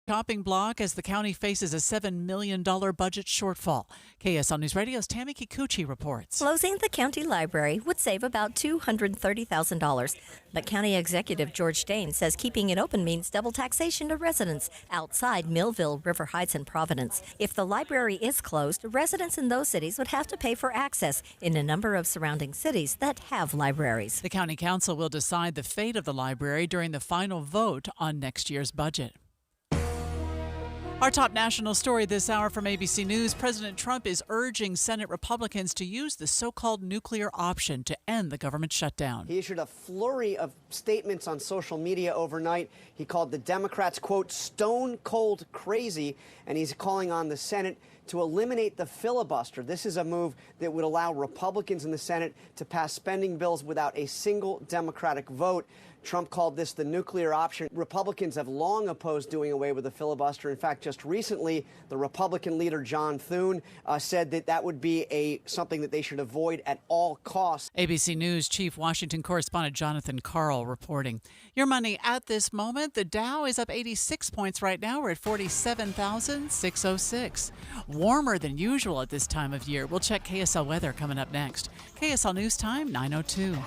Chopping block as the county faces a $7 million budget shortfall. KSL News Radio's Tammy Kikuchi reports. Closing the county library would save about $230,000. But County Executive George Dane says keeping it open means double taxation to residents outside Millville, River Heights, and Providence. If the library is closed, residents in those cities would have to pay for access in a number of surrounding cities that have libraries. The county council will decide the fate of the library during the final vote on next year's budget. Our top national story this hour from ABC News. President Trump is urging Senate Republicans to use the so-called nuclear option to end the government shutdown. He issued a flurry of statements on social media overnight. He called the Democrats, quote, stone cold crazy, and he's calling on the Senate to eliminate the filibuster. This is a move that would allow Republicans in the Senate to pass spending bills without a single Democratic vote. Trump called this the nuclear option. Republicans have long opposed doing away with the filibuster. In fact, just recently, the Republican leader, John Thune, said that that would be something that they should avoid at all costs. ABC News Chief Washington Correspondent Jonathan Karl reporting. Your money at this moment, the Dow is up 86 points right now. We're at 47,606. Warmer than usual at this time of year. We'll check KSL weather coming up next. KSL News Time, 9:02.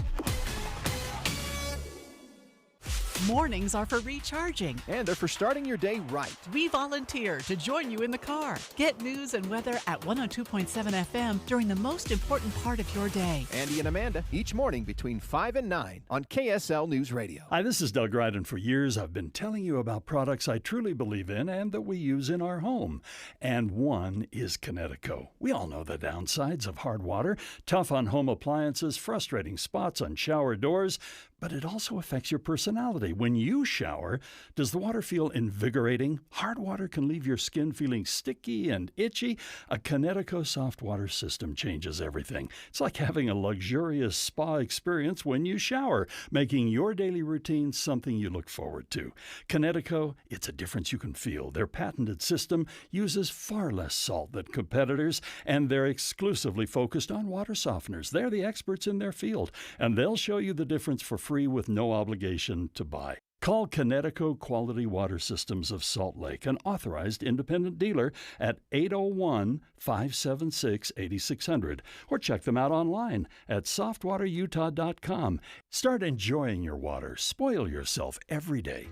Mornings are for recharging. And they're for starting your day right. We volunteer to join you in the car. Get news and weather at 102.7 FM during the most important part of your day. Andy and Amanda, each morning between 5 and 9 on KSL News Radio. Hi, this is Doug Ryden. For years, I've been telling you about products I truly believe in and that we use in our home. And one is Kinetico. We all know the downsides of hard water, tough on home appliances, frustrating spots on shower doors, but it also affects your personality. When you shower, does the water feel invigorating? Hard water can leave your skin feeling sticky and itchy. A Kinetico soft water system changes everything. It's like having a luxurious spa experience when you shower, making your daily routine something you look forward to. Kinetico, it's a difference you can feel. Their patented system uses far less salt than competitors, and they're exclusively focused on water softeners. They're the experts in their field, and they'll show you the difference for free with no obligation to buy. Call Kinetico Quality Water Systems of Salt Lake, an authorized independent dealer, at 801-576-8600, or check them out online at softwaterutah.com. Start enjoying your water. Spoil yourself every day.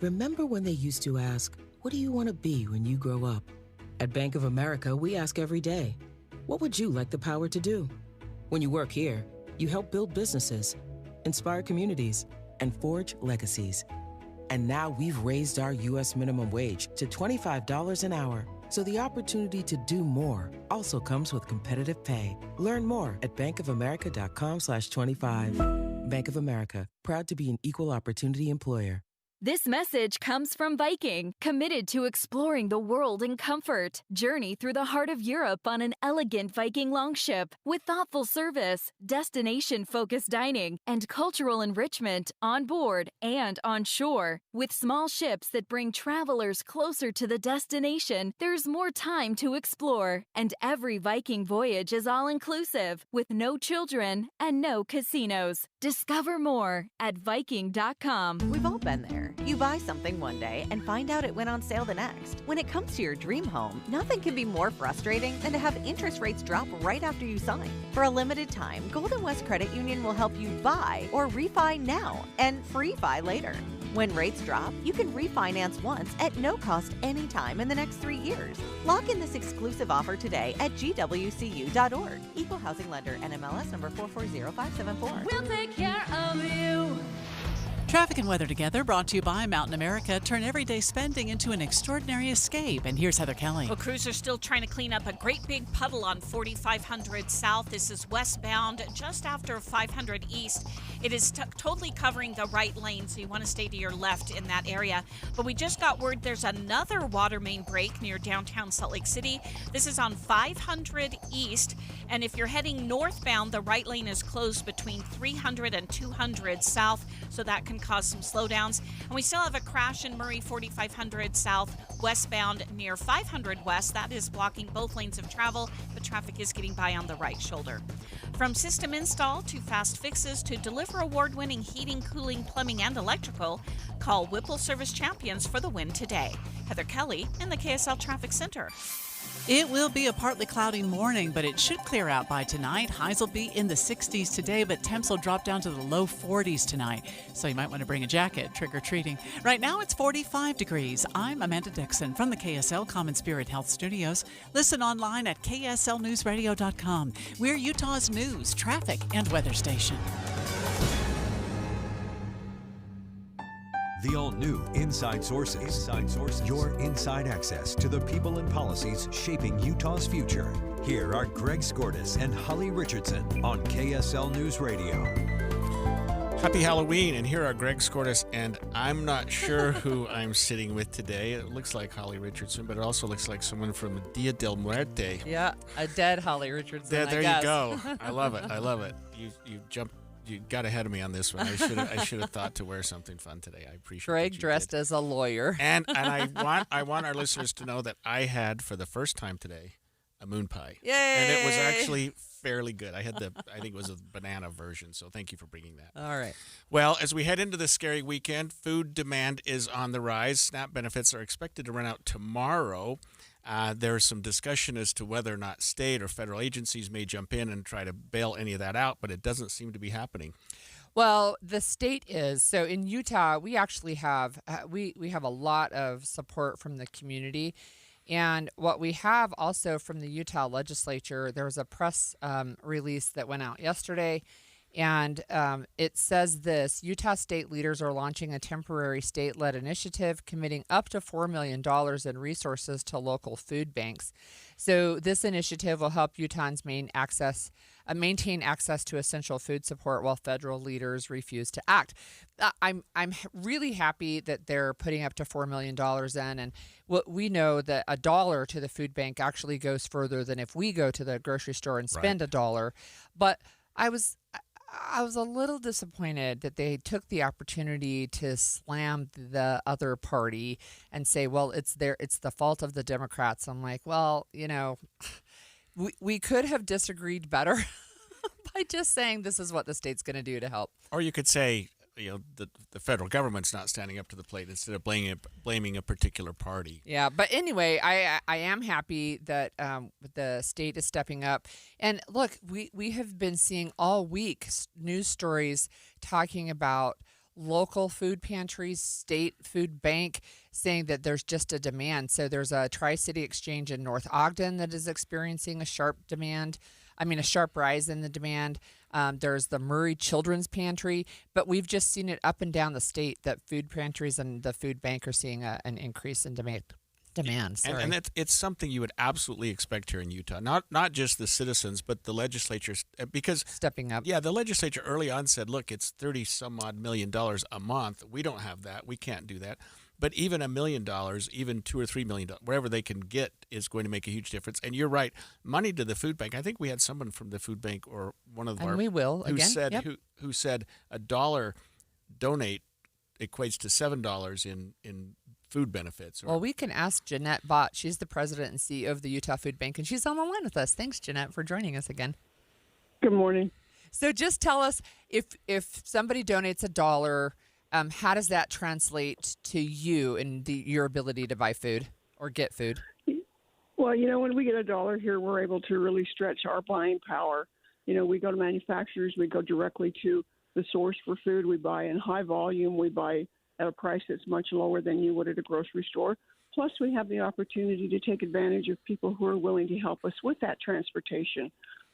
Remember when they used to ask, what do you want to be when you grow up? At Bank of America, we ask every day, what would you like the power to do? When you work here, you help build businesses, inspire communities, and forge legacies. And now we've raised our U.S. minimum wage to $25 an hour. So the opportunity to do more also comes with competitive pay. Learn more at bankofamerica.com/25. Bank of America, proud to be an equal opportunity employer. This message comes from Viking, committed to exploring the world in comfort. Journey through the heart of Europe on an elegant Viking longship with thoughtful service, destination-focused dining, and cultural enrichment on board and on shore. With small ships that bring travelers closer to the destination, there's more time to explore. And every Viking voyage is all-inclusive, with no children and no casinos. Discover more at Viking.com. We've all been there. You buy something one day and find out it went on sale the next. When it comes to your dream home, nothing can be more frustrating than to have interest rates drop right after you sign. For a limited time, Golden West Credit Union will help you buy or refi now and free-fi later. When rates drop, you can refinance once at no cost anytime in the next 3 years. Lock in this exclusive offer today at gwcu.org. Equal Housing Lender, NMLS number 440574. We'll take care of you. Traffic and weather together, brought to you by Mountain America. Turn everyday spending into an extraordinary escape. And here's Heather Kelly. Well, crews are still trying to clean up a great big puddle on 4500 South. This is westbound just after 500 East. It is totally covering the right lane, so you want to stay to your left in that area. But we just got word there's another water main break near downtown Salt Lake City. This is on 500 East. And if you're heading northbound, the right lane is closed between 300 and 200 South, so that can can cause some slowdowns. And we still have a crash in Murray 4500 south westbound near 500 west. That is blocking both lanes of travel, but traffic is getting by on the right shoulder. From system install to fast fixes to deliver award-winning heating, cooling, plumbing, and electrical, call Whipple Service Champions for the win today. Heather Kelly in the KSL Traffic Center. It will be a partly cloudy morning, but it should clear out by tonight. Highs will be in the 60s today, but temps will drop down to the low 40s tonight. So you might want to bring a jacket, trick-or-treating. Right now it's 45 degrees. I'm Amanda Dixon from the KSL Common Spirit Health Studios. Listen online at kslnewsradio.com. We're Utah's news, traffic, and weather station. The all-new Inside Sources. Your inside access to the people and policies shaping Utah's future. Here are Greg Skordas and Holly Richardson on KSL News Radio. Happy Halloween, and here are Greg Skordas, and I'm not sure who I'm sitting with today. It looks like Holly Richardson, but it also looks like someone from Dia del Muerte. Yeah, a dead Holly Richardson, There I guess. you go. I love it. You got ahead of me on this one. I should have thought to wear something fun today. I appreciate it. Greg dressed as a lawyer. And I want our listeners to know that I had, for the first time today, a moon pie. Yay! And it was actually fairly good. I think it was a banana version, so thank you for bringing that. All right. Well, as we head into this scary weekend, food demand is on the rise. SNAP benefits are expected to run out tomorrow. There's some discussion as to whether or not state or federal agencies may jump in and try to bail any of that out, but it doesn't seem to be happening. Well, the state is. So in Utah, we actually have we have a lot of support from the community. And what we have also from the Utah legislature, there was a press release that went out yesterday. And it says this: Utah state leaders are launching a temporary state-led initiative committing up to $4 million in resources to local food banks. So this initiative will help Utahns maintain access to essential food support while federal leaders refuse to act. I'm really happy that they're putting up to $4 million in. And what we know that $1 to the food bank actually goes further than if we go to the grocery store and spend $1. But I was a little disappointed that they took the opportunity to slam the other party and say, well, it's the fault of the Democrats. I'm like, well, we could have disagreed better by just saying this is what the state's going to do to help. Or you could say, the federal government's not standing up to the plate instead of blaming a particular party. Yeah, but anyway, I am happy that the state is stepping up. And look, we have been seeing all week news stories talking about local food pantries, state food bank, saying that there's just a demand. So there's a Tri-City Exchange in North Ogden that is experiencing a sharp rise in the demand. There's the Murray Children's Pantry, but we've just seen it up and down the state that food pantries and the food bank are seeing an increase in demand. And it's something you would absolutely expect here in Utah. Not just the citizens, but the legislature, because stepping up. Yeah, the legislature early on said, look, it's $30-some-odd million a month. We don't have that. We can't do that. But even $1 million, even $2 or $3 million, wherever they can get, is going to make a huge difference. And you're right, money to the food bank. I think we had someone from the food bank or one of our we will who again. said Yep. who said $1 donate equates to $7 in food benefits. Well, we can ask Jeanette Bott. She's the president and CEO of the Utah Food Bank, and she's on the line with us. Thanks, Jeanette, for joining us again. Good morning. So just tell us, if somebody donates $1, how does that translate to you and your ability to buy food or get food? Well, when we get $1 here, we're able to really stretch our buying power. We go to manufacturers. We go directly to the source for food. We buy in high volume. We buy at a price that's much lower than you would at a grocery store. Plus, we have the opportunity to take advantage of people who are willing to help us with that transportation,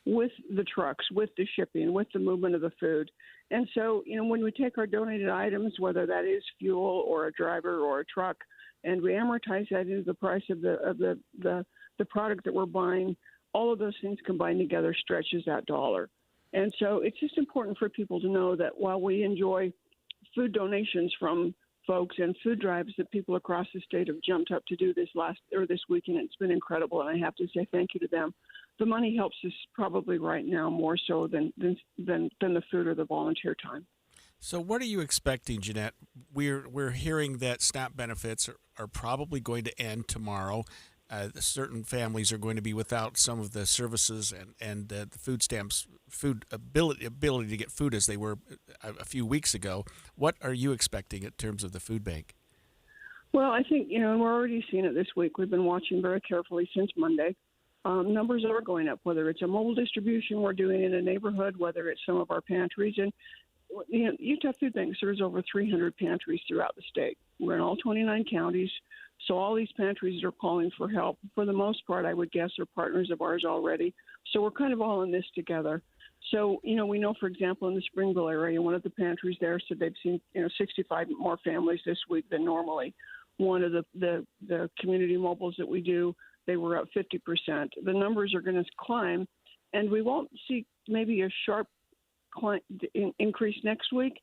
with the trucks, with the shipping, with the movement of the food. And so, when we take our donated items, whether that is fuel or a driver or a truck, and we amortize that into the price of the product that we're buying, all of those things combined together stretches that dollar. And so it's just important for people to know that while we enjoy food donations from folks and food drives that people across the state have jumped up to do this weekend, it's been incredible, and I have to say thank you to them. The money helps us probably right now more so than the food or the volunteer time. So what are you expecting, Jeanette? We're hearing that SNAP benefits are probably going to end tomorrow. Certain families are going to be without some of the services and the food stamps, food ability to get food as they were a few weeks ago. What are you expecting in terms of the food bank? Well, I think, we're already seeing it this week. We've been watching very carefully since Monday. Numbers are going up, whether it's a mobile distribution we're doing in a neighborhood, whether it's some of our pantries. And Utah Food Bank serves over 300 pantries throughout the state. We're in all 29 counties, so all these pantries are calling for help. For the most part, I would guess, are partners of ours already. So we're kind of all in this together. So, we know, for example, in the Springville area, one of the pantries there said they've seen, 65 more families this week than normally. One of the community mobiles that we do, they were up 50%. The numbers are going to climb, and we won't see maybe a sharp increase next week.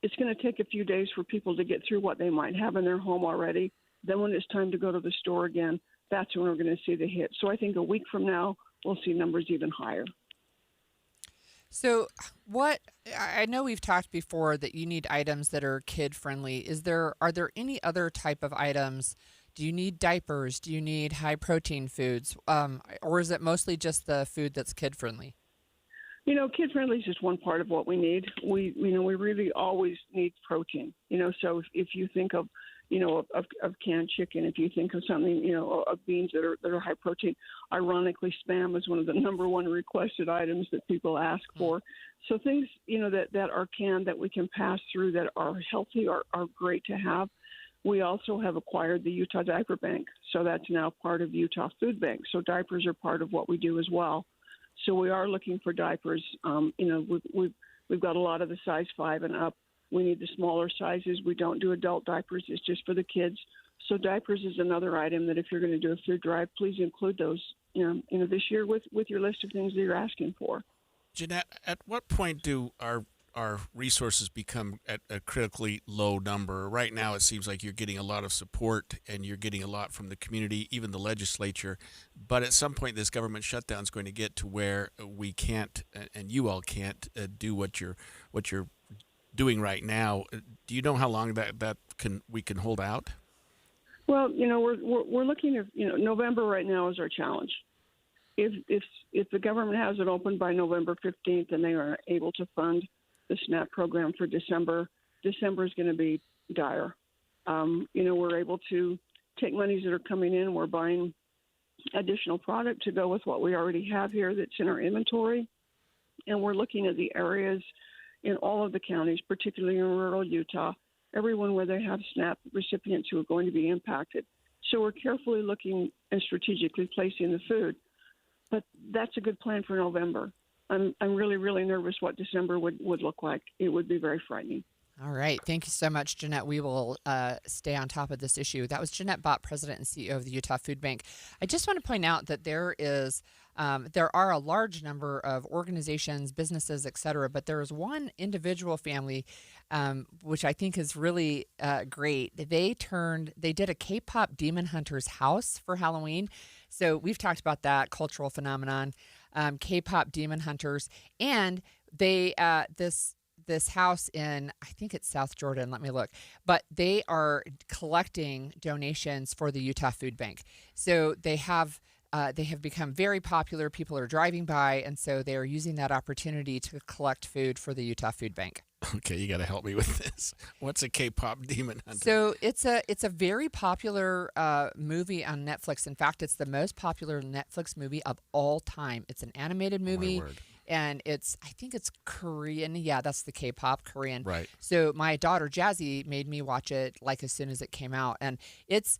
It's going to take a few days for people to get through what they might have in their home already. Then when it's time to go to the store again, that's when we're going to see the hit. So I think a week from now, we'll see numbers even higher. So I know we've talked before that you need items that are kid friendly. Are there any other type of items? Do you need diapers? Do you need high protein foods? Or is it mostly just the food that's kid friendly? Kid friendly is just one part of what we need. We really always need protein. So if you think of canned chicken, if you think of something, of beans that are high protein, ironically, Spam is one of the number one requested items that people ask for. So things, that are canned that we can pass through that are healthy are great to have. We also have acquired the Utah Diaper Bank, so that's now part of Utah Food Bank. So diapers are part of what we do as well. So we are looking for diapers. We've got a lot of the size 5 and up. We need the smaller sizes. We don't do adult diapers. It's just for the kids. So diapers is another item that if you're going to do a food drive, please include those, this year with your list of things that you're asking for. Jeanette, at what point do our resources become at a critically low number? Right now, it seems like you're getting a lot of support and you're getting a lot from the community, even the legislature. But at some point, this government shutdown is going to get to where we can't, and you all can't, do what you're doing right now. Do you know how long we can hold out? Well, we're looking at November right now is our challenge. If the government has it open by November 15th and they are able to fund the SNAP program for December is going to be dire. We're able to take monies that are coming in. We're buying additional product to go with what we already have here that's in our inventory. And we're looking at the areas in all of the counties, particularly in rural Utah, everyone where they have SNAP recipients who are going to be impacted. So we're carefully looking and strategically placing the food. But that's a good plan for November. I'm really, really nervous what December would look like. It would be very frightening. All right. Thank you so much, Jeanette. We will stay on top of this issue. That was Jeanette Bott, President and CEO of the Utah Food Bank. I just want to point out that there are a large number of organizations, businesses, et cetera, but there is one individual family, which I think is really great. They did a K-pop Demon Hunters house for Halloween. So we've talked about that cultural phenomenon, K-pop Demon Hunters, and they this house in, I think it's South Jordan, let me look, but they are collecting donations for the Utah Food Bank. So they have become very popular. People are driving by, and so they are using that opportunity to collect food for the Utah Food Bank. Okay, you got to help me with this. What's a K-pop Demon Hunter? So it's a very popular movie on Netflix. In fact, it's the most popular Netflix movie of all time. It's an animated movie. Oh, my word. And I think it's Korean. Yeah, that's the K-pop, Korean. Right. So my daughter Jazzy made me watch it as soon as it came out. And it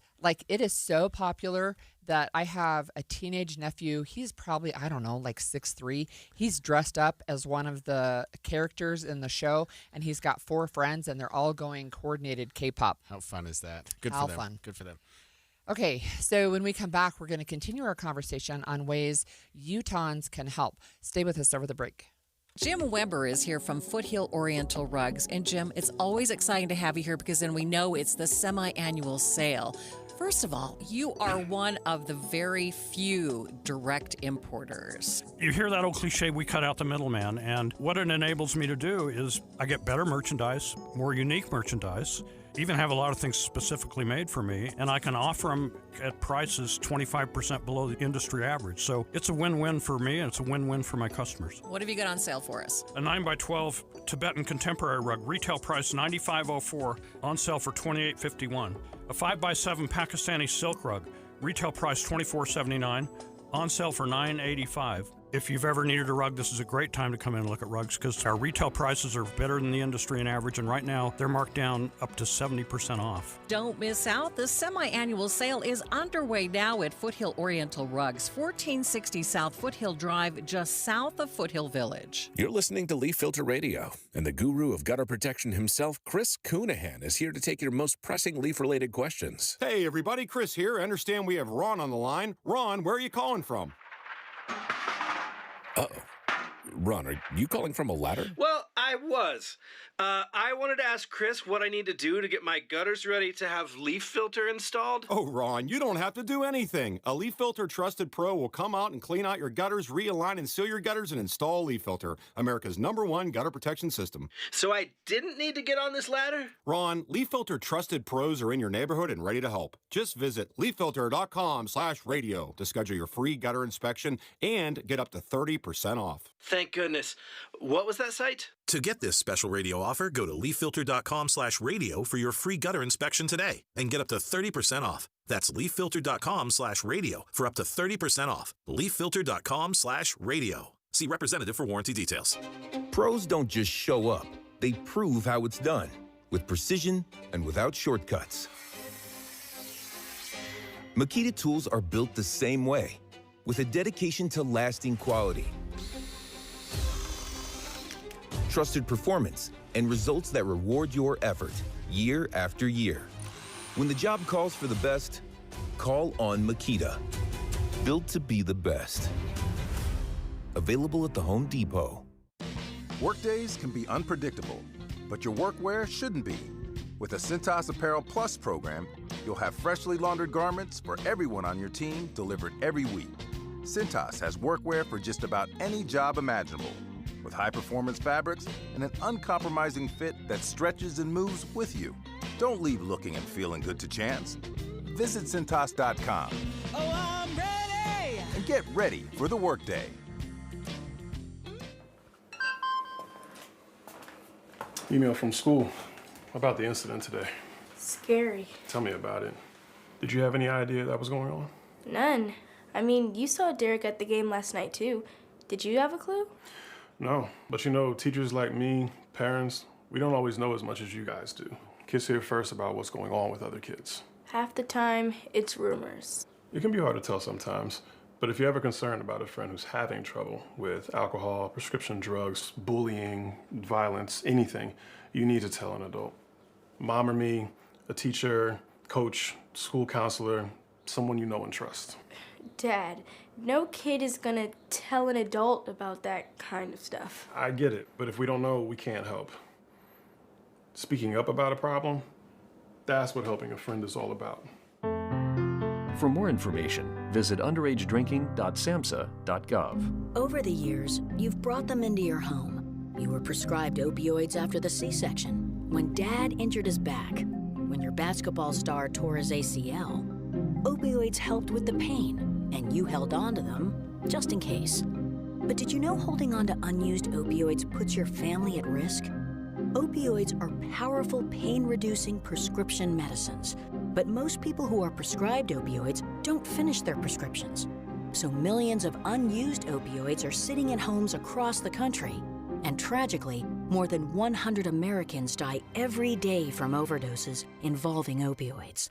is so popular that I have a teenage nephew. He's probably, 6'3". He's dressed up as one of the characters in the show, and he's got 4 friends, and they're all going coordinated K-pop. How fun is that? Good for them. Fun. Good for them. Okay, so when we come back, we're going to continue our conversation on ways Utahns can help. Stay with us over the break. Jim Weber is here from Foothill Oriental Rugs. And Jim, it's always exciting to have you here because then we know it's the semi-annual sale. First of all, you are one of the very few direct importers. You hear that old cliche, we cut out the middleman, and what it enables me to do is I get better merchandise, more unique merchandise, even have a lot of things specifically made for me, and I can offer them at prices 25% below the industry average. So it's a win-win for me, and it's a win-win for my customers. What have you got on sale for us? A 9x12 Tibetan contemporary rug, retail price $95.04, on sale for $28.51. A 5x7 Pakistani silk rug, retail price $24.79, on sale for $9.85. If you've ever needed a rug, this is a great time to come in and look at rugs because our retail prices are better than the industry and average, and right now they're marked down up to 70% off. Don't miss out. The semi-annual sale is underway now at Foothill Oriental Rugs, 1460 South Foothill Drive, just south of Foothill Village. You're listening to Leaf Filter Radio, and the guru of gutter protection himself, Chris Coonahan, is here to take your most pressing leaf-related questions. Hey, everybody, Chris here. I understand we have Ron on the line. Ron, where are you calling from? Uh-oh. Ron, are you calling from a ladder? Well, I was. I wanted to ask Chris what I need to do to get my gutters ready to have Leaf Filter installed. Oh, Ron, you don't have to do anything. A Leaf Filter Trusted Pro will come out and clean out your gutters, realign and seal your gutters, and install Leaf Filter, America's #1 gutter protection system. So I didn't need to get on this ladder? Ron, Leaf Filter Trusted Pros are in your neighborhood and ready to help. Just visit leaffilter.com/radio to schedule your free gutter inspection and get up to 30% off. Thank goodness. What was that site? To get this special radio offer, go to leaffilter.com/radio for your free gutter inspection today and get up to 30% off. That's leaffilter.com/radio for up to 30% off. leaffilter.com/radio. See representative for warranty details. Pros don't just show up. They prove how it's done with precision and without shortcuts. Makita tools are built the same way with a dedication to lasting quality, trusted performance, and results that reward your effort year after year. When the job calls for the best, call on Makita. Built to be the best. Available at the Home Depot. Workdays can be unpredictable, but your workwear shouldn't be. With the Cintas Apparel Plus program, you'll have freshly laundered garments for everyone on your team delivered every week. Cintas has workwear for just about any job imaginable, with high-performance fabrics and an uncompromising fit that stretches and moves with you. Don't leave looking and feeling good to chance. Visit Cintas.com. Oh, I'm ready! And get ready for the workday. Email from school about the incident today. Scary. Tell me about it. Did you have any idea that was going on? None. I mean, you saw Derek at the game last night, too. Did you have a clue? No, but you know, teachers like me, parents, we don't always know as much as you guys do. Kids hear first about what's going on with other kids. Half the time, it's rumors. It can be hard to tell sometimes, but if you're ever concerned about a friend who's having trouble with alcohol, prescription drugs, bullying, violence, anything, you need to tell an adult. Mom or me, a teacher, coach, school counselor, someone you know and trust. Dad, no kid is gonna tell an adult about that kind of stuff. I get it, but if we don't know, we can't help. Speaking up about a problem, that's what helping a friend is all about. For more information, visit underagedrinking.samhsa.gov. Over the years, you've brought them into your home. You were prescribed opioids after the C-section, when Dad injured his back, when your basketball star tore his ACL. Opioids helped with the pain, and you held on to them just in case. But did you know holding on to unused opioids puts your family at risk? Opioids are powerful pain-reducing prescription medicines, but most people who are prescribed opioids don't finish their prescriptions. So millions of unused opioids are sitting in homes across the country. And tragically, more than 100 Americans die every day from overdoses involving opioids.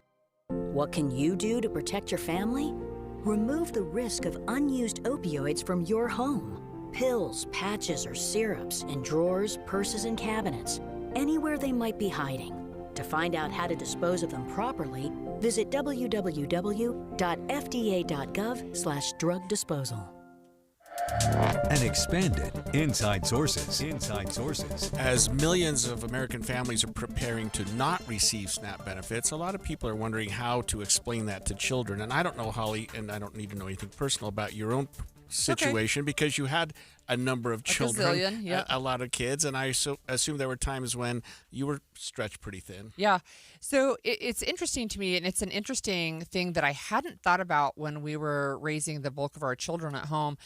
What can you do to protect your family? Remove the risk of unused opioids from your home. Pills, patches, or syrups in drawers, purses, and cabinets, anywhere they might be hiding. To find out how to dispose of them properly, visit www.fda.gov/drug disposal. and expanded Inside Sources. Inside Sources. As millions of American families are preparing to not receive SNAP benefits, a lot of people are wondering how to explain that to children. And I don't know, Holly, and I don't need to know anything personal about your own situation because you had a number of children, gazillion, yeah. a lot of kids, and I assume there were times when you were stretched pretty thin. Yeah. So it's interesting to me, and it's an interesting thing that I hadn't thought about when we were raising the bulk of our children at home.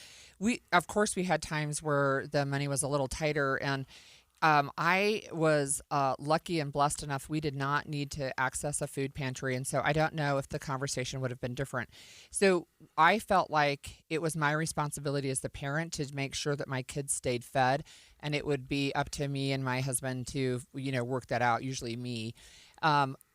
Of course, we had times where the money was a little tighter, and I was lucky and blessed enough we did not need to access a food pantry, and so I don't know if the conversation would have been different. So I felt like it was my responsibility as the parent to make sure that my kids stayed fed, and it would be up to me and my husband to, work that out, usually me.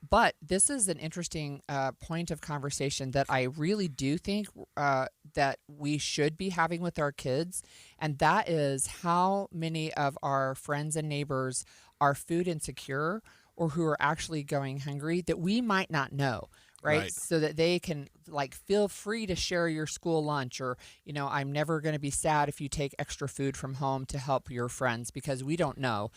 But this is an interesting point of conversation that I really do think that we should be having with our kids, and that is how many of our friends and neighbors are food insecure or who are actually going hungry that we might not know. Right. So that they can feel free to share your school lunch, or, I'm never going to be sad if you take extra food from home to help your friends, because we don't know.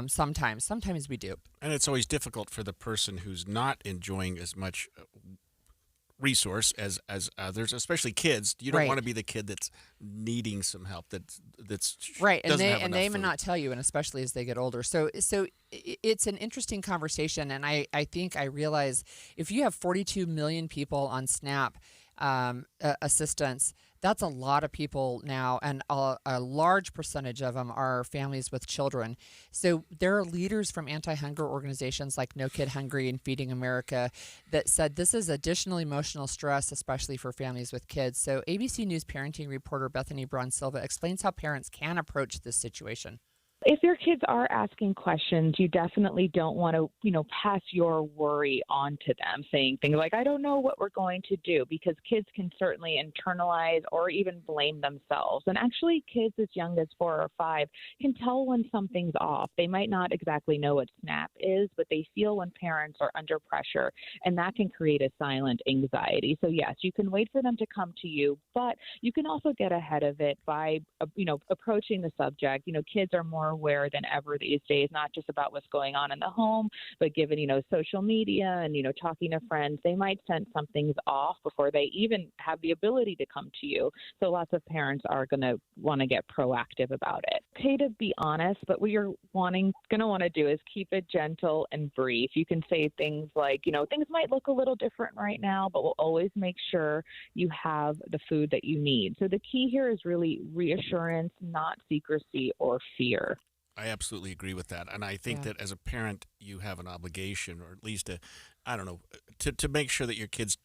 Sometimes we do. And it's always difficult for the person who's not enjoying as much resource as others, especially kids. You don't want to be the kid that's needing some help. That's right, and they food. may not tell you, and especially as they get older. So it's an interesting conversation, and I think I realize if you have 42 million people on SNAP assistance, that's a lot of people now, and a large percentage of them are families with children. So there are leaders from anti-hunger organizations like No Kid Hungry and Feeding America that said this is additional emotional stress, especially for families with kids. So ABC News parenting reporter Bethany Braun Silva explains how parents can approach this situation. If your kids are asking questions, you definitely don't want to, pass your worry on to them, saying things like, I don't know what we're going to do, because kids can certainly internalize or even blame themselves. And actually, kids as young as 4 or 5 can tell when something's off. They might not exactly know what SNAP is, but they feel when parents are under pressure, and that can create a silent anxiety. So yes, you can wait for them to come to you, but you can also get ahead of it by, approaching the subject. Kids are more aware than ever these days, not just about what's going on in the home, but given, social media and, talking to friends, they might sense something's off before they even have the ability to come to you. So lots of parents are going to want to get proactive about it. Okay to be honest, but what you're going to want to do is keep it gentle and brief. You can say things like, things might look a little different right now, but we'll always make sure you have the food that you need. So the key here is really reassurance, not secrecy or fear. I absolutely agree with that. And I think that as a parent, you have an obligation, or at least to make sure that your kids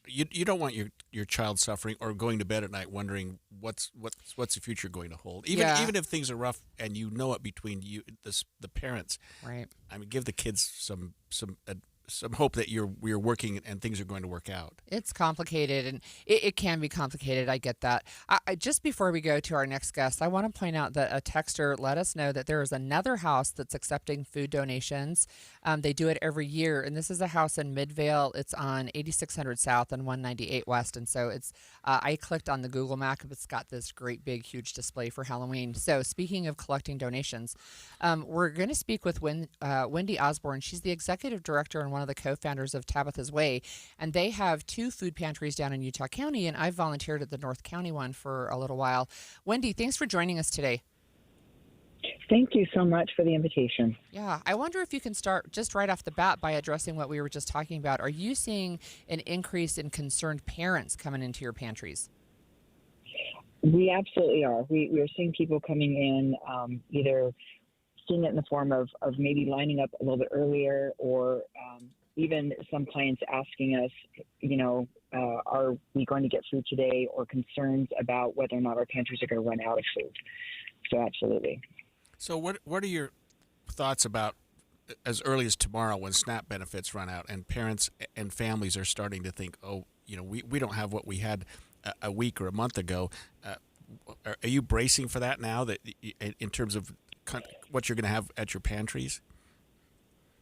you don't want your child suffering or going to bed at night wondering what's the future going to hold. Even if things are rough and it between you, the parents. Right. I mean, give the kids some hope that you're working and things are going to work out. It's complicated, and it can be complicated. I get that. I just before we go to our next guest, I want to point out that a texter let us know that there is another house that's accepting food donations. They do it every year, and this is a house in Midvale. It's on 8600 South and 198 West, and so it's. I clicked on the Google map. It's got this great big huge display for Halloween. So speaking of collecting donations, we're going to speak with Wendy Osborne. She's the executive director and one of the co-founders of Tabitha's Way, and they have 2 food pantries down in Utah County, and I volunteered at the North County one for a little while. Wendy, thanks for joining us today. Thank you so much for the invitation. Yeah, I wonder if you can start just right off the bat by addressing what we were just talking about. Are you seeing an increase in concerned parents coming into your pantries? We absolutely are. We are seeing people coming in, either seeing it in the form of maybe lining up a little bit earlier, or even some clients asking us, are we going to get food today, or concerns about whether or not our pantries are going to run out of food. So absolutely. So what are your thoughts about as early as tomorrow when SNAP benefits run out and parents and families are starting to think, we don't have what we had a week or a month ago. Are you bracing for that now, that in terms of what you're going to have at your pantries?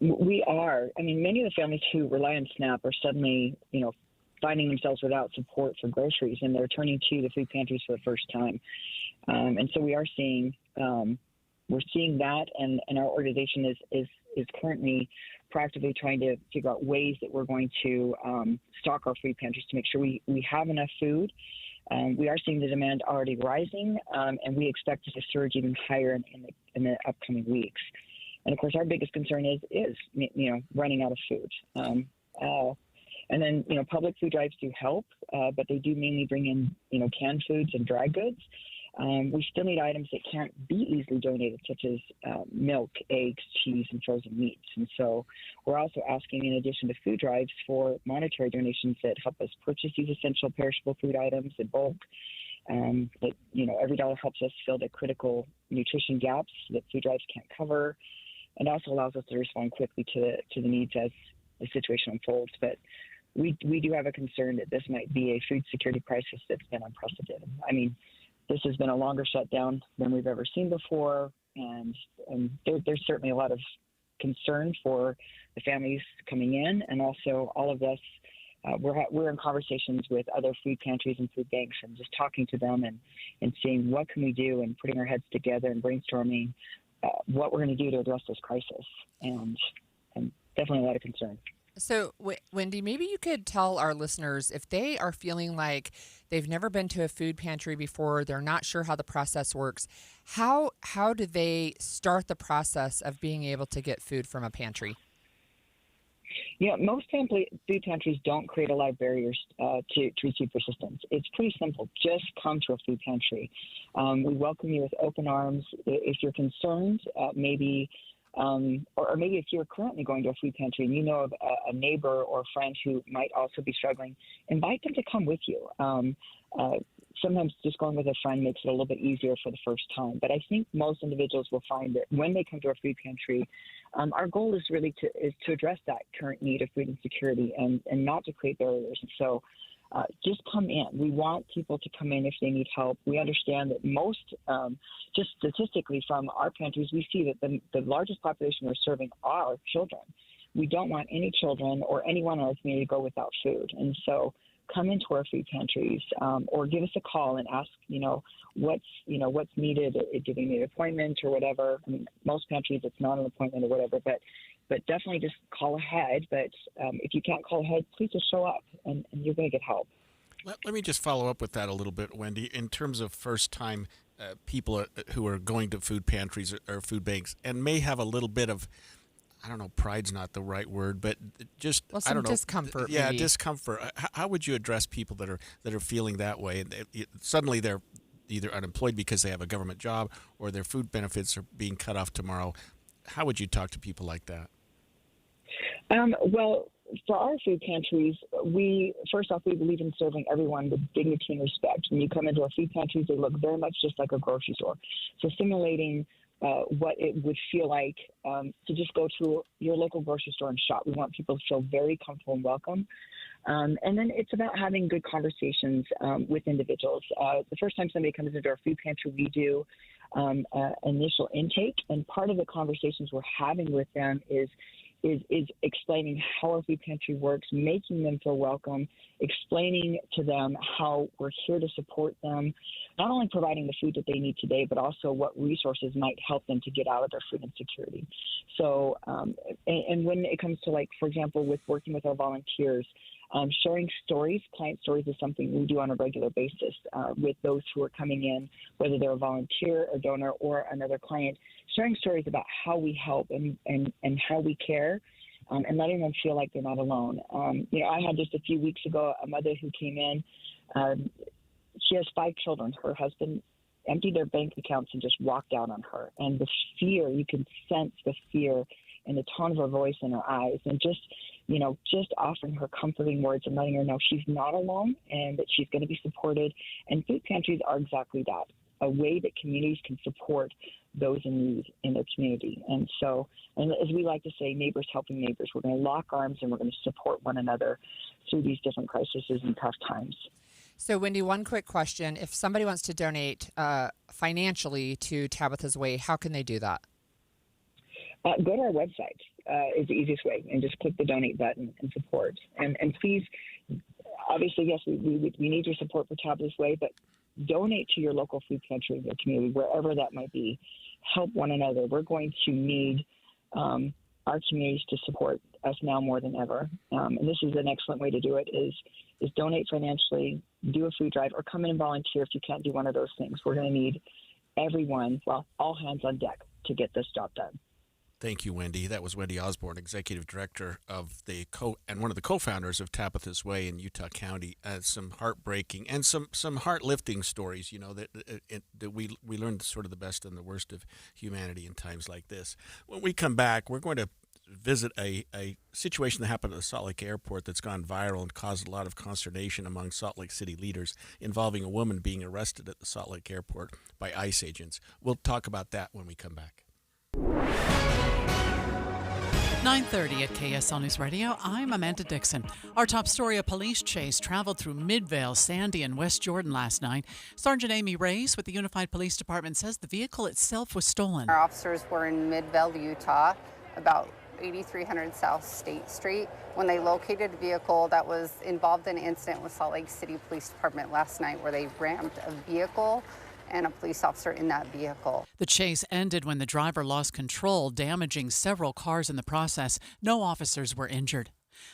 We are. I mean, many of the families who rely on SNAP are suddenly, finding themselves without support for groceries, and they're turning to the food pantries for the first time. And so we are seeing that, and our organization is currently proactively trying to figure out ways that we're going to stock our food pantries to make sure we have enough food. We are seeing the demand already rising, and we expect it to surge even higher in the upcoming weeks. And of course, our biggest concern is running out of food. And then public food drives do help, but they do mainly bring in canned foods and dry goods. We still need items that can't be easily donated, such as milk, eggs, cheese, and frozen meats. And so we're also asking, in addition to food drives, for monetary donations that help us purchase these essential perishable food items in bulk. That every dollar helps us fill the critical nutrition gaps that food drives can't cover, and also allows us to respond quickly to the needs as the situation unfolds. But we do have a concern that this might be a food security crisis that's been unprecedented. I mean, this has been a longer shutdown than we've ever seen before, and there's certainly a lot of concern for the families coming in, and also all of us. We're in conversations with other food pantries and food banks, and just talking to them and seeing what can we do, and putting our heads together and brainstorming what we're going to do to address this crisis, and definitely a lot of concern. So, Wendy, maybe you could tell our listeners, if they are feeling like they've never been to a food pantry before, they're not sure how the process works, how do they start the process of being able to get food from a pantry? Yeah, most food pantries don't create a live barriers to receive assistance. It's pretty simple. Just come to a food pantry. We welcome you with open arms. If you're concerned, maybe if you're currently going to a food pantry and you know of a neighbor or a friend who might also be struggling, invite them to come with you. Sometimes just going with a friend makes it a little bit easier for the first time. But I think most individuals will find that when they come to our food pantry, our goal is really to address that current need of food insecurity and not to create barriers. And so just come in. We want people to come in if they need help. We understand that most, just statistically from our pantries, we see that the largest population we're serving are children. We don't want any children or anyone in our community to go without food. And so come into our food pantries, or give us a call and ask, what's needed. Do they need an appointment or whatever? I mean, most pantries it's not an appointment or whatever, but definitely just call ahead. But if you can't call ahead, please just show up, and you're going to get help. Let me just follow up with that a little bit, Wendy. In terms of first-time people who are going to food pantries or food banks and may have a little bit of, I don't know, pride's not the right word, but just I don't know, discomfort. Yeah, maybe. Discomfort. How would you address people that are feeling that way? And suddenly they're either unemployed because they have a government job, or their food benefits are being cut off tomorrow. How would you talk to people like that? Well, for our food pantries, first off, we believe in serving everyone with dignity and respect. When you come into our food pantries, they look very much just like a grocery store. So simulating what it would feel like to just go to your local grocery store and shop. We want people to feel very comfortable and welcome. And then it's about having good conversations with individuals. The first time somebody comes into our food pantry, we do initial intake, and part of the conversations we're having with them is explaining how our food pantry works, making them feel welcome, explaining to them how we're here to support them, not only providing the food that they need today, but also what resources might help them to get out of their food insecurity. So, and when it comes to, like, for example, with working with our volunteers, sharing stories, client stories is something we do on a regular basis with those who are coming in, whether they're a volunteer, a donor, or another client, sharing stories about how we help and how we care, and letting them feel like they're not alone. I had just a few weeks ago a mother who came in. She has 5 children. Her husband emptied their bank accounts and just walked out on her. And the fear, you can sense the fear in the tone of her voice and her eyes, and just offering her comforting words and letting her know she's not alone and that she's going to be supported. And food pantries are exactly that, a way that communities can support those in need in their community. And so, and as we like to say, neighbors helping neighbors. We're going to lock arms and we're going to support one another through these different crises and tough times. So, Wendy, one quick question. If somebody wants to donate financially to Tabitha's Way, how can they do that? Go to our website is the easiest way, and just click the donate button and support. And please, obviously, yes, we need your support for Tabitha's Way, but donate to your local food pantry in your community, wherever that might be. Help one another. We're going to need our communities to support us now more than ever. And this is an excellent way to do it, is donate financially, do a food drive, or come in and volunteer if you can't do one of those things. We're going to need everyone, all hands on deck to get this job done. Thank you, Wendy. That was Wendy Osborne, Executive Director of and one of the co-founders of Tabitha's Way in Utah County. Some heartbreaking and some heart-lifting stories, that we learned sort of the best and the worst of humanity in times like this. When we come back, we're going to visit a situation that happened at the Salt Lake Airport that's gone viral and caused a lot of consternation among Salt Lake City leaders, involving a woman being arrested at the Salt Lake Airport by ICE agents. We'll talk about that when we come back. 9:30 at KSL News Radio. I'm Amanda Dixon. Our top story, a police chase traveled through Midvale, Sandy, and West Jordan last night. Sergeant Amy Reyes with the Unified Police Department says the vehicle itself was stolen. Our officers were in Midvale, Utah, about 8300 South State Street, when they located a vehicle that was involved in an incident with Salt Lake City Police Department last night where they rammed a vehicle and a police officer in that vehicle. The chase ended when the driver lost control, damaging several cars in the process. No officers were injured.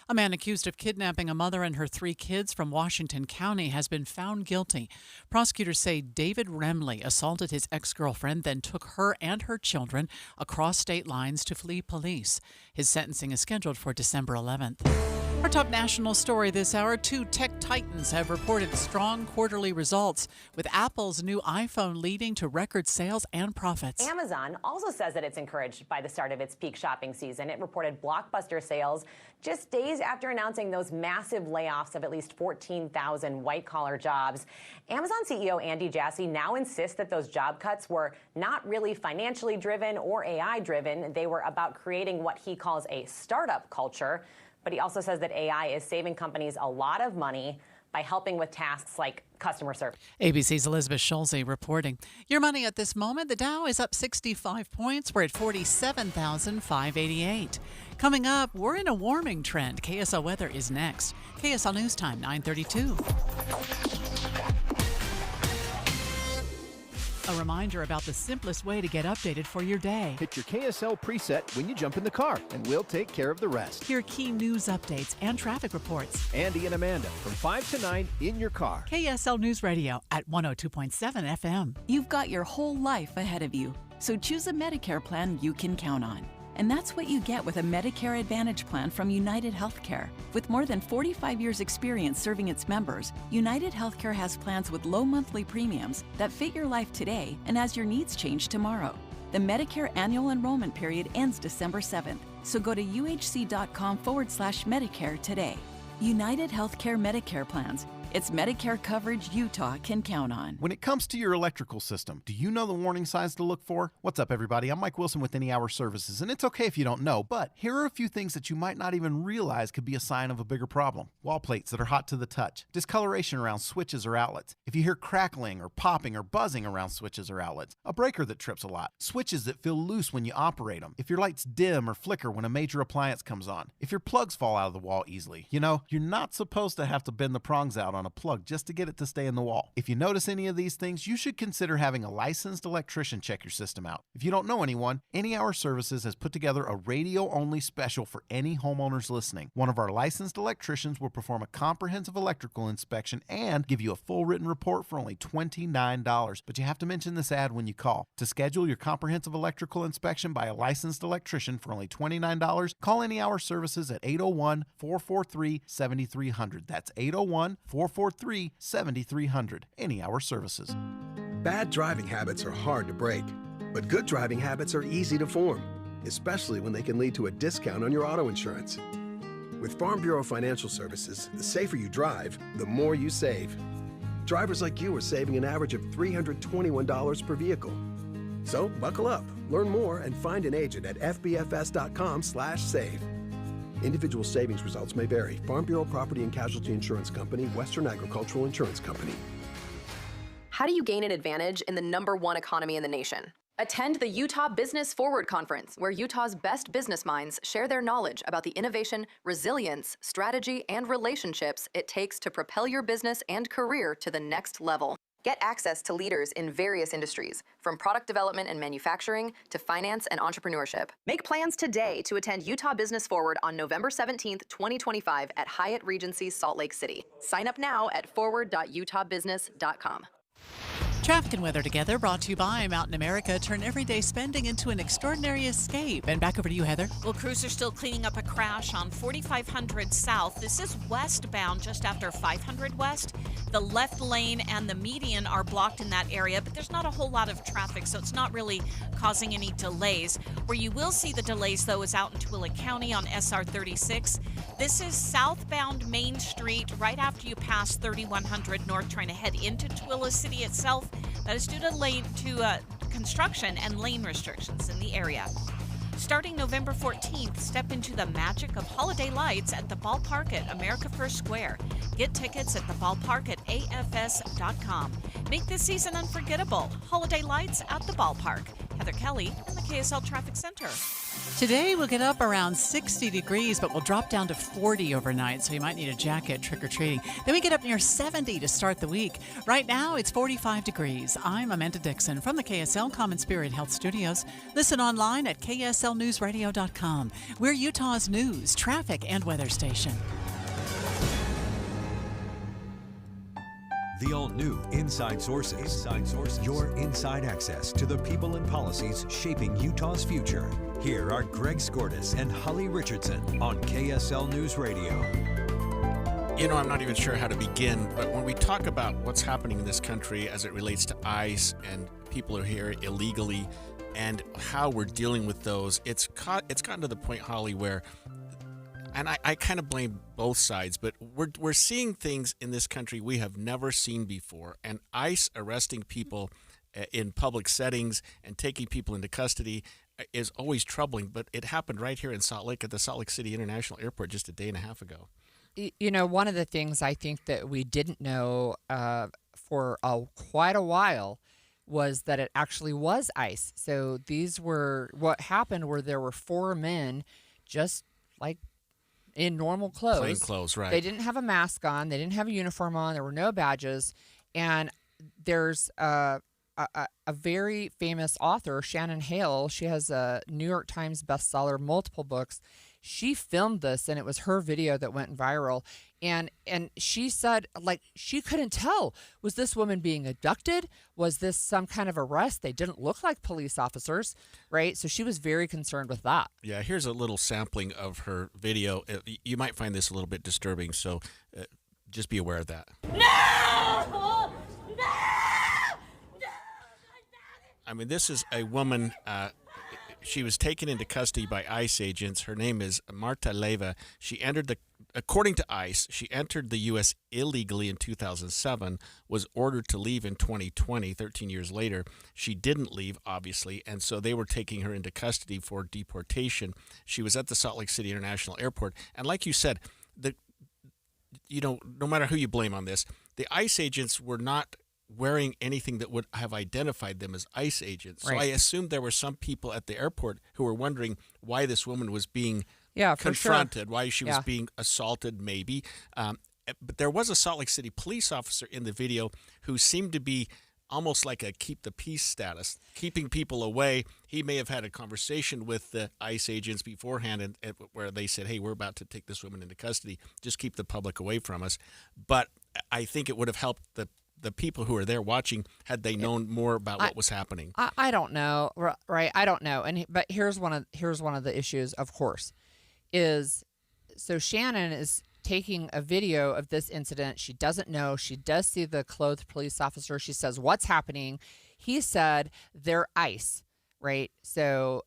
A man accused of kidnapping a mother and her 3 kids from Washington County has been found guilty. Prosecutors say David Remley assaulted his ex-girlfriend, then took her and her children across state lines to flee police. His sentencing is scheduled for December 11th. Our top national story this hour, 2 tech titans have reported strong quarterly results, with Apple's new iPhone leading to record sales and profits. Amazon also says that it's encouraged by the start of its peak shopping season. It reported blockbuster sales just days after announcing those massive layoffs of at least 14,000 white-collar jobs. Amazon CEO Andy Jassy now insists that those job cuts were not really financially driven or AI driven. They were about creating what he calls a startup culture. But he also says that AI is saving companies a lot of money by helping with tasks like customer service. ABC's Elizabeth Schulze reporting. Your money at this moment, the Dow is up 65 points. We're at 47,588. Coming up, we're in a warming trend. KSL weather is next. KSL News Time, 9:32. A reminder about the simplest way to get updated for your day. Hit your KSL preset when you jump in the car, and we'll take care of the rest. Hear key news updates and traffic reports. Andy and Amanda from 5 to 9 in your car. KSL News Radio at 102.7 FM. You've got your whole life ahead of you, so choose a Medicare plan you can count on. And that's what you get with a Medicare Advantage plan from United Healthcare. With more than 45 years' experience serving its members, United Healthcare has plans with low monthly premiums that fit your life today and as your needs change tomorrow. The Medicare annual enrollment period ends December 7th, so go to uhc.com/Medicare today. United Healthcare Medicare plans. It's Medicare coverage Utah can count on. When it comes to your electrical system, do you know the warning signs to look for? What's up, everybody? I'm Mike Wilson with Any Hour Services, and it's okay if you don't know, but here are a few things that you might not even realize could be a sign of a bigger problem. Wall plates that are hot to the touch, discoloration around switches or outlets, if you hear crackling or popping or buzzing around switches or outlets, a breaker that trips a lot, switches that feel loose when you operate them, if your lights dim or flicker when a major appliance comes on, if your plugs fall out of the wall easily. You know, you're not supposed to have to bend the prongs out on a plug just to get it to stay in the wall. If you notice any of these things, you should consider having a licensed electrician check your system out. If you don't know anyone, Any Hour Services has put together a radio-only special for any homeowners listening. One of our licensed electricians will perform a comprehensive electrical inspection and give you a full written report for only $29. But you have to mention this ad when you call. To schedule your comprehensive electrical inspection by a licensed electrician for only $29, call Any Hour Services at 801-443-7300. That's 801-443-7300. Any Hour Services. Bad driving habits are hard to break, but good driving habits are easy to form, especially when they can lead to a discount on your auto insurance. With Farm Bureau Financial Services, the safer you drive, the more you save. Drivers like you are saving an average of $321 per vehicle. So buckle up, learn more, and find an agent at fbfs.com/save. Individual savings results may vary. Farm Bureau Property and Casualty Insurance Company, Western Agricultural Insurance Company. How do you gain an advantage in the #1 economy in the nation? Attend the Utah Business Forward Conference, where Utah's best business minds share their knowledge about the innovation, resilience, strategy, and relationships it takes to propel your business and career to the next level. Get access to leaders in various industries, from product development and manufacturing to finance and entrepreneurship. Make plans today to attend Utah Business Forward on November 17th, 2025 at Hyatt Regency Salt Lake City. Sign up now at forward.utahbusiness.com. Traffic and weather together, brought to you by Mountain America. Turn everyday spending into an extraordinary escape. And back over to you, Heather. Well, crews are still cleaning up a crash on 4500 South. This is westbound just after 500 West. The left lane and the median are blocked in that area, but there's not a whole lot of traffic, so it's not really causing any delays. Where you will see the delays, though, is out in Tooele County on SR 36. This is southbound Main Street right after you pass 3100 North, trying to head into Tooele City itself. That is due to construction and lane restrictions in the area. Starting November 14th, step into the magic of holiday lights at the ballpark at America First Square. Get tickets at the ballpark at afs.com. Make this season unforgettable. Holiday lights at the ballpark. Heather Kelly in the KSL Traffic Center. Today we'll get up around 60 degrees, but we'll drop down to 40 overnight, so you might need a jacket trick-or-treating. Then we get up near 70 to start the week. Right now, it's 45 degrees. I'm Amanda Dixon from the KSL Common Spirit Health Studios. Listen online at kslnewsradio.com. We're Utah's news, traffic, and weather station. The all-new Inside Sources. Your inside access to the people and policies shaping Utah's future. Here are Greg Skordas and Holly Richardson on KSL News Radio. You know, I'm not even sure how to begin, but when we talk about what's happening in this country as it relates to ICE and people who are here illegally and how we're dealing with those, it's gotten to the point, Holly, where, and I kind of blame both sides, but we're seeing things in this country we have never seen before. And ICE arresting people in public settings and taking people into custody is always troubling. But it happened right here in Salt Lake at the Salt Lake City International Airport just a day and a half ago. You know, one of the things I think that we didn't know for quite a while was that it actually was ICE. So what happened were there were 4 men just like in normal clothes. Plain clothes, right. They didn't have a mask on. They didn't have a uniform on. There were no badges. And there's a very famous author, Shannon Hale. She has a New York Times bestseller, multiple books. She filmed this, and it was her video that went viral. And she said, like, she couldn't tell. Was this woman being abducted? Was this some kind of arrest? They didn't look like police officers, right? So she was very concerned with that. Yeah, here's a little sampling of her video. You might find this a little bit disturbing, so just be aware of that. No! I mean, this is a woman. She was taken into custody by ICE agents. Her name is Marta Leyva. According to ICE, she entered the U.S. illegally in 2007, was ordered to leave in 2020, 13 years later. She didn't leave, obviously, and so they were taking her into custody for deportation. She was at the Salt Lake City International Airport. And like you said, no matter who you blame on this, the ICE agents were not wearing anything that would have identified them as ICE agents. Right. So I assumed there were some people at the airport who were wondering why this woman was being confronted, why she was being assaulted, maybe. But there was a Salt Lake City police officer in the video who seemed to be almost like a keep the peace status, keeping people away. He may have had a conversation with the ICE agents beforehand and where they said, hey, we're about to take this woman into custody. Just keep the public away from us. But I think it would have helped the people who are there watching had they known more about what was happening. I don't know, right? I don't know. But here's one of the issues, of course, is so Shannon is taking a video of this incident. She doesn't know. She does see the clothed police officer. She says, what's happening? He said they're ICE, right? So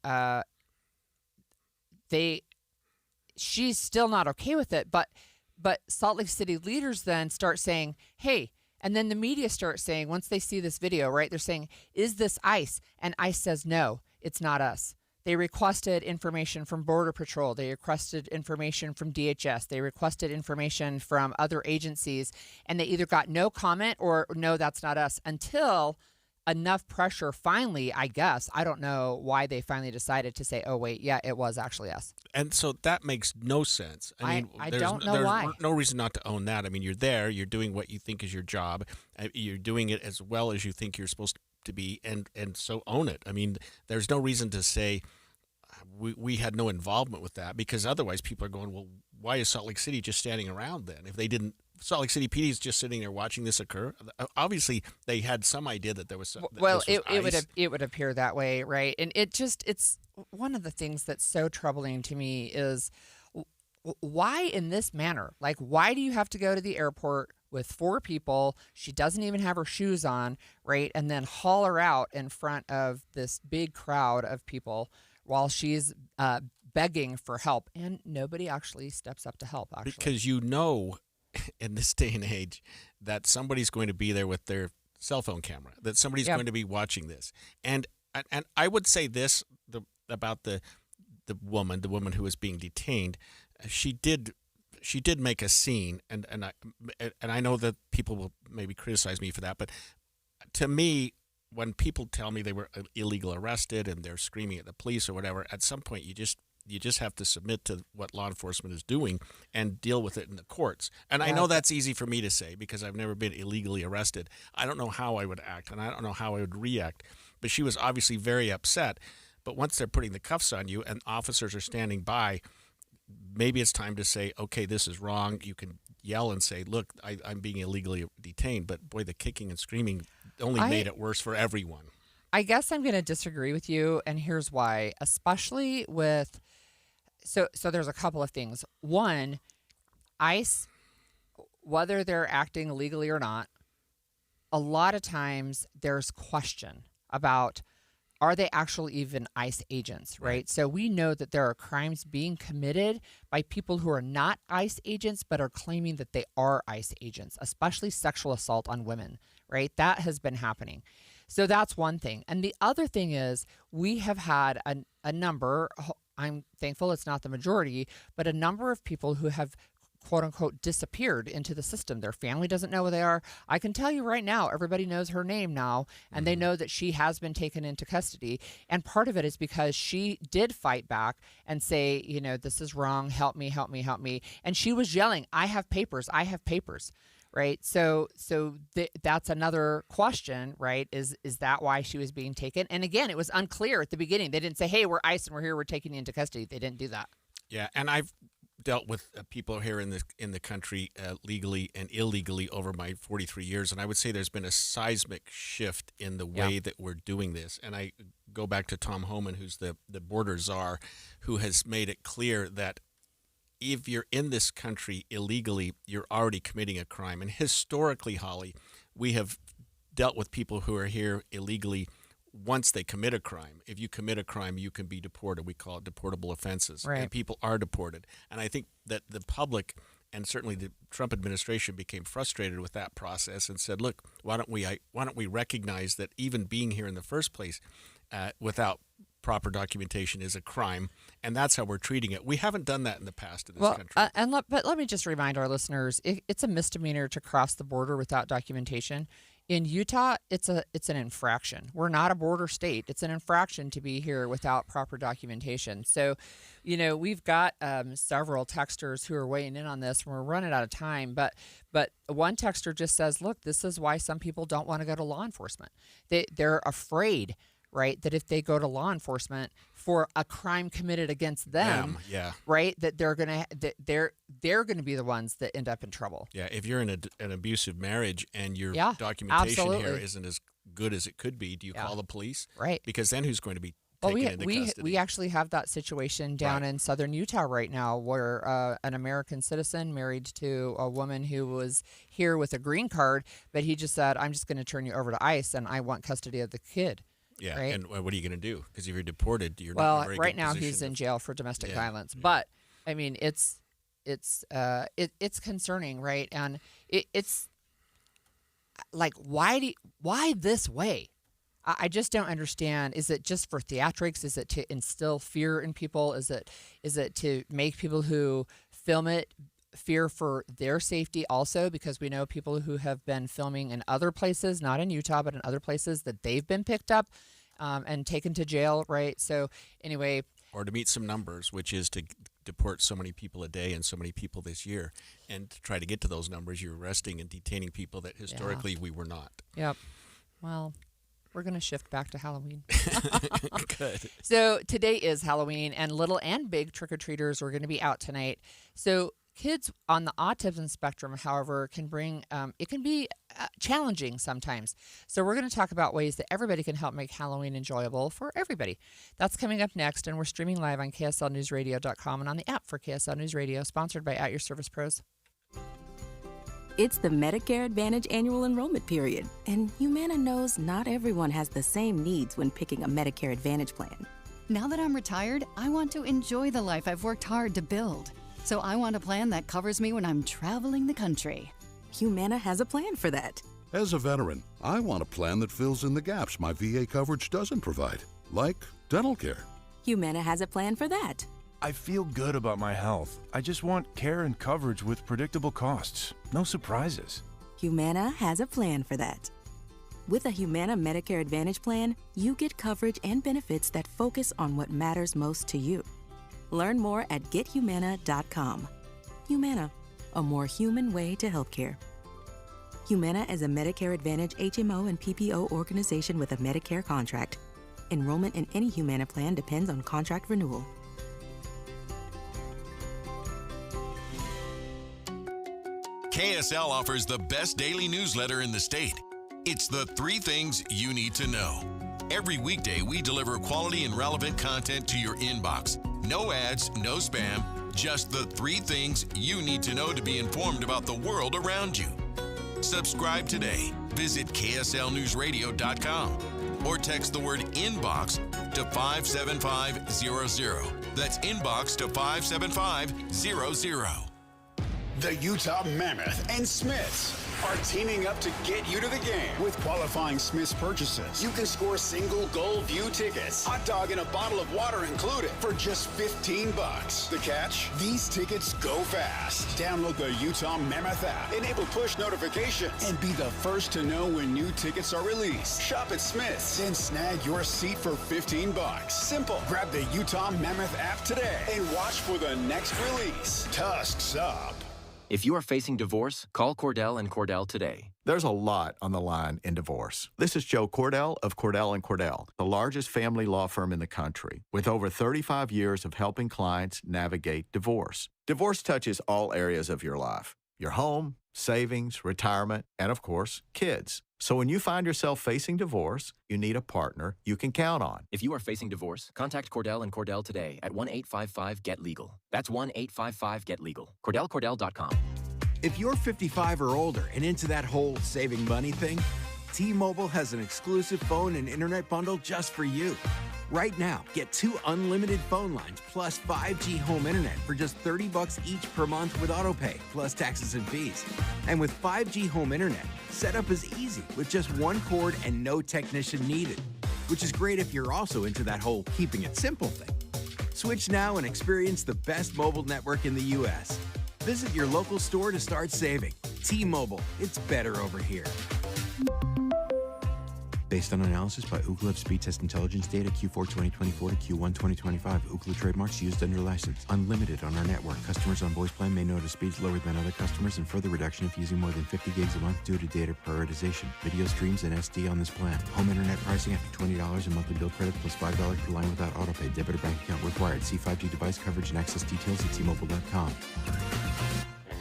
she's still not okay with it. But Salt Lake City leaders then start saying, hey, and then the media starts saying, once they see this video, right, they're saying, is this ICE? And ICE says, no, it's not us. They requested information from Border Patrol. They requested information from DHS. They requested information from other agencies. And they either got no comment or no, that's not us, until enough pressure finally, I guess, I don't know why they finally decided to say, oh, wait, yeah, it was actually us. And so that makes no sense. I there's, don't know there's why. no reason not to own that. I mean, you're there, you're doing what you think is your job, you're doing it as well as you think you're supposed to be, and so own it. I mean, there's no reason to say we had no involvement with that, because otherwise people are going, well, why is Salt Lake City just standing around then? If they didn't, Salt Lake City PD is just sitting there watching this occur. Obviously, they had some idea that there was some. Well, it would appear that way, right? And it's one of the things that's so troubling to me is why in this manner? Like, why do you have to go to the airport with 4 people? She doesn't even have her shoes on, right? And then haul her out in front of this big crowd of people while she's begging for help, and nobody actually steps up to help. Actually, because in this day and age, that somebody's going to be there with their cell phone camera, that somebody's going to be watching this. And I would say this about the woman who was being detained. She did make a scene, and I know that people will maybe criticize me for that, but to me, when people tell me they were illegal arrested and they're screaming at the police or whatever, at some point you just have to submit to what law enforcement is doing and deal with it in the courts. And I know that's easy for me to say because I've never been illegally arrested. I don't know how I would act, and I don't know how I would react. But she was obviously very upset. But once they're putting the cuffs on you and officers are standing by, maybe it's time to say, okay, this is wrong. You can yell and say, look, I'm being illegally detained. But boy, the kicking and screaming only made it worse for everyone. I guess I'm going to disagree with you, and here's why. Especially with so there's a couple of things. One, ICE, whether they're acting illegally or not, a lot of times there's question about, are they actually even ICE agents, right? So we know that there are crimes being committed by people who are not ICE agents but are claiming that they are ICE agents, especially sexual assault on women, right? That has been happening. So that's one thing. And the other thing is we have had a number, I'm thankful it's not the majority, but a number of people who have quote unquote disappeared into the system. Their family doesn't know where they are. I can tell you right now, everybody knows her name now, and they know that she has been taken into custody. And part of it is because she did fight back and say, you know, this is wrong. Help me, help me, help me. And she was yelling, I have papers. I have papers. Right. So that's another question, right? Is that why she was being taken? And again, it was unclear at the beginning. They didn't say, hey, we're ICE and we're here. We're taking you into custody. They didn't do that. Yeah. And I've dealt with people here in the country legally and illegally over my 43 years. And I would say there's been a seismic shift in the way that we're doing this. And I go back to Tom Homan, who's the border czar, who has made it clear that if you're in this country illegally, you're already committing a crime. And historically, Holly, we have dealt with people who are here illegally once they commit a crime. If you commit a crime, you can be deported. We call it deportable offenses. Right. And people are deported. And I think that the public and certainly the Trump administration became frustrated with that process and said, look, why don't we recognize that even being here in the first place without proper documentation is a crime, and that's how we're treating it. We haven't done that in the past in this country. But let me just remind our listeners, it's a misdemeanor to cross the border without documentation. In Utah, it's an infraction. We're not a border state. It's an infraction to be here without proper documentation. So, you know, we've got several texters who are weighing in on this, and we're running out of time. But one texter just says, look, this is why some people don't want to go to law enforcement. They're afraid, right, that if they go to law enforcement for a crime committed against them, right, that they're gonna be the ones that end up in trouble. Yeah, if you're in an abusive marriage and your documentation here isn't as good as it could be, do you call the police? Right. Because then who's going to be taken into custody? We actually have that situation down in southern Utah right now where an American citizen married to a woman who was here with a green card, but he just said, I'm just going to turn you over to ICE and I want custody of the kid. Yeah, right? And what are you going to do? Because if you're deported, you're not in a very right good now position. he's in jail for domestic violence. But I mean, it's concerning, right? And it's like, why this way? I just don't understand. Is it just for theatrics? Is it to instill fear in people? Is it to make people who film it fear for their safety also, because we know people who have been filming in other places, not in Utah, but in other places, that they've been picked up and taken to jail, right? So anyway. Or to meet some numbers, which is to deport so many people a day and so many people this year. And to try to get to those numbers, you're arresting and detaining people that historically we were not. Yep. Well, we're going to shift back to Halloween. Good. So today is Halloween, and little and big trick-or-treaters are going to be out tonight. So kids on the autism spectrum, however, can bring, it can be challenging sometimes. So we're going to talk about ways that everybody can help make Halloween enjoyable for everybody. That's coming up next, and we're streaming live on KSLNewsRadio.com and on the app for KSL News Radio, sponsored by At Your Service Pros. It's the Medicare Advantage annual enrollment period, and Humana knows not everyone has the same needs when picking a Medicare Advantage plan. Now that I'm retired, I want to enjoy the life I've worked hard to build. So I want a plan that covers me when I'm traveling the country. Humana has a plan for that. As a veteran, I want a plan that fills in the gaps my VA coverage doesn't provide, like dental care. Humana has a plan for that. I feel good about my health. I just want care and coverage with predictable costs. No surprises. Humana has a plan for that. With a Humana Medicare Advantage plan, you get coverage and benefits that focus on what matters most to you. Learn more at gethumana.com. Humana, a more human way to healthcare. Humana is a Medicare Advantage HMO and PPO organization with a Medicare contract. Enrollment in any Humana plan depends on contract renewal. KSL offers the best daily newsletter in the state. It's the 3 things you need to know. Every weekday, we deliver quality and relevant content to your inbox. No ads, no spam, just the 3 things you need to know to be informed about the world around you. Subscribe today. Visit KSLNewsRadio.com or text the word inbox to 57500. That's inbox to 57500. The Utah Mammoth and Smiths are teaming up to get you to the game. With qualifying Smiths purchases, you can score single goal view tickets, hot dog and a bottle of water included for just $15. The catch? These tickets go fast. Download the Utah Mammoth app, enable push notifications, and be the first to know when new tickets are released. Shop at Smiths and snag your seat for $15. Simple. Grab the Utah Mammoth app today and watch for the next release. Tusks up. If you are facing divorce, call Cordell and Cordell today. There's a lot on the line in divorce. This is Joe Cordell of Cordell & Cordell, the largest family law firm in the country, with over 35 years of helping clients navigate divorce. Divorce touches all areas of your life: your home, savings, retirement, and of course, kids. So when you find yourself facing divorce, you need a partner you can count on. If you are facing divorce, contact Cordell & Cordell today at 1-855-GET-LEGAL. That's 1-855-GET-LEGAL. CordellCordell.com. If you're 55 or older and into that whole saving money thing, T-Mobile has an exclusive phone and internet bundle just for you. Right now, get 2 unlimited phone lines plus 5G home internet for just $30 each per month with AutoPay, plus taxes and fees. And with 5G home internet, setup is easy with just 1 cord and no technician needed, which is great if you're also into that whole keeping it simple thing. Switch now and experience the best mobile network in the U.S. Visit your local store to start saving. T-Mobile, it's better over here. Based on analysis by Ookla of speed test intelligence data Q4 2024 to Q1 2025. Ookla trademarks used under license. Unlimited on our network. Customers on voice plan may notice speeds lower than other customers and further reduction if using more than 50 gigs a month due to data prioritization. Video streams and SD on this plan. Home internet pricing after $20 in monthly bill credit plus $5 per line without autopay. Debit or bank account required. See 5G device coverage and access details at T-Mobile.com.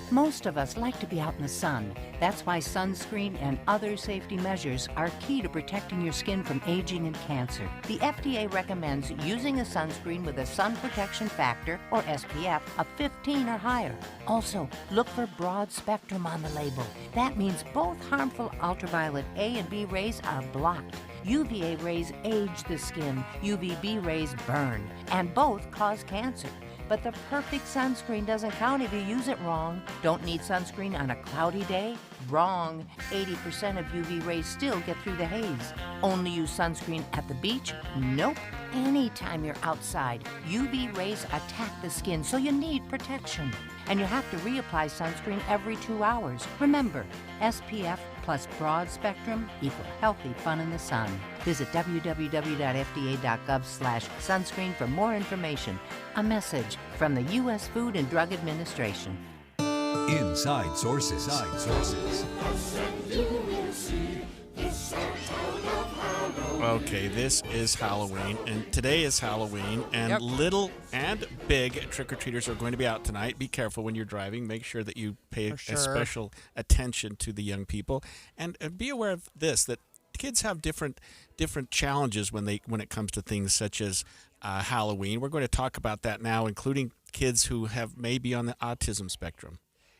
Most of us like to be out in the sun. That's why sunscreen and other safety measures are key to protecting your skin from aging and cancer. The FDA recommends using a sunscreen with a sun protection factor, or SPF, of 15 or higher. Also, look for broad spectrum on the label. That means both harmful ultraviolet A and B rays are blocked. UVA rays age the skin, UVB rays burn, and both cause cancer. But the perfect sunscreen doesn't count if you use it wrong. Don't need sunscreen on a cloudy day? Wrong. 80% of UV rays still get through the haze. Only use sunscreen at the beach? Nope. Anytime you're outside, UV rays attack the skin, so you need protection. And you have to reapply sunscreen every 2 hours. Remember, SPF plus broad spectrum equal healthy fun in the sun. Visit www.fda.gov/sunscreen for more information. A message from the U.S. Food and Drug Administration. Inside Sources. Okay, this is Halloween, and today is Halloween, and little and big trick-or-treaters are going to be out tonight. Be careful when you're driving. Make sure that you pay a special attention to the young people, and be aware of this, that kids have different challenges when it comes to things such as Halloween. We're going to talk about that now, including kids who may be on the autism spectrum.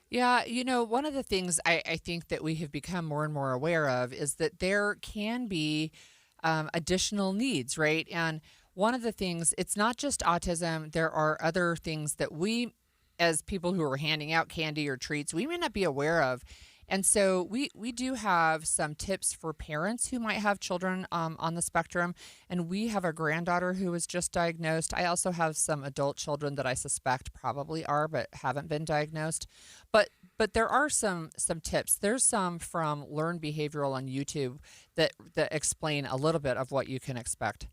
Yeah, one of the things I think that we have become more and more aware of is that there can be additional needs, right? And one of the things, it's not just autism. There are other things that we, as people who are handing out candy or treats, we may not be aware of. And so we do have some tips for parents who might have children on the spectrum. And we have a granddaughter who was just diagnosed. I also have some adult children that I suspect probably are, but haven't been diagnosed. But there are some tips. There's some from Learn Behavioral on YouTube that explain a little bit of what you can expect.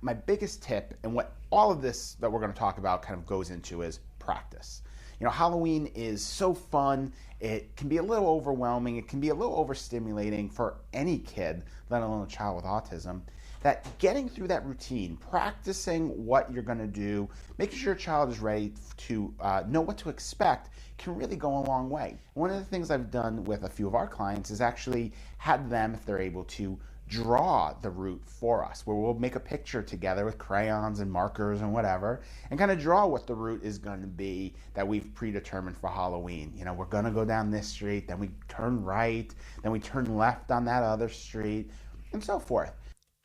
My biggest tip, and what all of this that we're going to talk about kind of goes into, is practice. Halloween is so fun. It can be a little overwhelming. It can be a little overstimulating for any kid, let alone a child with autism. That getting through that routine, practicing what you're going to do, making sure your child is ready to know what to expect, can really go a long way. One of the things I've done with a few of our clients is actually had them, if they're able to, draw the route for us, where we'll make a picture together with crayons and markers and whatever, and kind of draw what the route is going to be that we've predetermined for Halloween. We're going to go down this street, then we turn right, then we turn left on that other street, and so forth.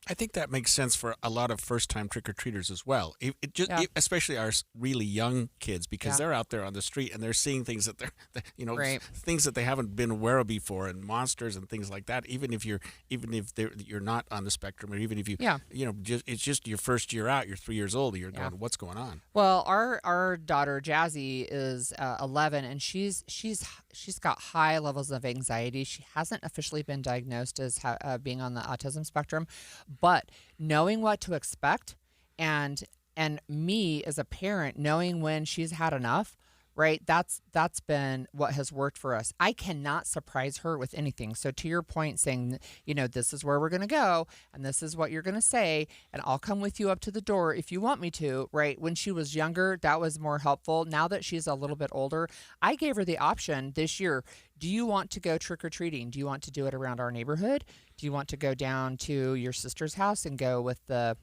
I think that makes sense for a lot of first-time trick-or-treaters as well. Especially our really young kids, because they're out there on the street and they're seeing things that things that they haven't been aware of before, and monsters and things like that. Even if you're not on the spectrum, or even if you, it's just your first year out. You're 3 years old. You're going, what's going on? Well, our daughter Jazzy is 11, and she's got high levels of anxiety. She hasn't officially been diagnosed as being on the autism spectrum. But knowing what to expect, and me as a parent knowing when she's had enough, right? That's been what has worked for us. I cannot surprise her with anything. So to your point, saying, this is where we're going to go, and this is what you're going to say, and I'll come with you up to the door if you want me to, right? When she was younger, that was more helpful. Now that she's a little bit older, I gave her the option this year. Do you want to go trick-or-treating? Do you want to do it around our neighborhood? Do you want to go down to your sister's house and go with your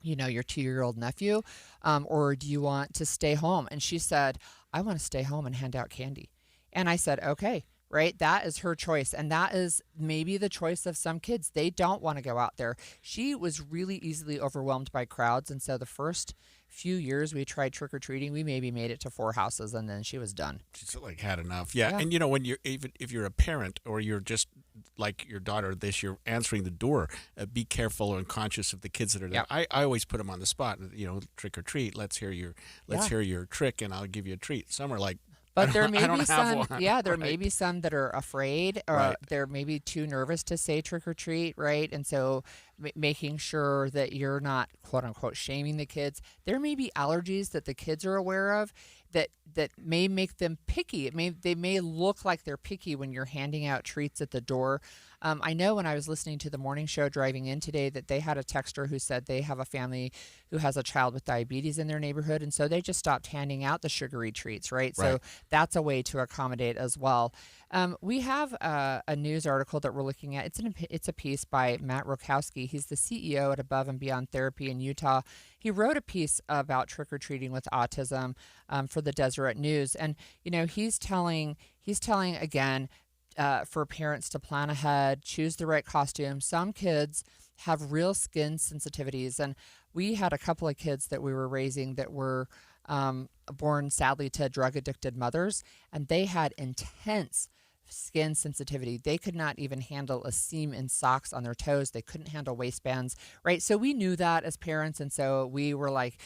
2-year-old nephew? Or do you want to stay home? And she said, I want to stay home and hand out candy. And I said, okay, right? That is her choice. And that is maybe the choice of some kids. They don't want to go out there. She was really easily overwhelmed by crowds. And so the first few years we tried trick-or-treating, we maybe made it to 4 houses, and then she was done. She's had enough. Yeah. And when if you're a parent, or you're just like your daughter you're answering the door, be careful and conscious of the kids that are there. I always put them on the spot, trick or treat. Let's hear your trick, and I'll give you a treat. Some are like, but there may be some, there may be some that are afraid, or they're maybe too nervous to say trick or treat, right? And so making sure that you're not, quote unquote, shaming the kids. There may be allergies that the kids are aware of that may make them picky. They may look like they're picky when you're handing out treats at the door. I know when I was listening to the morning show driving in today that they had a texter who said they have a family who has a child with diabetes in their neighborhood, and so they just stopped handing out the sugary treats, right? So that's a way to accommodate as well. We have a news article that we're looking at. It's a piece by Matt Rokowski. He's the CEO at Above and Beyond Therapy in Utah. He wrote a piece about trick-or-treating with autism for the Deseret News. And, he's telling again, for parents to plan ahead, choose the right costume. Some kids have real skin sensitivities. And we had a couple of kids that we were raising that were born sadly to drug-addicted mothers, and they had intense skin sensitivity. They could not even handle a seam in socks on their toes. They couldn't handle waistbands, right? So we knew that as parents, and so we were like,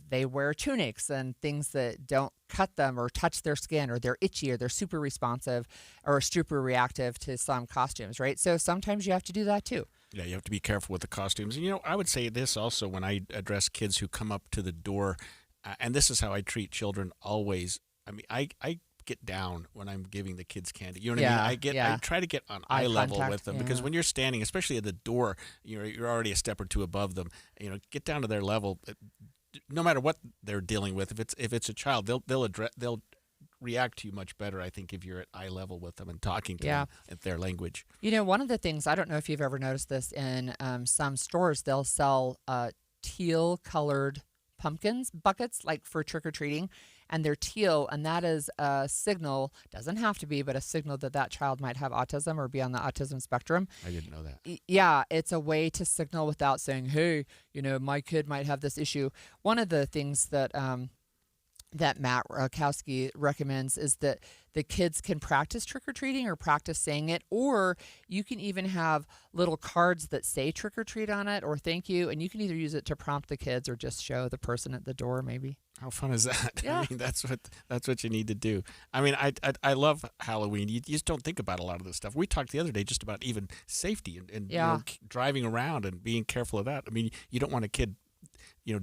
they wear tunics and things that don't cut them or touch their skin, or they're itchy, or they're super responsive or super reactive to some costumes, right? So sometimes you have to do that too. Yeah, you have to be careful with the costumes. And, I would say this also when I address kids who come up to the door, and this is how I treat children always. I mean, I get down when I'm giving the kids candy. You know what I mean? I try to get on eye level with them, because when you're standing, especially at the door, you're already a step or two above them. Get down to their level. No matter what they're dealing with, if it's a child, they'll react to you much better, I think, if you're at eye level with them and talking to them at their language. One of the things, I don't know if you've ever noticed this in some stores, they'll sell teal colored pumpkins buckets, like for trick-or-treating, and they're teal, and that is a signal, doesn't have to be, but a signal that child might have autism or be on the autism spectrum. I didn't know that. Yeah, it's a way to signal without saying, hey, my kid might have this issue. One of the things that Matt Rakowski recommends is that the kids can practice trick-or-treating or practice saying it, or you can even have little cards that say trick-or-treat on it or thank you, and you can either use it to prompt the kids or just show the person at the door maybe. How fun is that? Yeah. I mean, that's what you need to do. I mean, I love Halloween. You just don't think about a lot of this stuff. We talked the other day just about even safety and driving around and being careful of that. I mean, you don't want a kid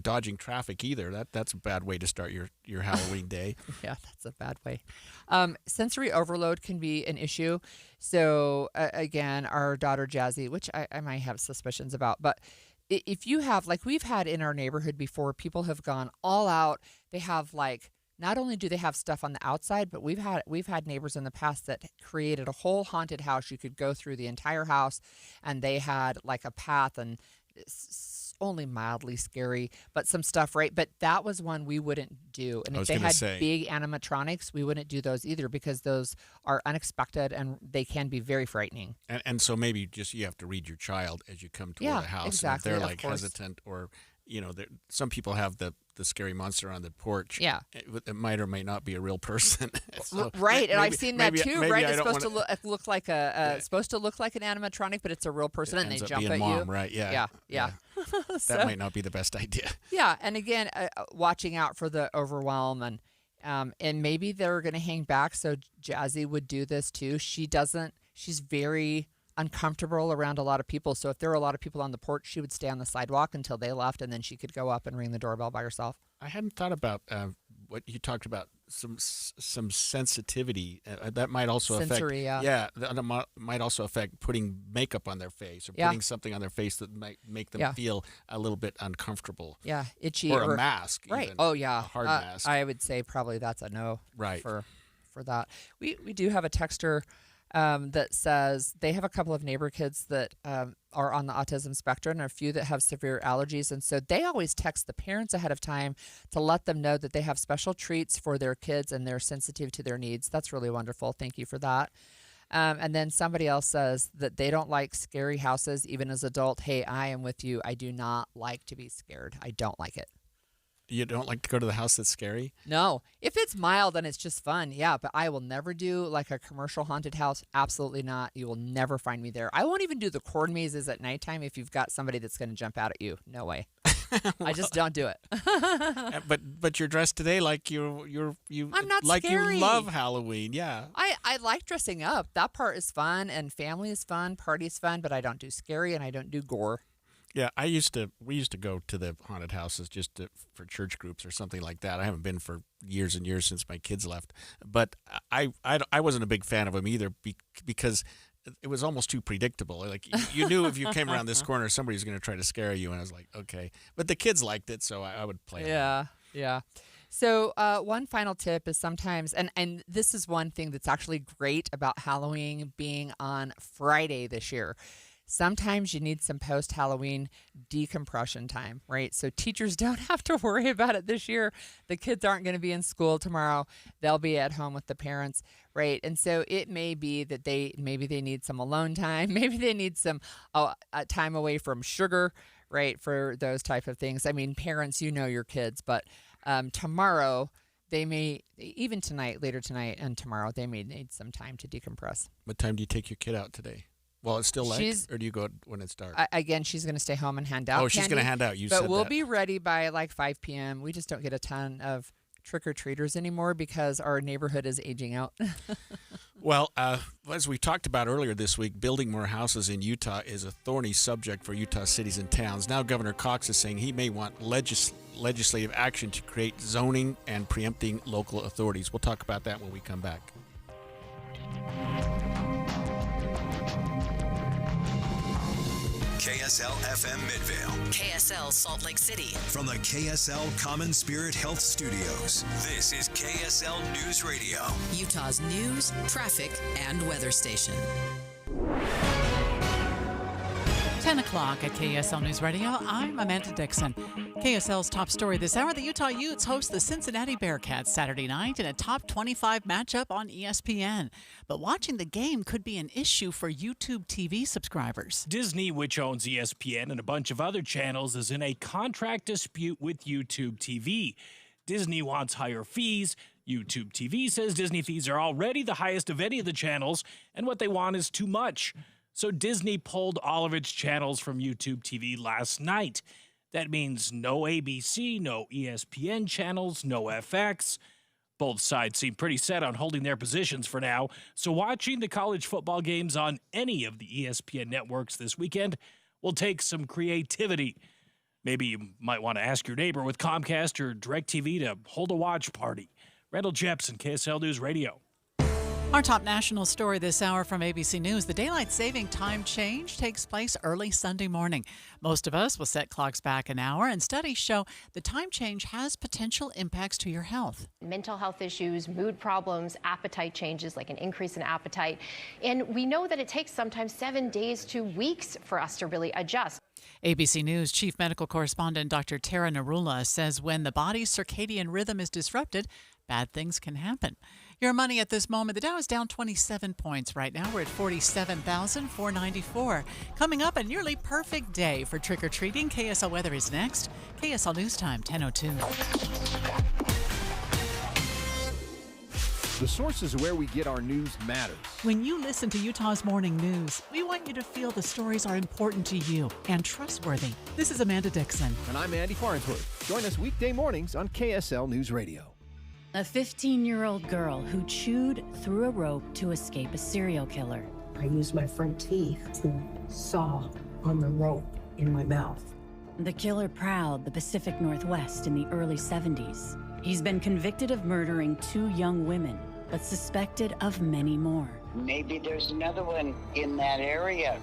dodging traffic either. That's a bad way to start your Halloween day. Yeah, that's a bad way. Sensory overload can be an issue. So again, our daughter Jazzy, which I might have suspicions about, but if you have, like we've had in our neighborhood before, people have gone all out. They have not only do they have stuff on the outside, but we've had neighbors in the past that created a whole haunted house. You could go through the entire house, and they had like a path, and only mildly scary, but some stuff, right? But that was one we wouldn't do. And if they had big animatronics, we wouldn't do those either, because those are unexpected and they can be very frightening. And so maybe just you have to read your child as you come toward the house. Exactly, and if they're hesitant, or some people have the scary monster on the porch. Yeah, it might or may not be a real person. So right, and I've seen that too. Right, it's supposed to look like supposed to look like an animatronic, but it's a real person, and they jump at you. Right? Yeah. That might not be the best idea. Yeah, and again, watching out for the overwhelm, and maybe they're going to hang back. So Jazzy would do this too. She doesn't. She's very uncomfortable around a lot of people. So if there were a lot of people on the porch, she would stay on the sidewalk until they left, and then she could go up and ring the doorbell by herself. I hadn't thought about what you talked about, some sensitivity that might also sensory, affect. That might also affect putting makeup on their face, or putting something on their face that might make them feel a little bit uncomfortable. Yeah, itchy, or a mask. Right. Even, oh yeah, a hard mask. I would say probably that's a no. Right. For that, we do have a texter that says they have a couple of neighbor kids that are on the autism spectrum, and a few that have severe allergies. And so they always text the parents ahead of time to let them know that they have special treats for their kids and they're sensitive to their needs. That's really wonderful. Thank you for that. And then somebody else says that they don't like scary houses, even as adult. Hey, I am with you. I do not like to be scared. I don't like it. You don't like to go to the house that's scary? No. If it's mild and it's just fun, yeah. But I will never do like a commercial haunted house. Absolutely not. You will never find me there. I won't even do the corn mazes at nighttime if you've got somebody that's going to jump out at you. No way. I just don't do it. But you're dressed today like you I'm not like scary. You love Halloween. Yeah. I like dressing up. That part is fun, and family is fun, party is fun, but I don't do scary and I don't do gore. Yeah, we used to go to the haunted houses just for church groups or something like that. I haven't been for years and years since my kids left. But I wasn't a big fan of them either because it was almost too predictable. Like you knew if you came around this corner, somebody was going to try to scare you, and I was like, okay. But the kids liked it, so I would play it. Yeah. So one final tip is sometimes, and this is one thing that's actually great about Halloween being on Friday this year. Sometimes you need some post-Halloween decompression time, right? So teachers don't have to worry about it this year. The kids aren't going to be in school tomorrow. They'll be at home with the parents, right? And so it may be that maybe they need some alone time. Maybe they need some time away from sugar, right, for those type of things. I mean, parents, you know your kids, but Tomorrow, they may, even tonight, later tonight and tomorrow, they may need some time to decompress. What time do you take your kid out today? Well, it's still light, or do you go when it's dark? Again, she's going to stay home and hand out. Oh, she's going to hand out. You said that. But we'll be ready by like 5 p.m. We just don't get a ton of trick-or-treaters anymore because our neighborhood is aging out. Well, as we talked about earlier this week, building more houses in Utah is a thorny subject for Utah cities and towns. Now Governor Cox is saying he may want legislative action to create zoning and preempting local authorities. We'll talk about that when we come back. KSL FM Midvale. KSL Salt Lake City. From the KSL Common Spirit Health Studios, this is KSL News Radio. Utah's news, traffic, and weather station. 10 o'clock at KSL News Radio. I'm Amanda Dixon. KSL's top story this hour, the Utah Utes host the Cincinnati Bearcats Saturday night in a top 25 matchup on ESPN. But watching the game could be an issue for YouTube TV subscribers. Disney, which owns ESPN and a bunch of other channels, is in a contract dispute with YouTube TV. Disney wants higher fees. YouTube TV says Disney fees are already the highest of any of the channels, and what they want is too much. So Disney pulled all of its channels from YouTube TV last night. That means no ABC, no ESPN channels, no FX. Both sides seem pretty set on holding their positions for now, so watching the college football games on any of the ESPN networks this weekend will take some creativity. Maybe you might want to ask your neighbor with Comcast or DirecTV to hold a watch party. Randall Jepson, KSL News Radio. Our top national story this hour from ABC News. The daylight saving time change takes place early Sunday morning. Most of us will set clocks back an hour, and studies show the time change has potential impacts to your health. Mental health issues, mood problems, appetite changes like an increase in appetite. And we know that it takes sometimes 7 days to weeks for us to really adjust. ABC News Chief Medical Correspondent Dr. Tara Narula says when the body's circadian rhythm is disrupted, bad things can happen. Your money at this moment, the Dow is down 27 points right now. We're at 47,494. Coming up, a nearly perfect day for trick-or-treating. KSL weather is next. KSL News Time, 10:02. The sources where we get our news matters. When you listen to Utah's Morning News, we want you to feel the stories are important to you and trustworthy. This is Amanda Dixon. And I'm Andy Farnsworth. Join us weekday mornings on KSL News Radio. A 15-year-old girl who chewed through a rope to escape a serial killer. I used my front teeth to saw on the rope in my mouth. The killer prowled the Pacific Northwest in the early 70s. He's been convicted of murdering 2 young women, but suspected of many more. Maybe there's another one in that area.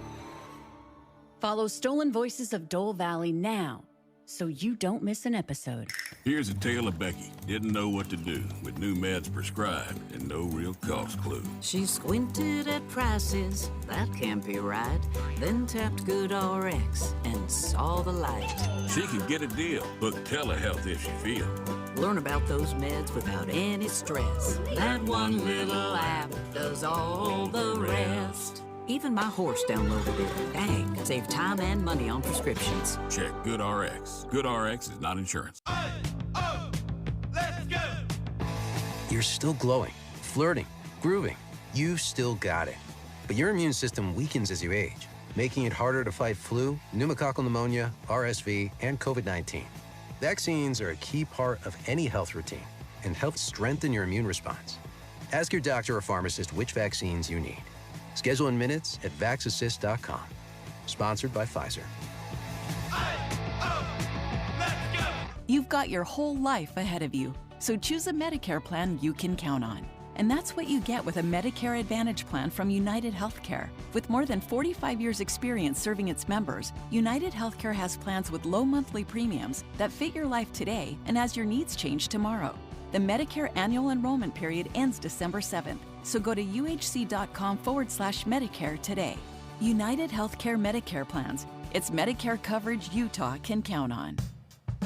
Follow Stolen Voices of Dole Valley now, so you don't miss an episode. Here's a tale of Becky. Didn't know what to do with new meds prescribed and no real cost clue. She squinted at prices, that can't be right. Then tapped GoodRx and saw the light. She can get a deal. Book telehealth if she feels. Learn about those meds without any stress. That one little app does all the rest. Even my horse downloaded it. Dang, save time and money on prescriptions. Check GoodRx. GoodRx is not insurance. Let's go! You're still glowing, flirting, grooving. You've still got it. But your immune system weakens as you age, making it harder to fight flu, pneumococcal pneumonia, RSV, and COVID-19. Vaccines are a key part of any health routine and help strengthen your immune response. Ask your doctor or pharmacist which vaccines you need. Schedule in minutes at VaxAssist.com. Sponsored by Pfizer. You've got your whole life ahead of you, so choose a Medicare plan you can count on. And that's what you get with a Medicare Advantage plan from United Healthcare. With more than 45 years' experience serving its members, United Healthcare has plans with low monthly premiums that fit your life today and as your needs change tomorrow. The Medicare annual enrollment period ends December 7th, so go to uhc.com/Medicare today. United Healthcare Medicare plans. It's Medicare coverage Utah can count on.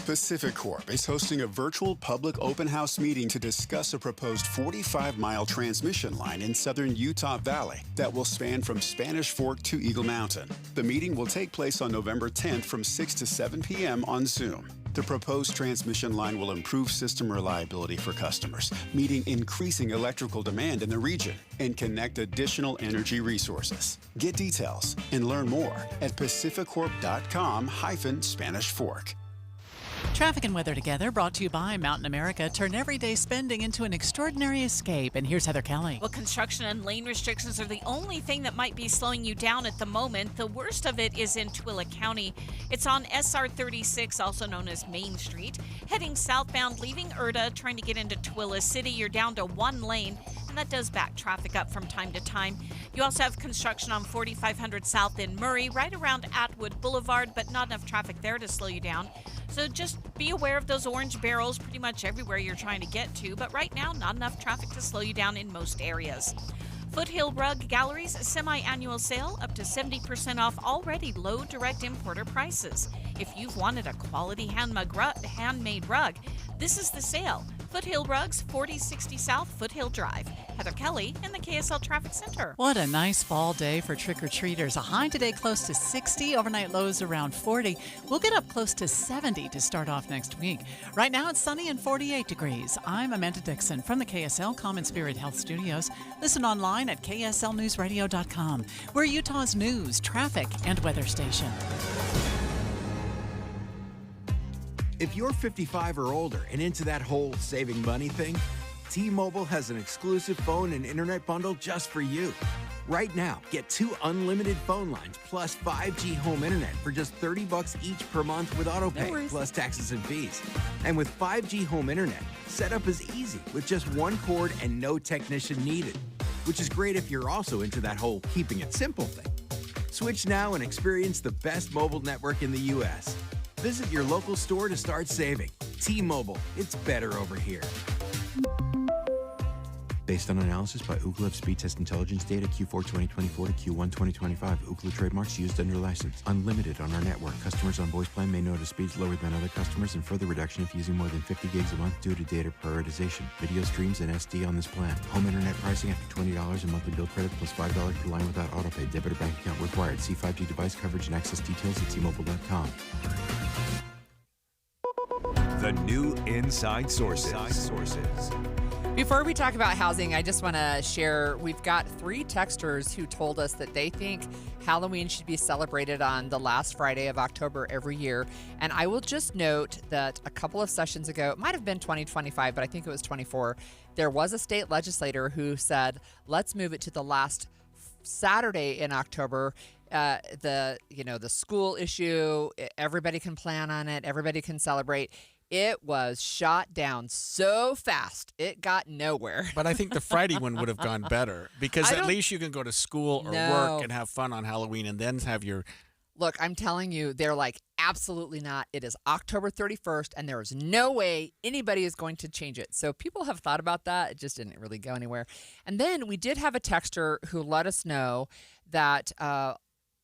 Pacific Corp is hosting a virtual public open house meeting to discuss a proposed 45-mile transmission line in southern Utah Valley that will span from Spanish Fork to Eagle Mountain. The meeting will take place on November 10th from 6 to 7 p.m. on Zoom. The proposed transmission line will improve system reliability for customers, meeting increasing electrical demand in the region, and connect additional energy resources. Get details and learn more at pacificorp.com/Spanish Fork. Traffic and weather together, brought to you by Mountain America. Turn everyday spending into an extraordinary escape. And here's Heather Kelly. Well, construction and lane restrictions are the only thing that might be slowing you down at the moment. The worst of it is in Tooele County. It's on SR 36, also known as Main Street. Heading southbound, leaving Erda, trying to get into Tooele City. You're down to one lane, and that does back traffic up from time to time. You also have construction on 4500 South in Murray, right around Atwood Boulevard, but not enough traffic there to slow you down. So just be aware of those orange barrels pretty much everywhere you're trying to get to, but right now, not enough traffic to slow you down in most areas. Foothill Rug Galleries semi-annual sale, up to 70% off already low direct importer prices. If you've wanted a quality handmade rug, this is the sale. Foothill Rugs, 4060 South Foothill Drive. Heather Kelly in the KSL Traffic Center. What a nice fall day for trick-or-treaters. A high today close to 60, overnight lows around 40. We'll get up close to 70 to start off next week. Right now it's sunny and 48 degrees. I'm Amanda Dixon from the KSL Common Spirit Health Studios. Listen online at kslnewsradio.com. We're Utah's news, traffic, and weather station. If you're 55 or older and into that whole saving money thing, T-Mobile has an exclusive phone and internet bundle just for you. Right now, get 2 unlimited phone lines plus 5G home internet for just $30 each per month with autopay, plus taxes and fees. And with 5G home internet, setup is easy with just one cord and no technician needed, which is great if you're also into that whole keeping it simple thing. Switch now and experience the best mobile network in the U.S. Visit your local store to start saving. T-Mobile, it's better over here. Based on analysis by Ookla Speed Test Intelligence data Q4 2024 to Q1 2025, Ookla trademarks used under license. Unlimited on our network. Customers on voice plan may notice speeds lower than other customers and further reduction if using more than 50 gigs a month due to data prioritization. Video streams and SD on this plan. Home internet pricing after $20 and monthly bill credit plus $5 per line without autopay. Debit or bank account required. See 5G device coverage and access details at T-Mobile.com. The new Inside Sources. Before we talk about housing, I just want to share, we've got 3 texters who told us that they think Halloween should be celebrated on the last Friday of October every year. And I will just note that a couple of sessions ago, it might have been 2025, but I think it was 24, there was a state legislator who said, let's move it to the last Saturday in October. The school issue, everybody can plan on it, everybody can celebrate. It was shot down so fast, it got nowhere. But I think the Friday one would have gone better because at least you can go to school or work and have fun on Halloween and then have your... Look, I'm telling you, they're like, absolutely not. It is October 31st, and there is no way anybody is going to change it. So people have thought about that. It just didn't really go anywhere. And then we did have a texter who let us know that...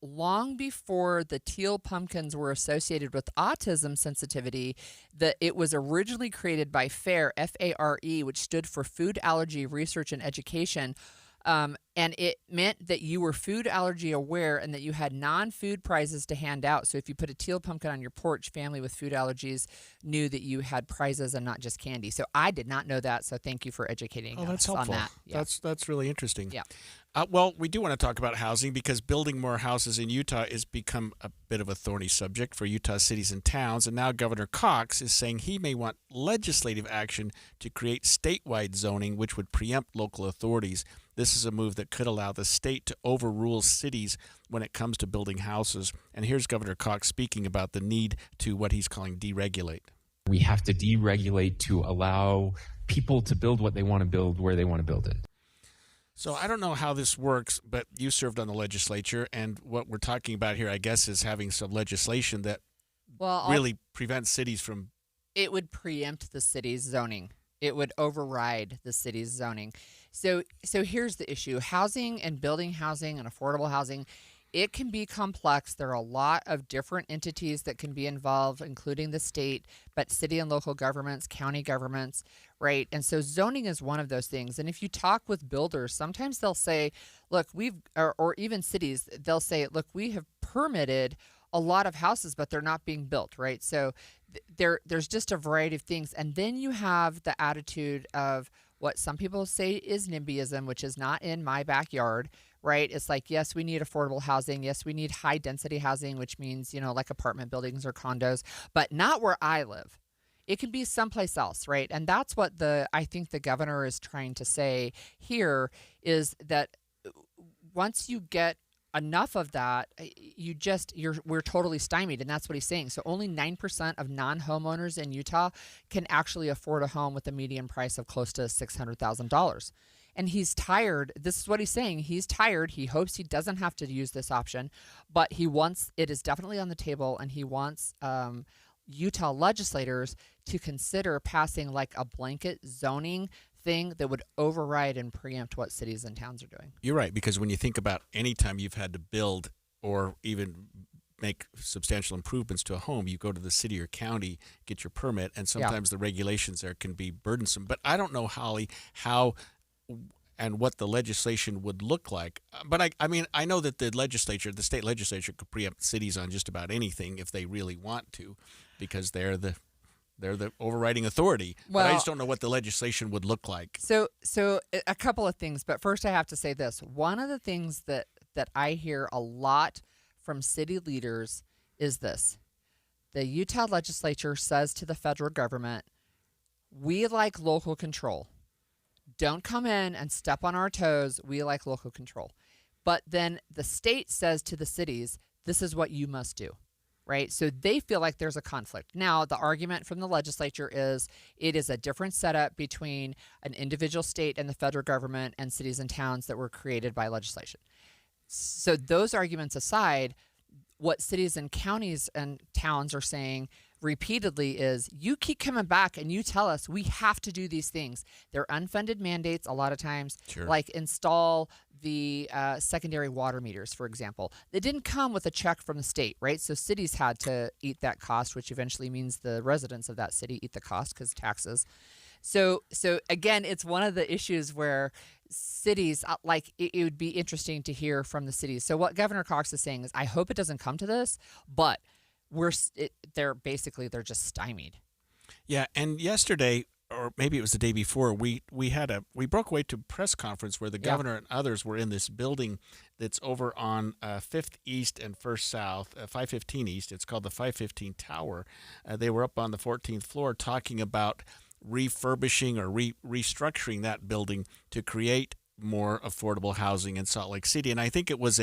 long before the teal pumpkins were associated with autism sensitivity, it was originally created by FARE, F-A-R-E, which stood for Food Allergy Research and Education. And it meant that you were food allergy aware and that you had non-food prizes to hand out. So if you put a teal pumpkin on your porch, family with food allergies knew that you had prizes and not just candy. So I did not know that. So thank you for educating us on that. Yeah. That's really interesting. Yeah. Well, we do want to talk about housing because building more houses in Utah has become a bit of a thorny subject for Utah cities and towns. And now Governor Cox is saying he may want legislative action to create statewide zoning, which would preempt local authorities. This is a move that could allow the state to overrule cities when it comes to building houses. And here's Governor Cox speaking about the need to what he's calling deregulate. We have to deregulate to allow people to build what they want to build where they want to build it. So I don't know how this works, but you served on the legislature, and what we're talking about here, I guess, is having some legislation that really prevents cities from... It would preempt the city's zoning. It would override the city's zoning. So here's the issue. Housing and building housing and affordable housing, it can be complex. There are a lot of different entities that can be involved, including the state, but city and local governments, county governments, right? And so zoning is one of those things. And if you talk with builders, sometimes they'll say, look, or even cities, they'll say, look, we have permitted a lot of houses, but they're not being built, right? So there's just a variety of things. And then you have the attitude of what some people say is NIMBYism, which is not in my backyard, right? It's like, yes, we need affordable housing. Yes, we need high density housing, which means, like apartment buildings or condos, but not where I live. It can be someplace else, right? And that's what I think the governor is trying to say here, is that once you get enough of that, we're totally stymied, and that's what he's saying. So only 9% of non-homeowners in Utah can actually afford a home with a median price of close to $600,000. And he's tired. This is what he's saying. He's tired. He hopes he doesn't have to use this option, but it is definitely on the table, and he wants Utah legislators to consider passing like a blanket zoning thing that would override and preempt what cities and towns are doing. You're right, because when you think about any time you've had to build or even make substantial improvements to a home, you go to the city or county, get your permit, and sometimes the regulations there can be burdensome. But I don't know, Holly, how and what the legislation would look like. But I know that the state legislature could preempt cities on just about anything if they really want to, because they're the overriding authority. Well, but I just don't know what the legislation would look like. So a couple of things, but first I have to say this. One of the things that I hear a lot from city leaders is this. The Utah legislature says to the federal government, we like local control. Don't come in and step on our toes. We like local control. But then the state says to the cities, this is what you must do, right? So they feel like there's a conflict. Now, the argument from the legislature is it is a different setup between an individual state and the federal government and cities and towns that were created by legislation. So those arguments aside, what cities and counties and towns are saying repeatedly is, you keep coming back and you tell us we have to do these things. They're unfunded mandates a lot of times, like install the secondary water meters, for example. They didn't come with a check from the state, right? So cities had to eat that cost, which eventually means the residents of that city eat the cost because taxes. So again, it's one of the issues where cities, it would be interesting to hear from the cities. So what Governor Cox is saying is, I hope it doesn't come to this, but they're just stymied. Yeah, and yesterday, or maybe it was the day before, we broke away to a press conference where the governor and others were in this building that's over on 5th East and 1st South, 515 East. It's called the 515 Tower. They were up on the 14th floor talking about refurbishing or restructuring that building to create more affordable housing in Salt Lake City. And I think it was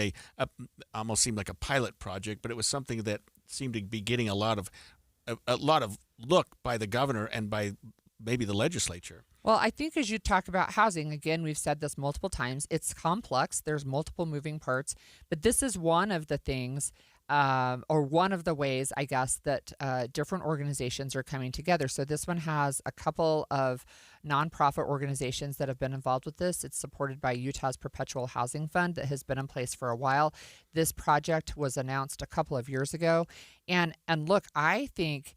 almost seemed like a pilot project, but it was something that seemed to be getting a lot of look by the governor and by maybe the legislature. Well, I think as you talk about housing, again, we've said this multiple times, it's complex. There's multiple moving parts, but this is one of the things or one of the ways, I guess, that different organizations are coming together. So this one has a couple of nonprofit organizations that have been involved with this. It's supported by Utah's Perpetual Housing Fund that has been in place for a while. This project was announced a couple of years ago. And look, I think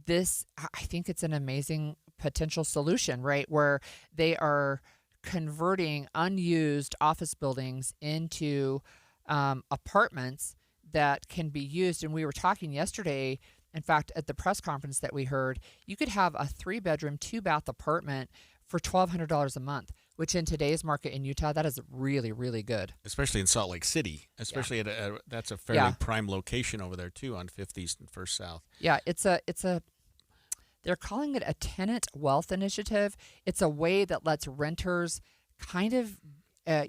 it's an amazing potential solution, right? Where they are converting unused office buildings into apartments that can be used. And we were talking yesterday, in fact, at the press conference that we heard, you could have a 3-bedroom, 2-bath apartment for $1,200 a month, which in today's market in Utah, that is really, really good. Especially in Salt Lake City, especially that's a fairly prime location over there too, on 5th East and 1st South. Yeah, they're calling it a tenant wealth initiative. It's a way that lets renters kind of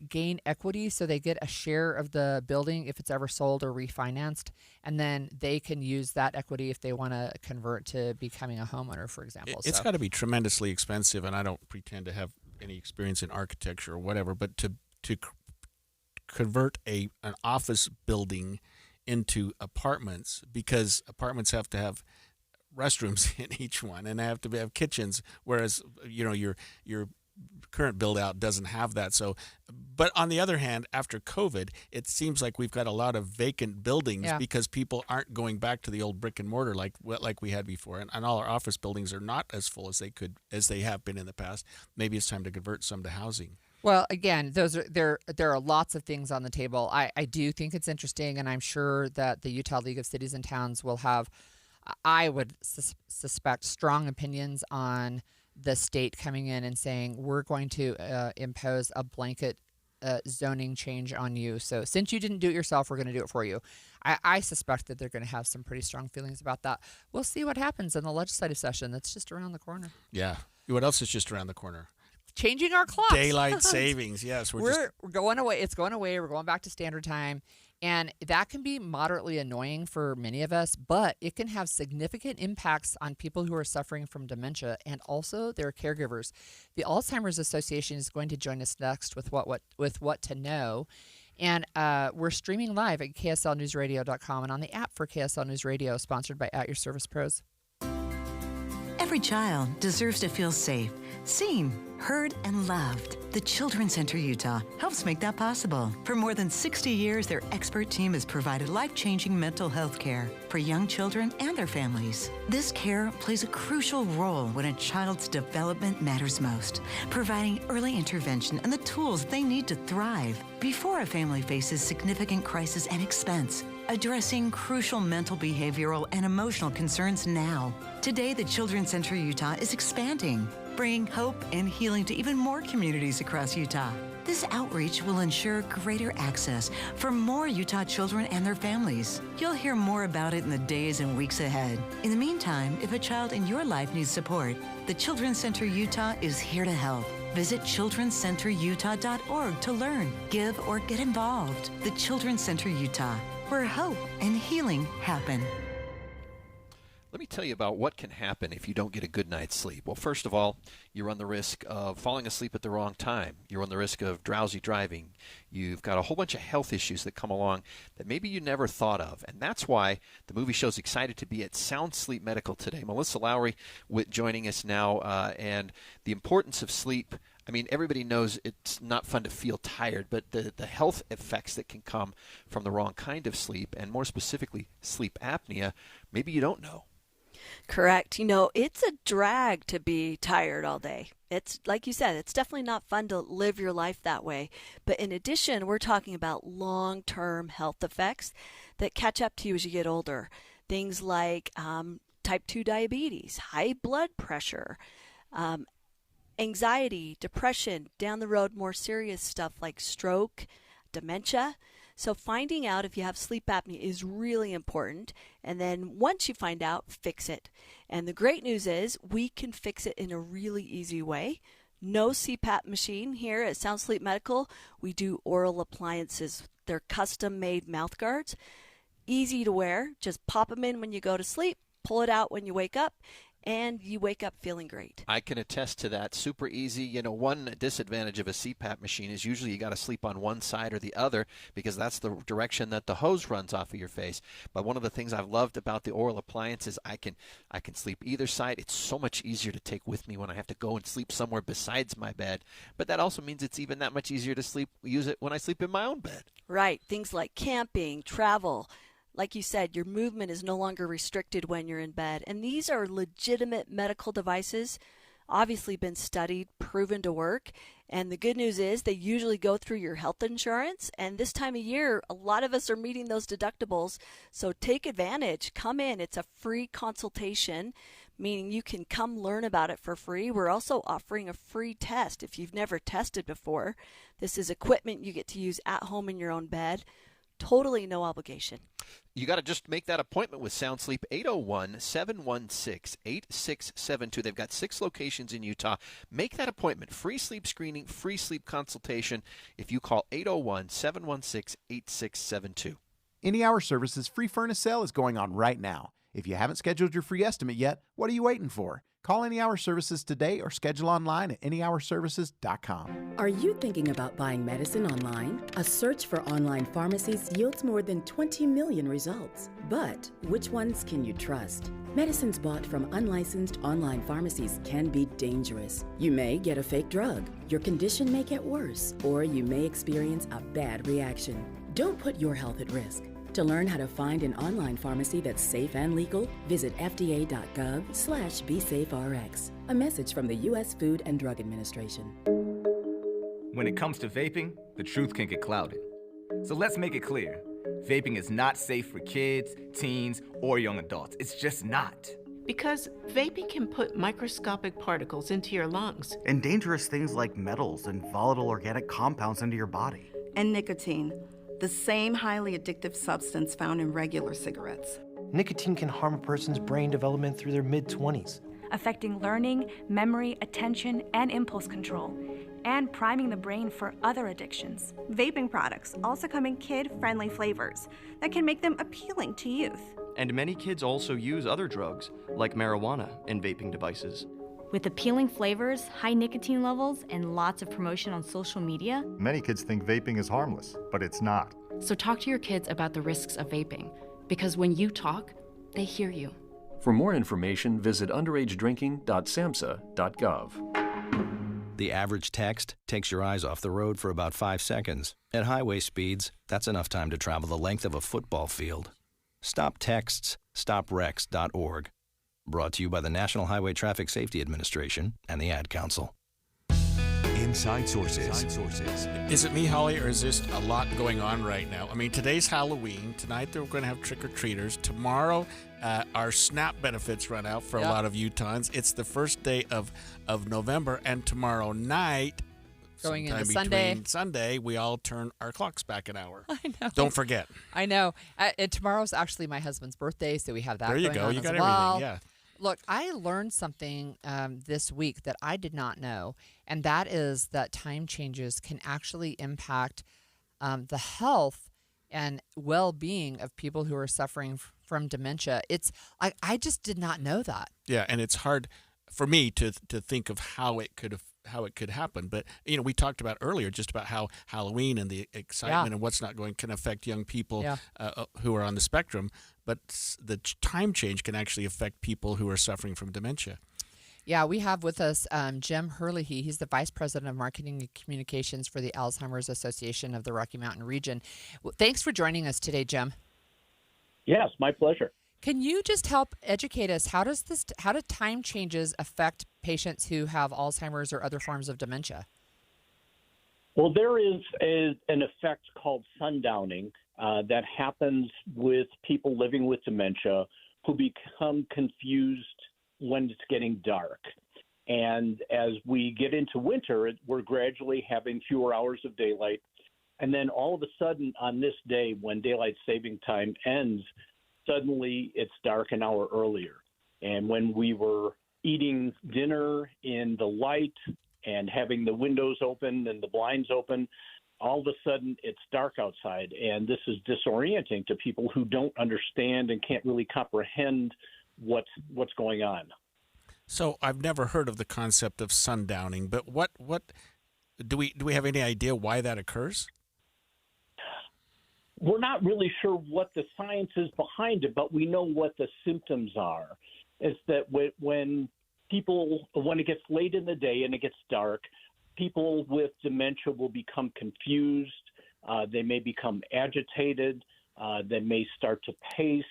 gain equity, so they get a share of the building if it's ever sold or refinanced, and then they can use that equity if they want to convert to becoming a homeowner, for example. It's got to be tremendously expensive, and I don't pretend to have any experience in architecture or whatever, but to convert an office building into apartments, because apartments have to have restrooms in each one and have to have kitchens, whereas your current build out doesn't have that. So, but on the other hand, after COVID, it seems like we've got a lot of vacant buildings because people aren't going back to the old brick and mortar like we had before, and all our office buildings are not as full as they have been in the past. Maybe it's time to convert some to housing. Well, again, there are lots of things on the table. I do think it's interesting, and I'm sure that the Utah League of Cities and Towns will have, I would suspect, strong opinions on the state coming in and saying, we're going to impose a blanket zoning change on you. So since you didn't do it yourself, we're going to do it for you. I suspect that they're going to have some pretty strong feelings about that. We'll see what happens in the legislative session. That's just around the corner. Yeah. What else is just around the corner? Changing our clocks. Daylight savings. Yes. We're going away. It's going away. We're going back to standard time. And that can be moderately annoying for many of us, but it can have significant impacts on people who are suffering from dementia and also their caregivers. The Alzheimer's Association is going to join us next with what to know. And we're streaming live at KSLNewsRadio.com and on the app for KSL News Radio, sponsored by At Your Service Pros. Every child deserves to feel safe, seen, heard, and loved. The Children's Center Utah helps make that possible. For more than 60 years, their expert team has provided life-changing mental health care for young children and their families. This care plays a crucial role when a child's development matters most, providing early intervention and the tools they need to thrive before a family faces significant crisis and expense. Addressing crucial mental, behavioral, and emotional concerns now. Today, the Children's Center Utah is expanding, bringing hope and healing to even more communities across Utah. This outreach will ensure greater access for more Utah children and their families. You'll hear more about it in the days and weeks ahead. In the meantime, if a child in your life needs support, the Children's Center Utah is here to help. Visit childrencenterutah.org to learn, give, or get involved. The Children's Center Utah, where hope and healing happen. Let me tell you about what can happen if you don't get a good night's sleep. Well, first of all, you run the risk of falling asleep at the wrong time. You run the risk of drowsy driving. You've got a whole bunch of health issues that come along that maybe you never thought of. And that's why the movie show's excited to be at Sound Sleep Medical today. Melissa Lowry joining us now, and the importance of sleep. I mean, everybody knows it's not fun to feel tired, but the health effects that can come from the wrong kind of sleep, and more specifically sleep apnea, maybe you don't know. Correct. It's a drag to be tired all day. It's like you said, it's definitely not fun to live your life that way. But in addition, we're talking about long-term health effects that catch up to you as you get older. Things like type 2 diabetes, high blood pressure, anxiety, depression, down the road, more serious stuff like stroke, dementia. So finding out if you have sleep apnea is really important. And then once you find out, fix it. And the great news is we can fix it in a really easy way. No CPAP machine here at Sound Sleep Medical. We do oral appliances. They're custom-made mouth guards. Easy to wear. Just pop them in when you go to sleep, pull it out when you wake up, and you wake up feeling great. I can attest to that. Super easy. One disadvantage of a CPAP machine is usually you got to sleep on one side or the other because that's the direction that the hose runs off of your face. But one of the things I've loved about the oral appliance is I can sleep either side. It's so much easier to take with me when I have to go and sleep somewhere besides my bed. But that also means it's even that much easier to use it when I sleep in my own bed. Right. Things like camping, travel. Like you said, your movement is no longer restricted when you're in bed. And these are legitimate medical devices, obviously been studied, proven to work. And the good news is they usually go through your health insurance. And this time of year, a lot of us are meeting those deductibles. So take advantage. Come in. It's a free consultation, meaning you can come learn about it for free. We're also offering a free test if you've never tested before. This is equipment you get to use at home in your own bed. Totally no obligation. You got to just make that appointment with Sound Sleep, 801-716-8672. They've got 6 locations in Utah. Make that appointment. Free sleep screening, free sleep consultation if you call 801-716-8672. Any Hour Services free furnace sale is going on right now. If you haven't scheduled your free estimate yet, what are you waiting for? Call Any Hour Services today or schedule online at anyhourservices.com. Are you thinking about buying medicine online? A search for online pharmacies yields more than 20 million results. But which ones can you trust? Medicines bought from unlicensed online pharmacies can be dangerous. You may get a fake drug, your condition may get worse, or you may experience a bad reaction. Don't put your health at risk. To learn how to find an online pharmacy that's safe and legal, visit fda.gov/BeSafeRx. A message from the U.S. Food and Drug Administration. When it comes to vaping, the truth can get clouded. So let's make it clear. Vaping is not safe for kids, teens, or young adults. It's just not. Because vaping can put microscopic particles into your lungs. And dangerous things like metals and volatile organic compounds into your body. And nicotine, the same highly addictive substance found in regular cigarettes. Nicotine can harm a person's brain development through their mid-20s. Affecting learning, memory, attention, and impulse control, and priming the brain for other addictions. Vaping products also come in kid-friendly flavors that can make them appealing to youth. And many kids also use other drugs, like marijuana, in vaping devices. With appealing flavors, high nicotine levels, and lots of promotion on social media, many kids think vaping is harmless, but it's not. So talk to your kids about the risks of vaping, because when you talk, they hear you. For more information, visit underagedrinking.samhsa.gov. The average text takes your eyes off the road for about 5 seconds. At highway speeds, that's enough time to travel the length of a football field. Stop texts, stopwrecks.org. Brought to you by the National Highway Traffic Safety Administration and the Ad Council. Inside Sources. Is it me, Holly, or is this a lot going on right now? I mean, today's Halloween. Tonight, they're going to have trick-or-treaters. Tomorrow, our SNAP benefits run out for a lot of Utahns. It's the first day of November, and tomorrow night, going into Sunday, we all turn our clocks back an hour. I know. Don't forget. I know. And tomorrow's actually my husband's birthday, so we have that. There you going go. on You got as well. everything. Yeah. Look, I learned something this week that I did not know, and that is that time changes can actually impact the health and well-being of people who are suffering from dementia. I just did not know that. Yeah, and it's hard for me to think of how it could happen. But we talked about earlier just about how Halloween and the excitement and what's not going can affect young people who are on the spectrum. But the time change can actually affect people who are suffering from dementia. Yeah, we have with us Jim Herlihy. He's the Vice President of Marketing and Communications for the Alzheimer's Association of the Rocky Mountain Region. Well, thanks for joining us today, Jim. Yes, my pleasure. Can you just help educate us? How do time changes affect patients who have Alzheimer's or other forms of dementia? Well, there is an effect called sundowning that happens with people living with dementia who become confused when it's getting dark. And as we get into winter, we're gradually having fewer hours of daylight. And then all of a sudden on this day, when daylight saving time ends, suddenly it's dark an hour earlier. And when we were eating dinner in the light and having the windows open and the blinds open, all of a sudden it's dark outside. And this is disorienting to people who don't understand and can't really comprehend what's going on. So I've never heard of the concept of sundowning, but what do we have any idea why that occurs? We're not really sure what the science is behind it, but we know what the symptoms are. It's that when it gets late in the day and it gets dark, people with dementia will become confused. They may become agitated. They may start to pace.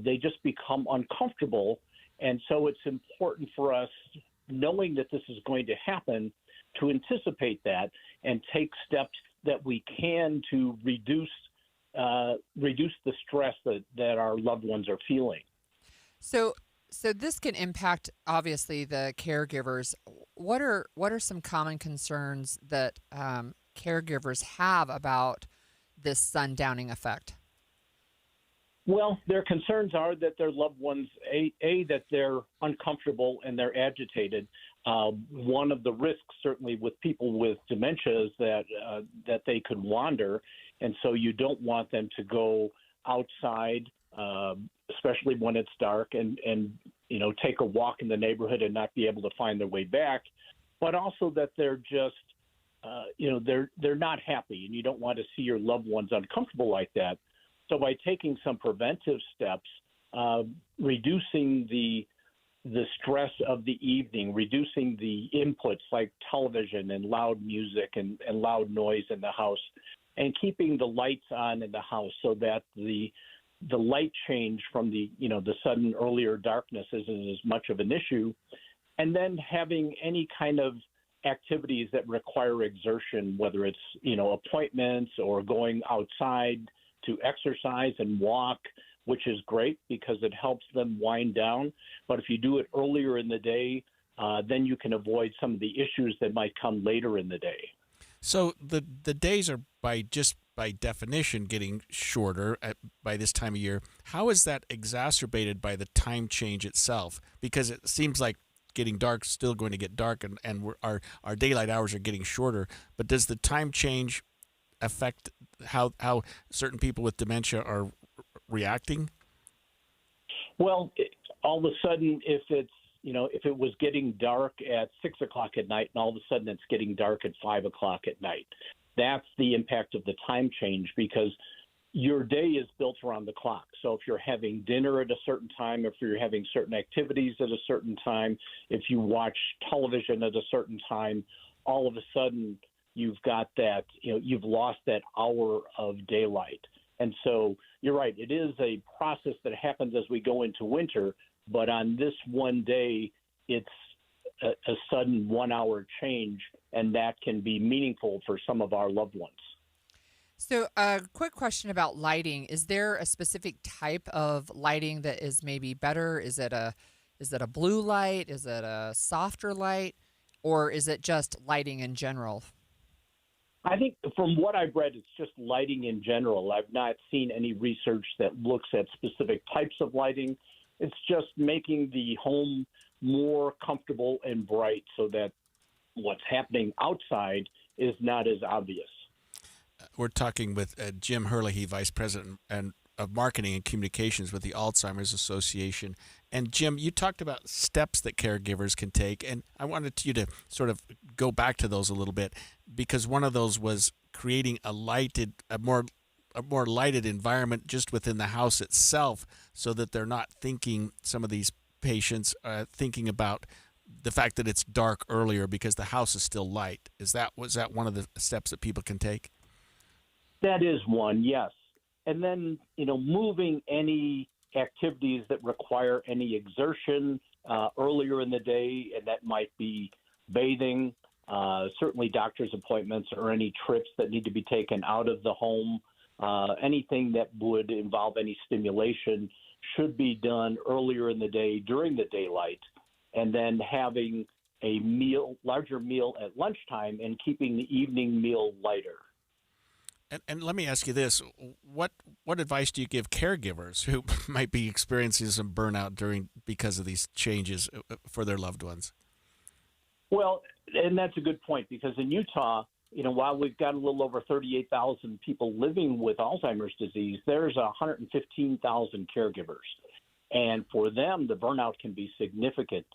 They just become uncomfortable. And so it's important for us, knowing that this is going to happen, to anticipate that and take steps that we can to reduce the stress that our loved ones are feeling. So this can impact, obviously, the caregivers. What are some common concerns that caregivers have about this sundowning effect? Well, their concerns are that their loved ones, that they're uncomfortable and they're agitated. One of the risks, certainly with people with dementia, is that they could wander, and so you don't want them to go outside, especially when it's dark, and take a walk in the neighborhood and not be able to find their way back. But also that they're just, they're not happy, and you don't want to see your loved ones uncomfortable like that. So by taking some preventive steps, reducing the stress of the evening, reducing the inputs like television and loud music and loud noise in the house, and keeping the lights on in the house so that the light change from the sudden earlier darkness isn't as much of an issue, and then having any kind of activities that require exertion, whether it's, appointments or going outside to exercise and walk, which is great because it helps them wind down. But if you do it earlier in the day, then you can avoid some of the issues that might come later in the day. So the days are by definition getting shorter by this time of year. How is that exacerbated by the time change itself? Because it seems like getting dark is still going to get dark, and our daylight hours are getting shorter. But does the time change affect how certain people with dementia are reacting? Well, all of a sudden, if it was getting dark at 6 o'clock at night, and all of a sudden it's getting dark at 5 o'clock at night, that's the impact of the time change, because your day is built around the clock. So if you're having dinner at a certain time, if you're having certain activities at a certain time, if you watch television at a certain time, all of a sudden you've got that, you've lost that hour of daylight. And so you're right, it is a process that happens as we go into winter, but on this one day, it's a sudden 1 hour change, and that can be meaningful for some of our loved ones. So a quick question about lighting. Is there a specific type of lighting that is maybe better? Is it a blue light? Is it a softer light? Or is it just lighting in general? I think from what I've read, it's just lighting in general. I've not seen any research that looks at specific types of lighting. It's just making the home more comfortable and bright so that what's happening outside is not as obvious. We're talking with Jim Herlihy, Vice President of Marketing and Communications with the Alzheimer's Association. And Jim, you talked about steps that caregivers can take, and I wanted you to sort of go back to those a little bit, because one of those was creating a more lighted environment just within the house itself, so that they're not thinking, some of these patients thinking about the fact that it's dark earlier because the house is still light. Was that one of the steps that people can take? That is one, yes. And then, moving any activities that require any exertion earlier in the day, and that might be bathing, certainly doctor's appointments or any trips that need to be taken out of the home. Anything that would involve any stimulation should be done earlier in the day during the daylight, and then having a larger meal at lunchtime and keeping the evening meal lighter. And let me ask you this: what advice do you give caregivers who might be experiencing some burnout because of these changes for their loved ones? Well, and that's a good point, because in Utah, while we've got a little over 38,000 people living with Alzheimer's disease, there's 115,000 caregivers. And for them, the burnout can be significant.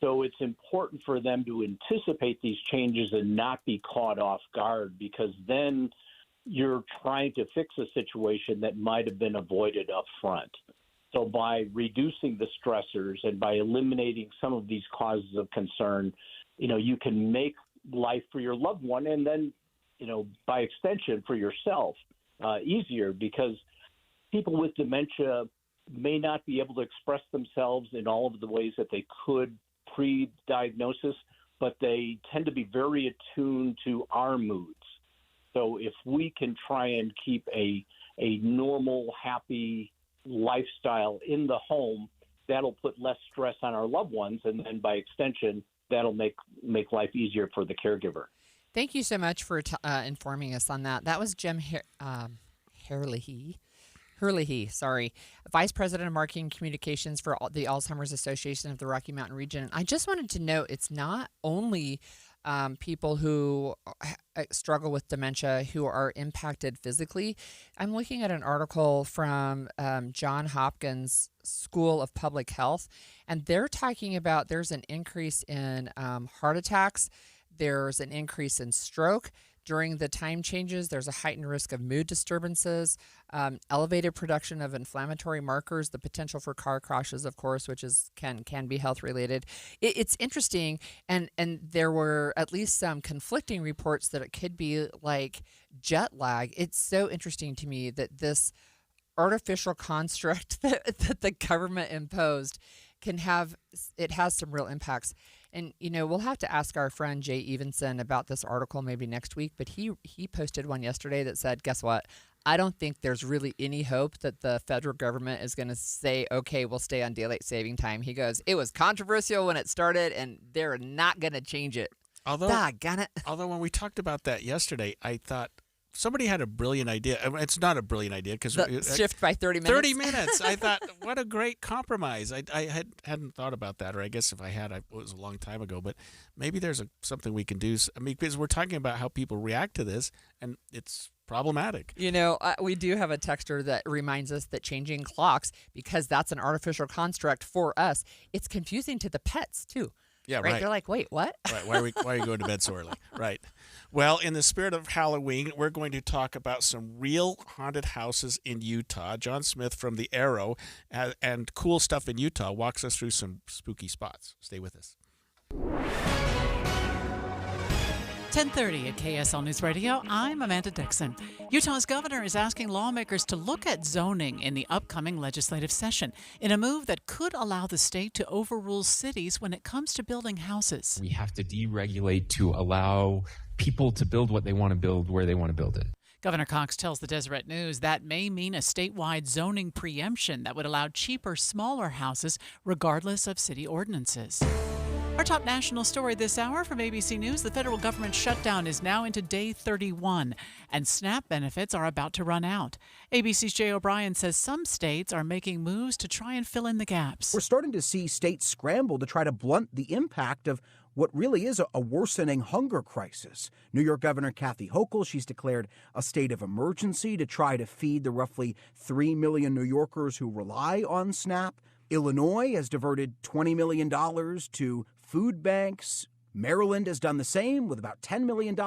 So it's important for them to anticipate these changes and not be caught off guard, because then you're trying to fix a situation that might have been avoided up front. So by reducing the stressors and by eliminating some of these causes of concern, you can make life for your loved one, and then, by extension for yourself, easier, because people with dementia may not be able to express themselves in all of the ways that they could pre-diagnosis, but they tend to be very attuned to our moods. So if we can try and keep a normal, happy lifestyle in the home, that'll put less stress on our loved ones, and then by extension, that'll make life easier for the caregiver. Thank you so much for informing us on that. That was Jim Herlihy, Vice President of Marketing and Communications for the Alzheimer's Association of the Rocky Mountain Region. I just wanted to note, it's not only people who struggle with dementia who are impacted physically. I'm looking at an article from Johns Hopkins School of Public Health, and they're talking about there's an increase in heart attacks, there's an increase in stroke. During the time changes, there's a heightened risk of mood disturbances, elevated production of inflammatory markers, the potential for car crashes, of course, which can be health related. It's interesting, and there were at least some conflicting reports that it could be like jet lag. It's so interesting to me that this artificial construct that the government imposed has some real impacts. And, we'll have to ask our friend Jay Evenson about this article maybe next week, but he posted one yesterday that said, guess what? I don't think there's really any hope that the federal government is going to say, okay, we'll stay on daylight saving time. He goes, it was controversial when it started, and they're not going to change it. Although when we talked about that yesterday, I thought somebody had a brilliant idea. It's not a brilliant idea because shift by 30 minutes. 30 minutes. I thought, what a great compromise. I hadn't thought about that, or I guess if I had, it was a long time ago. But maybe there's something we can do. I mean, because we're talking about how people react to this, and it's problematic. We do have a texter that reminds us that changing clocks, because that's an artificial construct for us, it's confusing to the pets too. Yeah, right. They're like, wait, what? Right. Why are you going to bed so early? Right. Well, in the spirit of Halloween, we're going to talk about some real haunted houses in Utah. John Smith from the Arrow and Cool Stuff in Utah walks us through some spooky spots. Stay with us. 10:30 at KSL News Radio. I'm Amanda Dixon. Utah's governor is asking lawmakers to look at zoning in the upcoming legislative session in a move that could allow the state to overrule cities when it comes to building houses. We have to deregulate to allow people to build what they want to build where they want to build it. Governor Cox tells the Deseret News that may mean a statewide zoning preemption that would allow cheaper, smaller houses regardless of city ordinances. Our top national story this hour from ABC News, the federal government shutdown is now into day 31, and SNAP benefits are about to run out. ABC's Jay O'Brien says some states are making moves to try and fill in the gaps. We're starting to see states scramble to try to blunt the impact of what really is a worsening hunger crisis. New York Governor Kathy Hochul, she's declared a state of emergency to try to feed the roughly 3 million New Yorkers who rely on SNAP. Illinois has diverted $20 million to food banks. Maryland has done the same with about $10 million.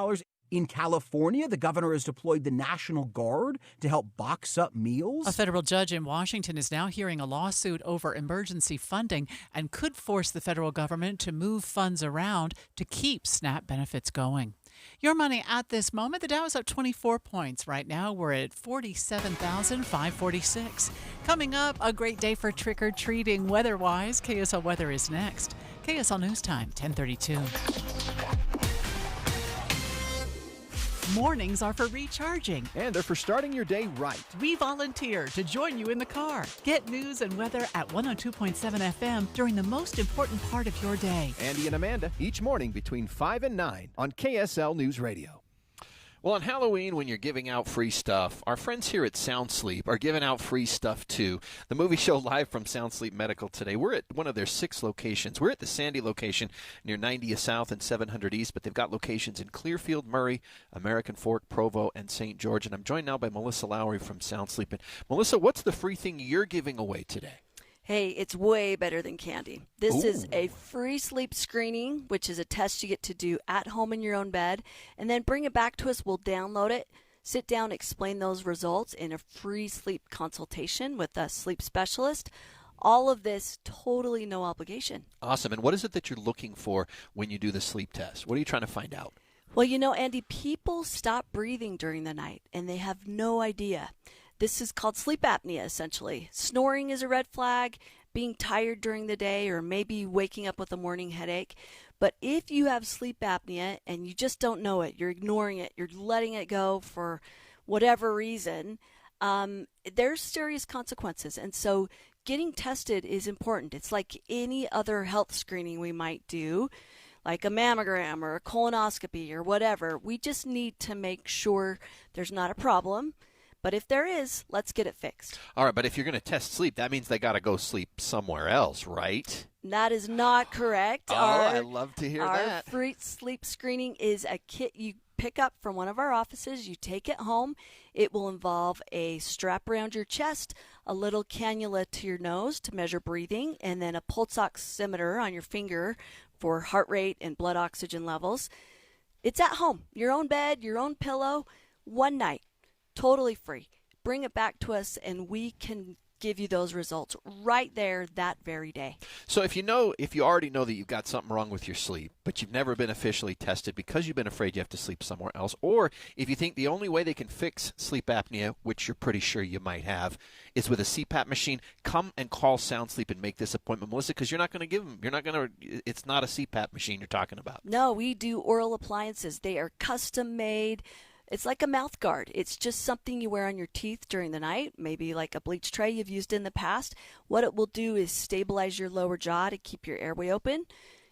In California, the governor has deployed the National Guard to help box up meals. A federal judge in Washington is now hearing a lawsuit over emergency funding and could force the federal government to move funds around to keep SNAP benefits going. Your money at this moment, the Dow is up 24 points. Right now, we're at 47,546. Coming up, a great day for trick-or-treating weather-wise. KSL Weather is next. KSL News Time, 10:32. Mornings are for recharging. And they're for starting your day right. We volunteer to join you in the car. Get news and weather at 102.7 FM during the most important part of your day. Andy and Amanda, each morning between 5 and 9 on KSL News Radio. Well, on Halloween, when you're giving out free stuff, our friends here at Sound Sleep are giving out free stuff, too. The movie show live from Sound Sleep Medical today. We're at one of their 6 locations. We're at the Sandy location near 90th South and 700 East, but they've got locations in Clearfield, Murray, American Fork, Provo, and St. George. And I'm joined now by Melissa Lowry from Sound Sleep. And Melissa, what's the free thing you're giving away today? Hey, it's way better than candy. This is a free sleep screening, which is a test you get to do at home in your own bed, and then bring it back to us. We'll download it, sit down, explain those results in a free sleep consultation with a sleep specialist. All of this totally no obligation. Awesome. And what is it that you're looking for when you do the sleep test? What are you trying to find out? Well, Andy, people stop breathing during the night, and they have no idea. This is called sleep apnea, essentially. Snoring is a red flag, being tired during the day, or maybe waking up with a morning headache. But if you have sleep apnea and you just don't know it, you're ignoring it, you're letting it go for whatever reason, there's serious consequences. And so getting tested is important. It's like any other health screening we might do, like a mammogram or a colonoscopy or whatever. We just need to make sure there's not a problem. But if there is, let's get it fixed. All right, but if you're going to test sleep, that means they got to go sleep somewhere else, right? That is not correct. I love to hear that. Our free sleep screening is a kit you pick up from one of our offices. You take it home. It will involve a strap around your chest, a little cannula to your nose to measure breathing, and then a pulse oximeter on your finger for heart rate and blood oxygen levels. It's at home, your own bed, your own pillow, one night. Totally free. Bring it back to us, and we can give you those results right there that very day. So if you already know that you've got something wrong with your sleep, but you've never been officially tested because you've been afraid you have to sleep somewhere else, or if you think the only way they can fix sleep apnea, which you're pretty sure you might have, is with a CPAP machine, come and call Sound Sleep and make this appointment, Melissa, because it's not a CPAP machine you're talking about. No, we do oral appliances. They are custom made. It's like a mouth guard. It's just something you wear on your teeth during the night, maybe like a bleach tray you've used in the past. What it will do is stabilize your lower jaw to keep your airway open.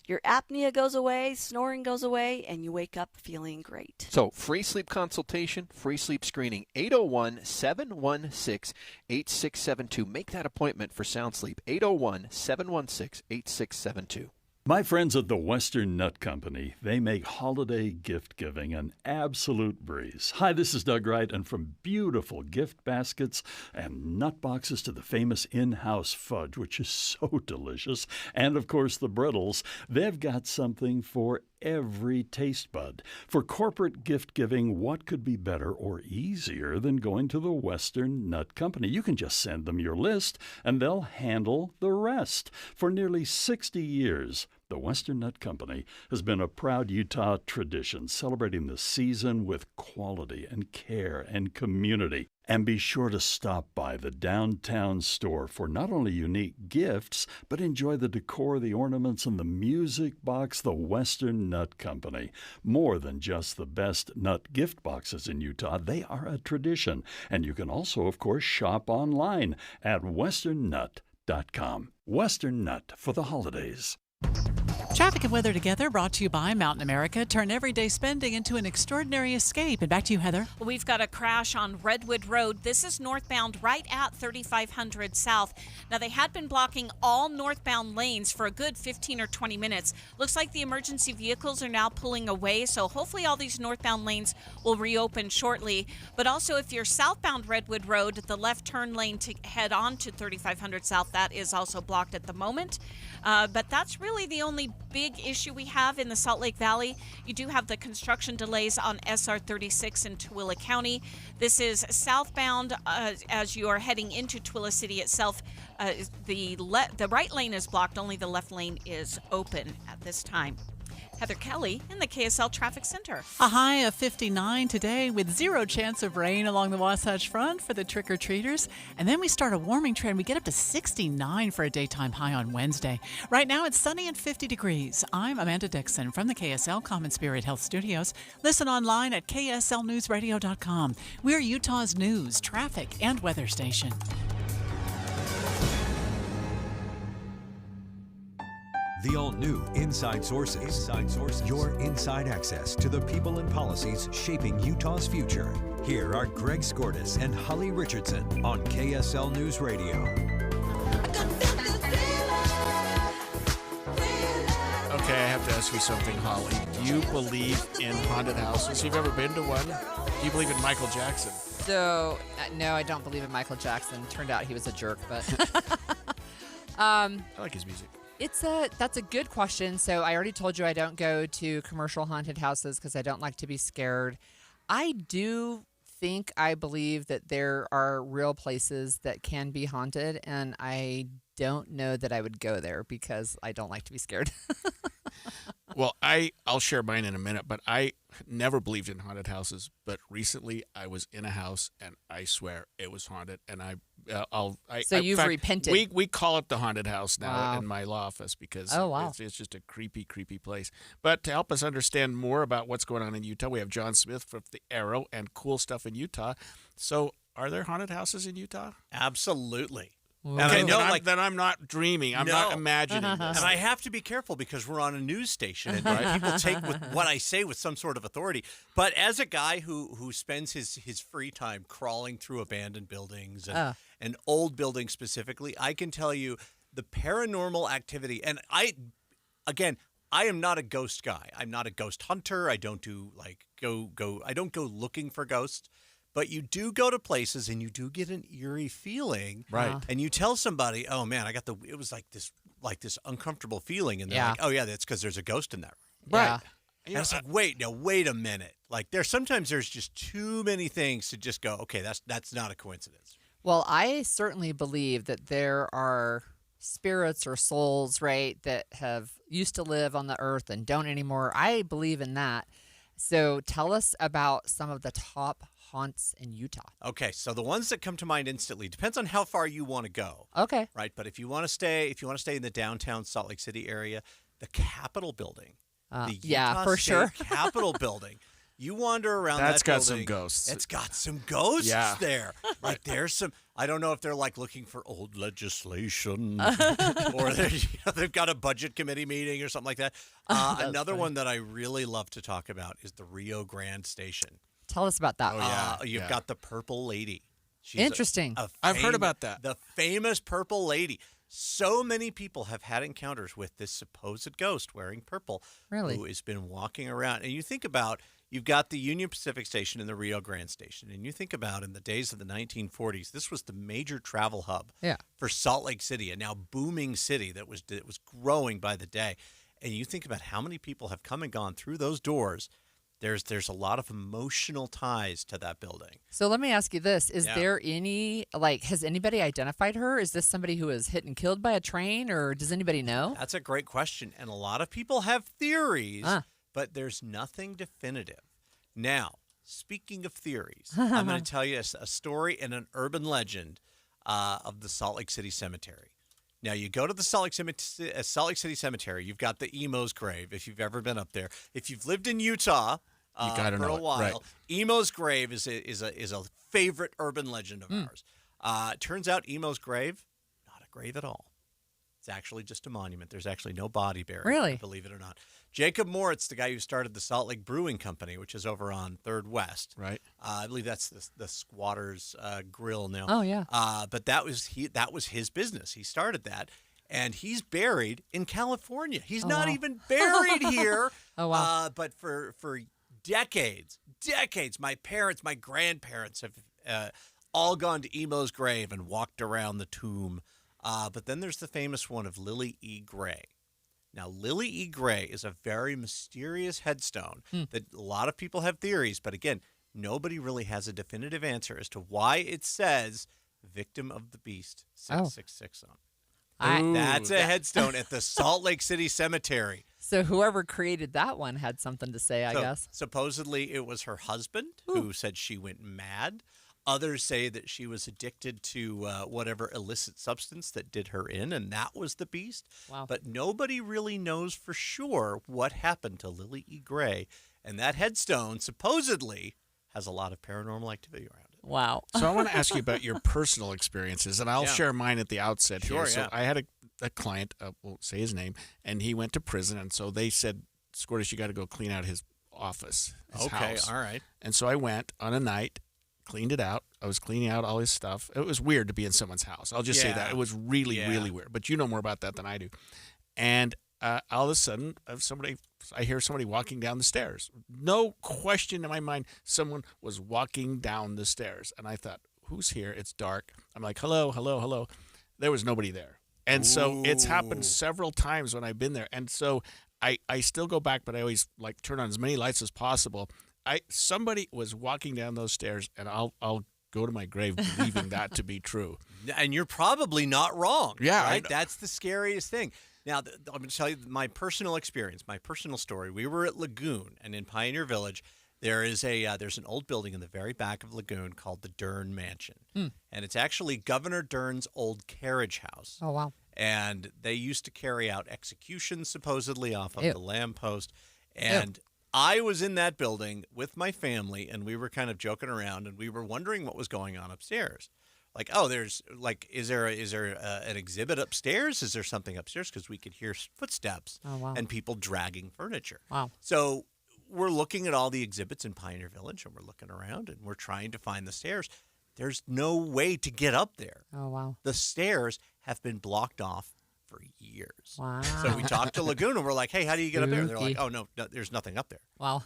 Your apnea goes away, snoring goes away, and you wake up feeling great. So, free sleep consultation, free sleep screening, 801-716-8672. Make that appointment for Sound Sleep, 801-716-8672. My friends at the Western Nut Company, they make holiday gift giving an absolute breeze. Hi, this is Doug Wright, and from beautiful gift baskets and nut boxes to the famous in-house fudge, which is so delicious, and of course the Brittles, they've got something for every taste bud. For corporate gift giving, what could be better or easier than going to the Western Nut Company? You can just send them your list, and they'll handle the rest. For nearly 60 years, the Western Nut Company has been a proud Utah tradition, celebrating the season with quality and care and community. And be sure to stop by the downtown store for not only unique gifts, but enjoy the decor, the ornaments, and the music box. The Western Nut Company. More than just the best nut gift boxes in Utah, they are a tradition. And you can also, of course, shop online at westernnut.com. Western Nut for the holidays. Traffic and weather together, brought to you by Mountain America. Turn everyday spending into an extraordinary escape. And back to you, Heather. Well, we've got a crash on Redwood Road. This is northbound right at 3500 South. Now, they had been blocking all northbound lanes for a good 15 or 20 minutes. Looks like the emergency vehicles are now pulling away, so hopefully all these northbound lanes will reopen shortly. But also, if you're southbound Redwood Road, the left turn lane to head on to 3500 South, that is also blocked at the moment. But that's really the only big issue we have in the Salt Lake Valley. You do have the construction delays on SR 36 in Tooele County. This is southbound as you are heading into Tooele City itself. The right lane is blocked, only the left lane is open at this time. Heather Kelly in the KSL Traffic Center. A high of 59 today with zero chance of rain along the Wasatch Front for the trick-or-treaters. And then we start a warming trend. We get up to 69 for a daytime high on Wednesday. Right now it's sunny and 50 degrees. I'm Amanda Dixon from the KSL Common Spirit Health Studios. Listen online at kslnewsradio.com. We're Utah's news, traffic, and weather station. The all-new Inside Sources. Your inside access to the people and policies shaping Utah's future. Here are Greg Skordas and Holly Richardson on KSL News Radio. Okay, I have to ask you something, Holly. Do you believe in haunted houses? You've ever been to one? Do you believe in Michael Jackson? So, no, I don't believe in Michael Jackson. Turned out he was a jerk, but... I like his music. That's a good question. So I already told you I don't go to commercial haunted houses because I don't like to be scared. I do think I believe that there are real places that can be haunted, and I don't know that I would go there because I don't like to be scared. Well, I'll share mine in a minute, but I never believed in haunted houses. But recently, I was in a house, and I swear it was haunted. And So you've repented. We call it the haunted house now Wow. in my law office because wow. it's just a creepy, creepy place. But to help us understand more about what's going on in Utah, we have John Smith from the Arrow and Cool Stuff in Utah. So, are there haunted houses in Utah? Absolutely. And I know that I'm not dreaming. I'm not imagining this. And I have to be careful because we're on a news station and people take what I say with some sort of authority. But as a guy who spends his free time crawling through abandoned buildings and old buildings specifically, I can tell you the paranormal activity. And I am not a ghost guy. I'm not a ghost hunter. I don't do I don't go looking for ghosts. But you do go to places and you do get an eerie feeling. Right. And you tell somebody, oh man, it was like this uncomfortable feeling. And they're like, oh yeah, that's because there's a ghost in that room. Right. And it's like, wait a minute. Like there's just too many things to just go, okay, that's not a coincidence. Well, I certainly believe that there are spirits or souls, right, that have used to live on the earth and don't anymore. I believe in that. So tell us about some of the top haunts in Utah. Okay, so the ones that come to mind instantly depends on how far you want to go. Okay. Right, but if you want to stay in the downtown Salt Lake City area, the Capitol building. The yeah, Utah for State sure. Capitol building. You wander around That's that got building. some ghosts. It's got some ghosts Yeah. there. Like there's some. I don't know if they're like looking for old legislation or they've got a budget committee meeting or something like that. Another one that I really love to talk about is the Rio Grande Station. Tell us about that. You've got the Purple Lady. She's Interesting. I've heard about that. The famous Purple Lady. So many people have had encounters with this supposed ghost wearing purple Really? who has been walking around. And you think about, you've got the Union Pacific Station and the Rio Grande Station. And you think about in the days of the 1940s, this was the major travel hub for Salt Lake City, a now booming city that was growing by the day. And you think about how many people have come and gone through those doors. There's a lot of emotional ties to that building. So let me ask you this. Is there any, has anybody identified her? Is this somebody who was hit and killed by a train, or does anybody know? That's a great question. And a lot of people have theories, but there's nothing definitive. Now, speaking of theories, I'm going to tell you a story and an urban legend of the Salt Lake City Cemetery. Now, you go to the Salt Lake City Cemetery, you've got the Emo's grave, if you've ever been up there. If you've lived in Utah for a while, right. Emo's grave is a favorite urban legend of ours. Turns out Emo's grave, not a grave at all. It's actually just a monument. There's actually no body buried. Really? Believe it or not. Jacob Moritz, the guy who started the Salt Lake Brewing Company, which is over on 3rd West. Right. I believe that's the Squatter's Grill now. Oh, yeah. But that was his business. He started that. And he's buried in California. He's not even buried here. Oh, wow. But for decades, my parents, my grandparents have all gone to Emo's grave and walked around the tomb. But then there's the famous one of Lily E. Gray. Now, Lily E. Gray is a very mysterious headstone that a lot of people have theories, but again, nobody really has a definitive answer as to why it says victim of the beast 666 on. That's a headstone at the Salt Lake City Cemetery. So whoever created that one had something to say, I guess. Supposedly it was her husband who said she went mad. Others say that she was addicted to whatever illicit substance that did her in, and that was the beast. Wow. But nobody really knows for sure what happened to Lily E. Gray. And that headstone supposedly has a lot of paranormal activity around it. Wow. So I want to ask you about your personal experiences, and I'll share mine at the outset Sure, here. So yeah. I had a client, won't say his name, and he went to prison, and so they said, Squirtus, you got to go clean out his office, his house. All right. And so I went on a night, cleaned it out. I was cleaning out all his stuff. It was weird to be in someone's house. I'll just say that. It was really, really weird. But you know more about that than I do. And all of a sudden, I hear somebody walking down the stairs. No question in my mind, someone was walking down the stairs. And I thought, who's here? It's dark. I'm like, hello, hello, hello. There was nobody there. And so it's happened several times when I've been there. And so I still go back, but I always like turn on as many lights as possible. Somebody was walking down those stairs, and I'll go to my grave believing that to be true. And you're probably not wrong. Yeah, right? That's the scariest thing. Now, I'm going to tell you my personal experience, my personal story. We were at Lagoon, and in Pioneer Village, there's an old building in the very back of Lagoon called the Dern Mansion. And it's actually Governor Dern's old carriage house. Oh, wow. And they used to carry out executions, supposedly, off of the lamppost. And I was in that building with my family, and we were kind of joking around, and we were wondering what was going on upstairs. Like, is there an exhibit upstairs? Is there something upstairs? Because we could hear footsteps and people dragging furniture. Wow. So we're looking at all the exhibits in Pioneer Village, and we're looking around, and we're trying to find the stairs. There's no way to get up there. Oh, wow. The stairs have been blocked off for years. Wow. So we talked to Lagoon, and we're like, hey, how do you get up there? They're like, oh, no, there's nothing up there. Wow.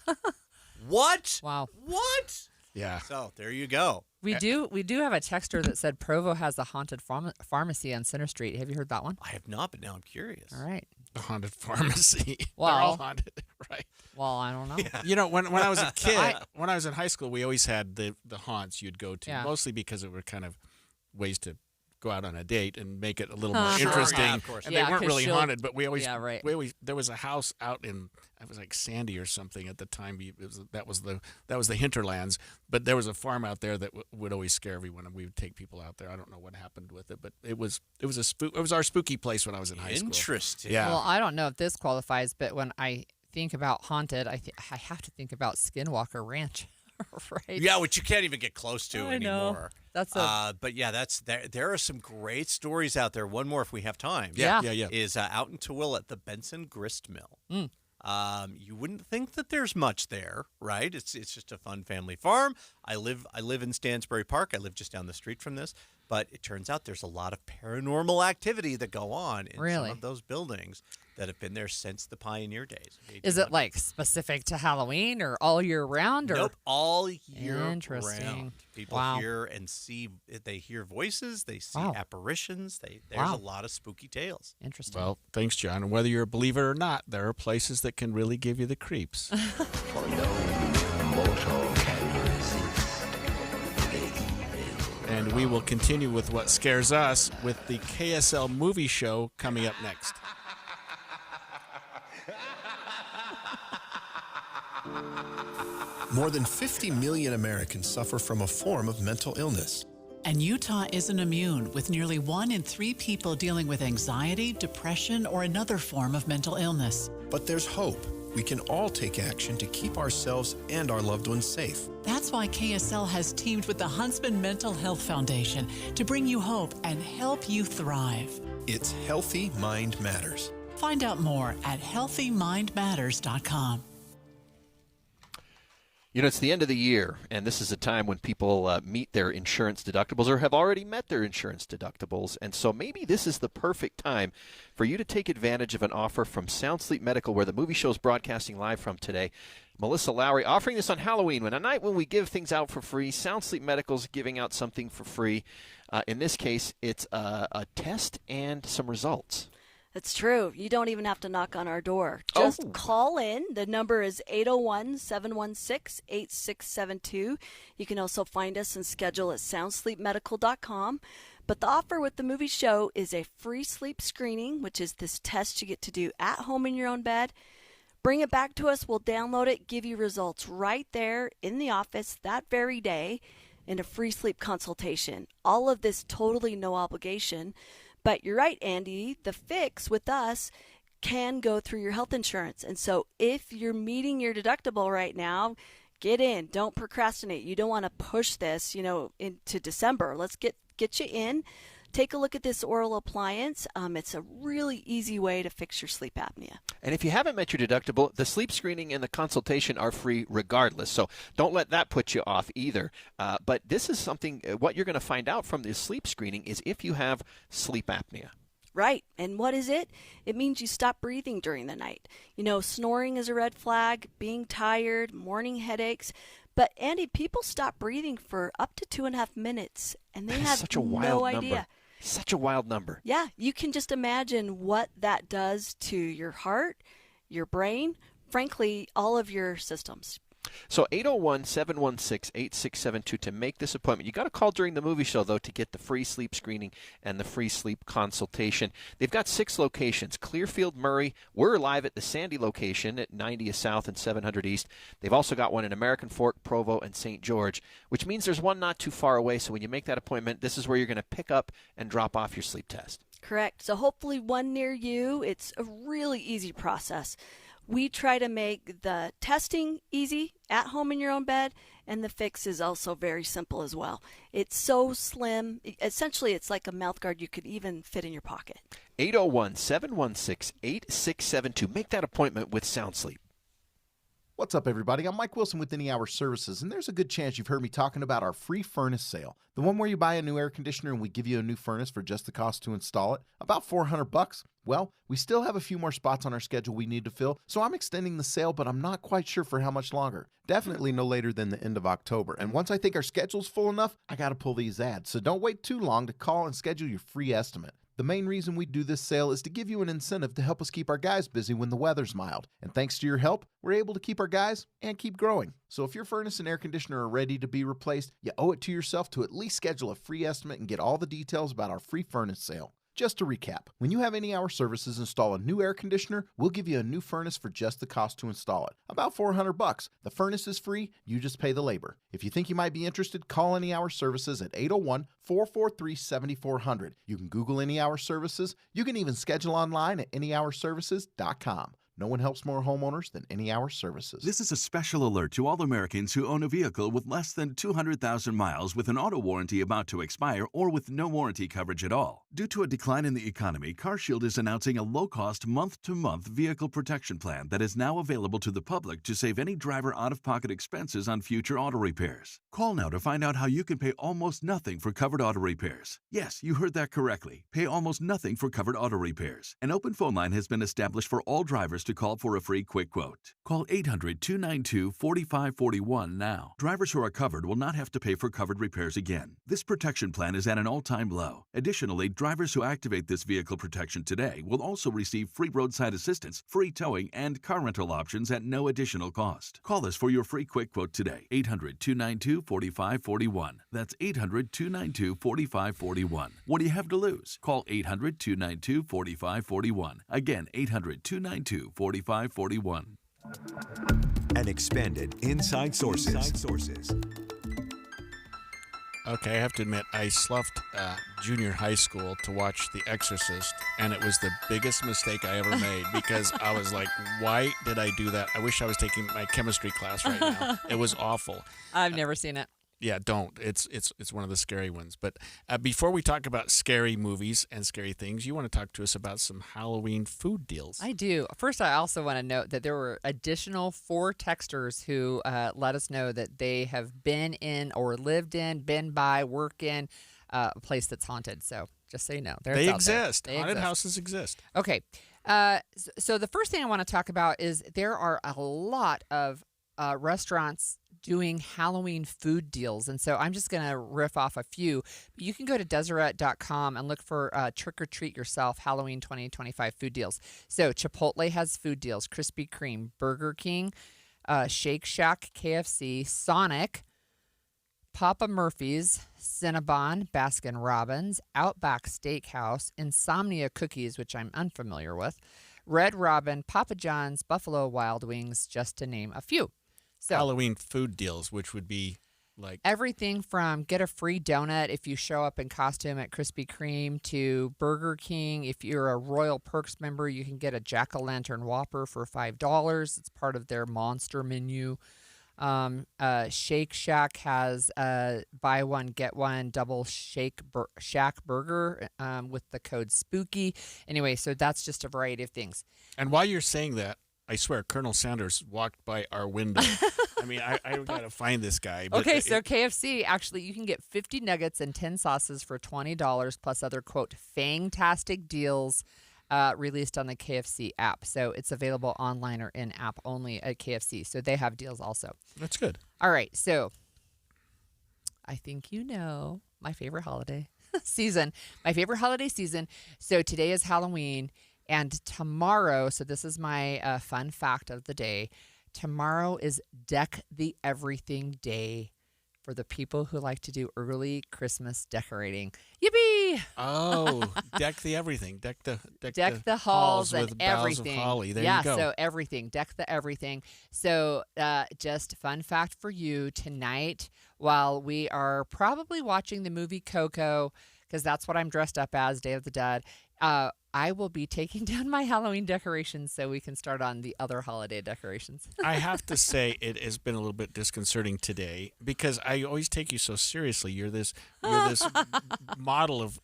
What? Wow. What? Yeah. So there you go. We do have a texter that said Provo has a haunted pharmacy on Center Street. Have you heard that one? I have not, but now I'm curious. All right. The haunted pharmacy. Well, they're all haunted, right? Well, I don't know. Yeah. You know, when I was a kid, when I was in high school, we always had the haunts you'd go to, Yeah. mostly because it were kind of ways to go out on a date and make it a little more Uh-huh. interesting. Yeah, of course. And Yeah, they weren't 'cause really she'll- haunted, but we always there was a house out in, it was like Sandy or something at the time. That was the hinterlands, but there was a farm out there that would always scare everyone, and we would take people out there. I don't know what happened with it, but it was our spooky place when I was in high school. Interesting. Yeah. Well, I don't know if this qualifies, but when I think about haunted, I have to think about Skinwalker Ranch, right? Yeah, which you can't even get close to I know. anymore. That's but yeah, there are some great stories out there. One more if we have time. Yeah. Is out in Tooele at the Benson Grist Mill. Mm. You wouldn't think that there's much there, right? It's just a fun family farm. I live in Stansbury Park. I live just down the street from this. But it turns out there's a lot of paranormal activity that go on in some of those buildings that have been there since the pioneer days. Is it like specific to Halloween or all year round? Or? Nope, all year Interesting. round. People Wow. hear and see. They hear voices. They see Wow. apparitions. There's Wow. a lot of spooky tales. Interesting. Well, thanks, John. And whether you're a believer or not, there are places that can really give you the creeps. And we will continue with what scares us with the KSL movie show coming up next. More than 50 million Americans suffer from a form of mental illness. And Utah isn't immune, with nearly 1 in 3 people dealing with anxiety, depression, or another form of mental illness. But there's hope. We can all take action to keep ourselves and our loved ones safe. That's why KSL has teamed with the Huntsman Mental Health Foundation to bring you hope and help you thrive. It's Healthy Mind Matters. Find out more at healthymindmatters.com. You know, it's the end of the year, and this is a time when people meet their insurance deductibles or have already met their insurance deductibles. And so maybe this is the perfect time for you to take advantage of an offer from Sound Sleep Medical, where the movie show is broadcasting live from today. Melissa Lowry offering this on Halloween, a night when we give things out for free. Sound Sleep Medical's giving out something for free. In this case, it's a test and some results. That's true. You don't even have to knock on our door. Just call in. The number is 801-716-8672. You can also find us and schedule at soundsleepmedical.com. But the offer with the movie show is a free sleep screening, which is this test you get to do at home in your own bed. Bring it back to us. We'll download it, give you results right there in the office that very day, and a free sleep consultation. All of this totally no obligation. But you're right, Andy, the fix with us can go through your health insurance. And so if you're meeting your deductible right now, get in. Don't procrastinate. You don't want to push this, into December. Let's get you in. Take a look at this oral appliance. It's a really easy way to fix your sleep apnea. And if you haven't met your deductible, the sleep screening and the consultation are free regardless. So don't let that put you off either. But this is something, what you're going to find out from this sleep screening is if you have sleep apnea. Right. And what is it? It means you stop breathing during the night. Snoring is a red flag, being tired, morning headaches. But, Andy, people stop breathing for up to 2.5 minutes, and they have Such a no wild idea. number. Such a wild number. Yeah, you can just imagine what that does to your heart, your brain, frankly, all of your systems. So 801-716-8672 to make this appointment. You got to call during the movie show, though, to get the free sleep screening and the free sleep consultation. They've got 6 locations: Clearfield, Murray. We're live at the Sandy location at 90 South and 700 East. They've also got one in American Fork, Provo, and St. George, which means there's one not too far away. So when you make that appointment, this is where you're going to pick up and drop off your sleep test. Correct. So hopefully one near you. It's a really easy process. We try to make the testing easy at home in your own bed, and the fix is also very simple as well. It's so slim. Essentially, it's like a mouth guard you could even fit in your pocket. 801-716-8672. Make that appointment with Sound Sleep. What's up, everybody? I'm Mike Wilson with Any Hour Services, and there's a good chance you've heard me talking about our free furnace sale. The one where you buy a new air conditioner and we give you a new furnace for just the cost to install it, about $400. Well, we still have a few more spots on our schedule we need to fill, so I'm extending the sale, but I'm not quite sure for how much longer. Definitely no later than the end of October. And once I think our schedule's full enough, I got to pull these ads. So don't wait too long to call and schedule your free estimate. The main reason we do this sale is to give you an incentive to help us keep our guys busy when the weather's mild. And thanks to your help, we're able to keep our guys and keep growing. So if your furnace and air conditioner are ready to be replaced, you owe it to yourself to at least schedule a free estimate and get all the details about our free furnace sale. Just to recap, when you have Any Hour Services install a new air conditioner, we'll give you a new furnace for just the cost to install it. About $400. The furnace is free, you just pay the labor. If you think you might be interested, call Any Hour Services at 801-443-7400. You can Google Any Hour Services. You can even schedule online at anyhourservices.com. No one helps more homeowners than Any Hour Services. This is a special alert to all Americans who own a vehicle with less than 200,000 miles with an auto warranty about to expire or with no warranty coverage at all. Due to a decline in the economy, CarShield is announcing a low-cost month-to-month vehicle protection plan that is now available to the public to save any driver out-of-pocket expenses on future auto repairs. Call now to find out how you can pay almost nothing for covered auto repairs. Yes, you heard that correctly. Pay almost nothing for covered auto repairs. An open phone line has been established for all drivers to call for a free quick quote. Call 800-292-4541 now. Drivers who are covered will not have to pay for covered repairs again. This protection plan is at an all-time low. Additionally, drivers who activate this vehicle protection today will also receive free roadside assistance, free towing, and car rental options at no additional cost. Call us for your free quick quote today. 800-292-4541. That's 800-292-4541. What do you have to lose? Call 800-292-4541. Again, 800-292-4541. And expanded Inside Sources. Okay, I have to admit, I sloughed junior high school to watch The Exorcist, and it was the biggest mistake I ever made because I was like, why did I do that? I wish I was taking my chemistry class right now. It was awful. I've never seen it. Yeah, don't. It's one of the scary ones. But before we talk about scary movies and scary things, you want to talk to us about some Halloween food deals. I do. First, I also want to note that there were additional 4 texters who let us know that they have been in or lived in, been by, work in a place that's haunted. So just so you know, they exist. Haunted houses exist. Okay. So the first thing I want to talk about is there are a lot of restaurants doing Halloween food deals. And so I'm just going to riff off a few. You can go to Deseret.com and look for Trick or Treat Yourself Halloween 2025 food deals. So Chipotle has food deals, Krispy Kreme, Burger King, Shake Shack, KFC, Sonic, Papa Murphy's, Cinnabon, Baskin Robbins, Outback Steakhouse, Insomnia Cookies, which I'm unfamiliar with, Red Robin, Papa John's, Buffalo Wild Wings, just to name a few. So, Halloween food deals, which would be like everything from get a free donut if you show up in costume at Krispy Kreme to Burger King. If you're a Royal Perks member, you can get a Jack-o'-lantern Whopper for $5. It's part of their monster menu. Shake Shack has buy one, get one double Shack burger with the code SPOOKY. Anyway, so that's just a variety of things. And while you're saying that, I swear, Colonel Sanders walked by our window. I mean, I got to find this guy. But okay, so KFC, actually, you can get 50 nuggets and 10 sauces for $20 plus other, quote, fantastic deals released on the KFC app. So it's available online or in-app only at KFC. So they have deals also. That's good. All right, so I think you know my favorite holiday season. My favorite holiday season. So today is Halloween. And tomorrow, so this is my fun fact of the day, tomorrow is Deck the Everything Day for the people who like to do early Christmas decorating. Yippee! Oh, deck the everything. Deck the halls with and boughs everything. Of holly. There yeah, you go. So everything. Deck the everything. So just fun fact for you tonight while we are probably watching the movie Coco, because that's what I'm dressed up as, Day of the Dead. I will be taking down my Halloween decorations so we can start on the other holiday decorations. I have to say it has been a little bit disconcerting today because I always take you so seriously. You're this model of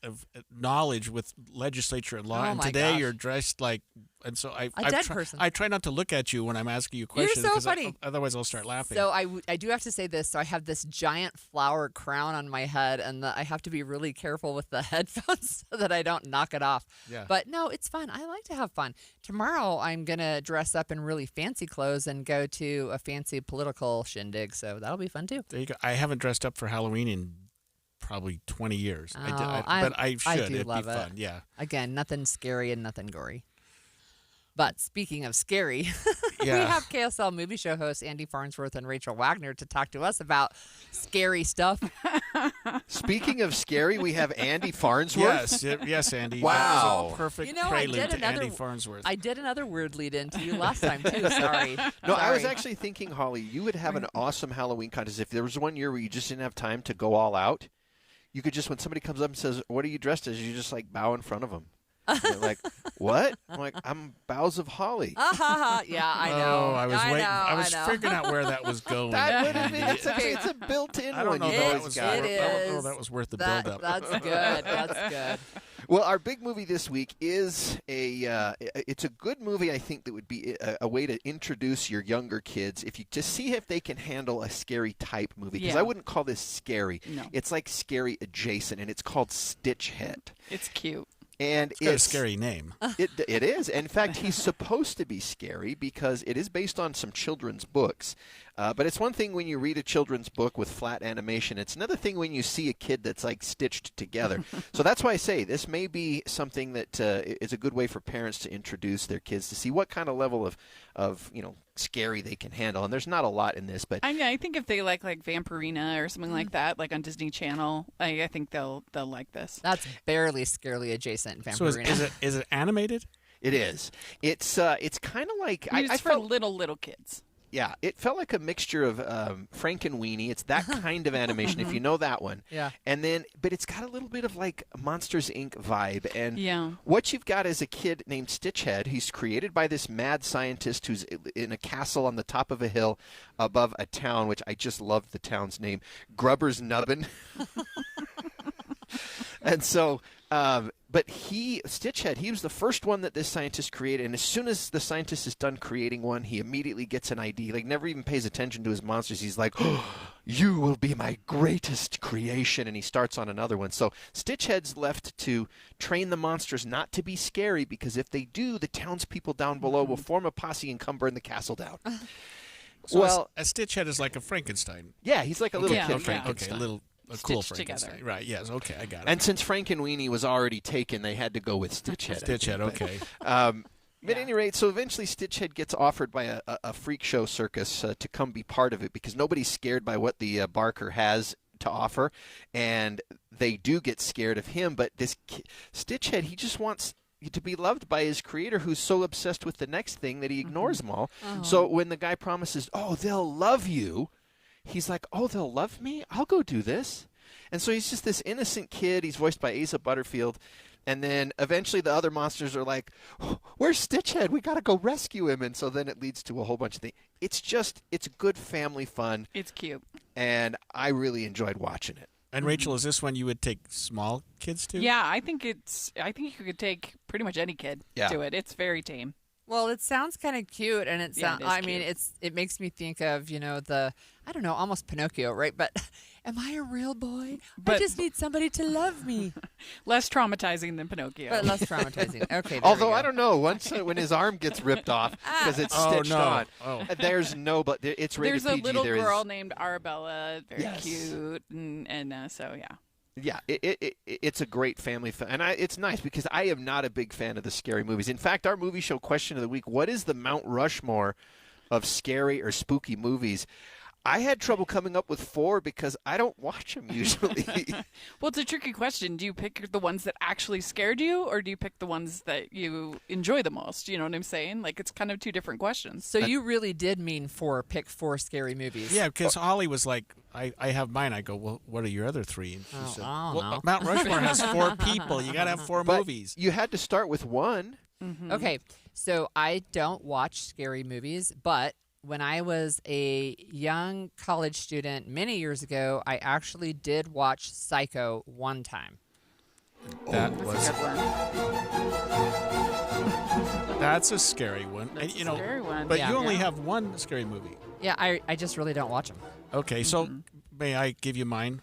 knowledge with legislature and law, and today you're dressed like. And so I try not to look at you when I'm asking you questions. You're so funny. Otherwise, I'll start laughing. So I do have to say this. So I have this giant flower crown on my head, and I have to be really careful with the headphones so that I don't knock it off. Yeah. But no, it's fun. I like to have fun. Tomorrow, I'm going to dress up in really fancy clothes and go to a fancy political shindig. So that'll be fun, too. There you go. I haven't dressed up for Halloween in probably 20 years. Oh, But I should. I do It'd love be it. fun. Yeah. Again, nothing scary and nothing gory. But speaking of scary, we Yeah. have KSL movie show hosts Andy Farnsworth and Rachel Wagner to talk to us about scary stuff. Speaking of scary, we have Andy Farnsworth. Yes, Andy. Wow. That was a perfect You know, prelude to Andy Farnsworth. I did another weird lead in to you last time too. Sorry. No, I was Sorry. actually thinking, Holly, you would have an awesome Halloween contest. If there was one year where you just didn't have time to go all out, you could just, when somebody comes up and says, "What are you dressed as?" you just like bow in front of them. And they're like, "What?" I'm like, "I'm Boughs of Holly." Yeah, I know. Oh, I was waiting. I know, was I know. figuring out where that was going. That would have been. It's a built-in I don't one. know. You That guys was got. I don't know that was worth the build-up. That's good. That's good. Well, our big movie this week is it's a good movie, I think, that would be a way to introduce your younger kids to see if they can handle a scary type movie. Because Yeah. I wouldn't call this scary. No. It's like scary adjacent, and it's called Stitchhead. It's cute. And It's got a scary name. It is. In fact, he's supposed to be scary because it is based on some children's books. But it's one thing when you read a children's book with flat animation. It's another thing when you see a kid that's like stitched together. So that's why I say this may be something that is a good way for parents to introduce their kids to see what kind of level of scary they can handle. And there's not a lot in this, but I think if they like Vampirina or something like that, like on Disney Channel, I think they'll like this. That's barely scarily adjacent. So is it animated? it is. It's kind of like It's I for felt. little kids. Yeah, it felt like a mixture of Frankenweenie. It's that kind of animation, if you know that one. Yeah. And then, but it's got a little bit of like Monsters, Inc. vibe. And Yeah. what you've got is a kid named Stitchhead. He's created by this mad scientist who's in a castle on the top of a hill above a town, which I just loved the town's name, Grubber's Nubbin. And so, but Stitchhead, he was the first one that this scientist created. And as soon as the scientist is done creating one, he immediately gets an ID. Like, never even pays attention to his monsters. He's like, "Oh, you will be my greatest creation." And he starts on another one. So Stitchhead's left to train the monsters not to be scary, because if they do, the townspeople down below will form a posse and come burn the castle down. So Well, a Stitchhead is like a Frankenstein. yeah, he's like a little kid Okay, Frankenstein. a cool Stitched Frankenstein. together. Right, yes, okay, I got it. And since Frankenweenie was already taken, they had to go with Stitchhead. I Stitchhead, think. okay. But at any rate, so eventually Stitchhead gets offered by a freak show circus to come be part of it, because nobody's scared by what the Barker has to offer, and they do get scared of him. But this Stitchhead, he just wants to be loved by his creator, who's so obsessed with the next thing that he ignores them all. Oh. So when the guy promises, "Oh, they'll love you," he's like, "Oh, they'll love me? I'll go do this." And so he's just this innocent kid. He's voiced by Asa Butterfield. And then eventually the other monsters are like, "Where's Stitchhead? We got to go rescue him." And so then it leads to a whole bunch of things. It's good family fun. It's cute. And I really enjoyed watching it. And Rachel, is this one you would take small kids to? Yeah, I think you could take pretty much any kid Yeah. to it. It's very tame. Well, it sounds kind of cute, and it Yeah, sounds. it is I mean, cute. it makes me think of I don't know, almost Pinocchio, right? But am I a real boy? I But- just need somebody to love me. Less traumatizing than Pinocchio. But less traumatizing. Okay. there Although we go. I don't know, once when his arm gets ripped off because it's Oh, stitched no. on, Oh. there's no. But it's rated There's a PG. little There is- girl named Arabella, very Yes. cute, and so yeah. Yeah, it's a great family film, and it's nice because I am not a big fan of the scary movies. In fact, our movie show question of the week: what is the Mount Rushmore of scary or spooky movies? I had trouble coming up with 4 because I don't watch them usually. Well, it's a tricky question. Do you pick the ones that actually scared you, or do you pick the ones that you enjoy the most? You know what I'm saying? Like, it's kind of two different questions. So you really did mean pick 4 scary movies. Yeah, because Holly was like, I have mine. I go, well, what are your other 3? And she said, I don't well, know. Mount Rushmore has 4 people. You got to have 4 But movies. You had to start with one. Mm-hmm. Okay, so I don't watch scary movies, but when I was a young college student many years ago, I actually did watch Psycho one time. That was. That's a scary one. That's And, a scary one. But Yeah. you only have one scary movie. Yeah, I just really don't watch them. Okay, so may I give you mine?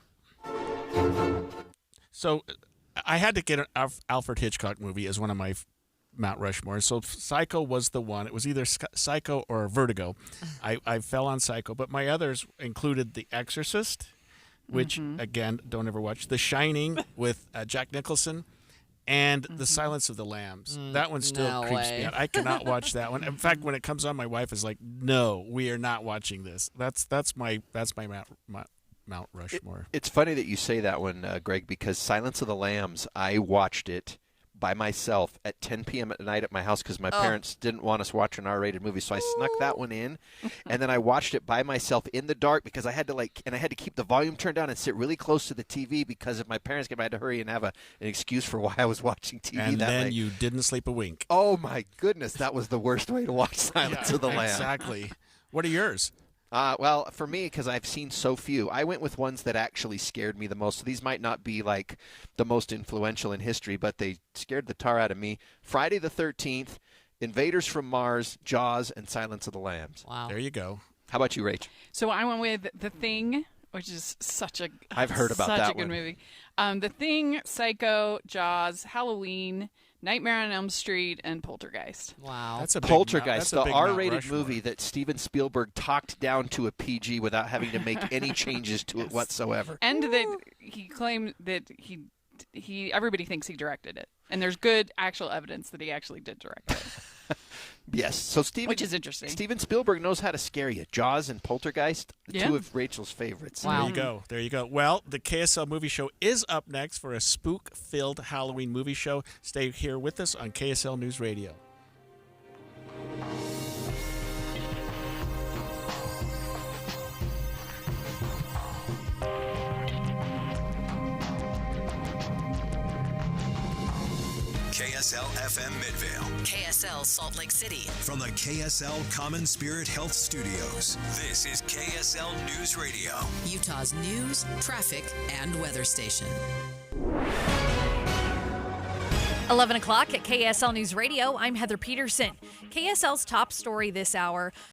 So I had to get an Alfred Hitchcock movie as one of my Mount Rushmore. So Psycho was the one. It was either Psycho or Vertigo. I fell on Psycho, but my others included The Exorcist, which, again, don't ever watch. The Shining with Jack Nicholson. And The Silence of the Lambs. That one still creeps me out. I cannot watch that one. In fact, when it comes on, my wife is like, "No, we are not watching this." That's my Mount Rushmore. It's funny that you say that one, Greg, because Silence of the Lambs, I watched it by myself at 10 p.m. at night at my house because my parents didn't want us watching R-rated movies, so I snuck that one in, and then I watched it by myself in the dark because I had to keep the volume turned down and sit really close to the TV because if my parents came, I had to hurry and have an excuse for why I was watching TV and that then late. You didn't sleep a wink. Oh my goodness, that was the worst way to watch Silence of the Lambs. Exactly. What are yours? Well, for me, because I've seen so few, I went with ones that actually scared me the most. So these might not be like the most influential in history, but they scared the tar out of me. Friday the 13th, Invaders from Mars, Jaws, and Silence of the Lambs. Wow. There you go. How about you, Rach? So I went with The Thing, which is I've heard about such that a good one. movie. The Thing, Psycho, Jaws, Halloween, Nightmare on Elm Street, and Poltergeist. Wow. That's a big Poltergeist, that's a the big Mount R-rated Rushmore. movie that Steven Spielberg talked down to a PG without having to make any changes to it whatsoever. And that he claimed that everybody thinks he directed it. And there's good actual evidence that he actually did direct it. Yes, so Which is interesting. Steven Spielberg knows how to scare you. Jaws and Poltergeist, two of Rachel's favorites. There you go. There you go. Well, the KSL Movie Show is up next for a spook-filled Halloween movie show. Stay here with us on KSL News Radio. KSL FM Midvale. KSL Salt Lake City. From the KSL Common Spirit Health Studios, this is KSL News Radio. Utah's news, traffic, and weather station. 11 o'clock at KSL News Radio. I'm Heather Peterson. KSL's top story this hour.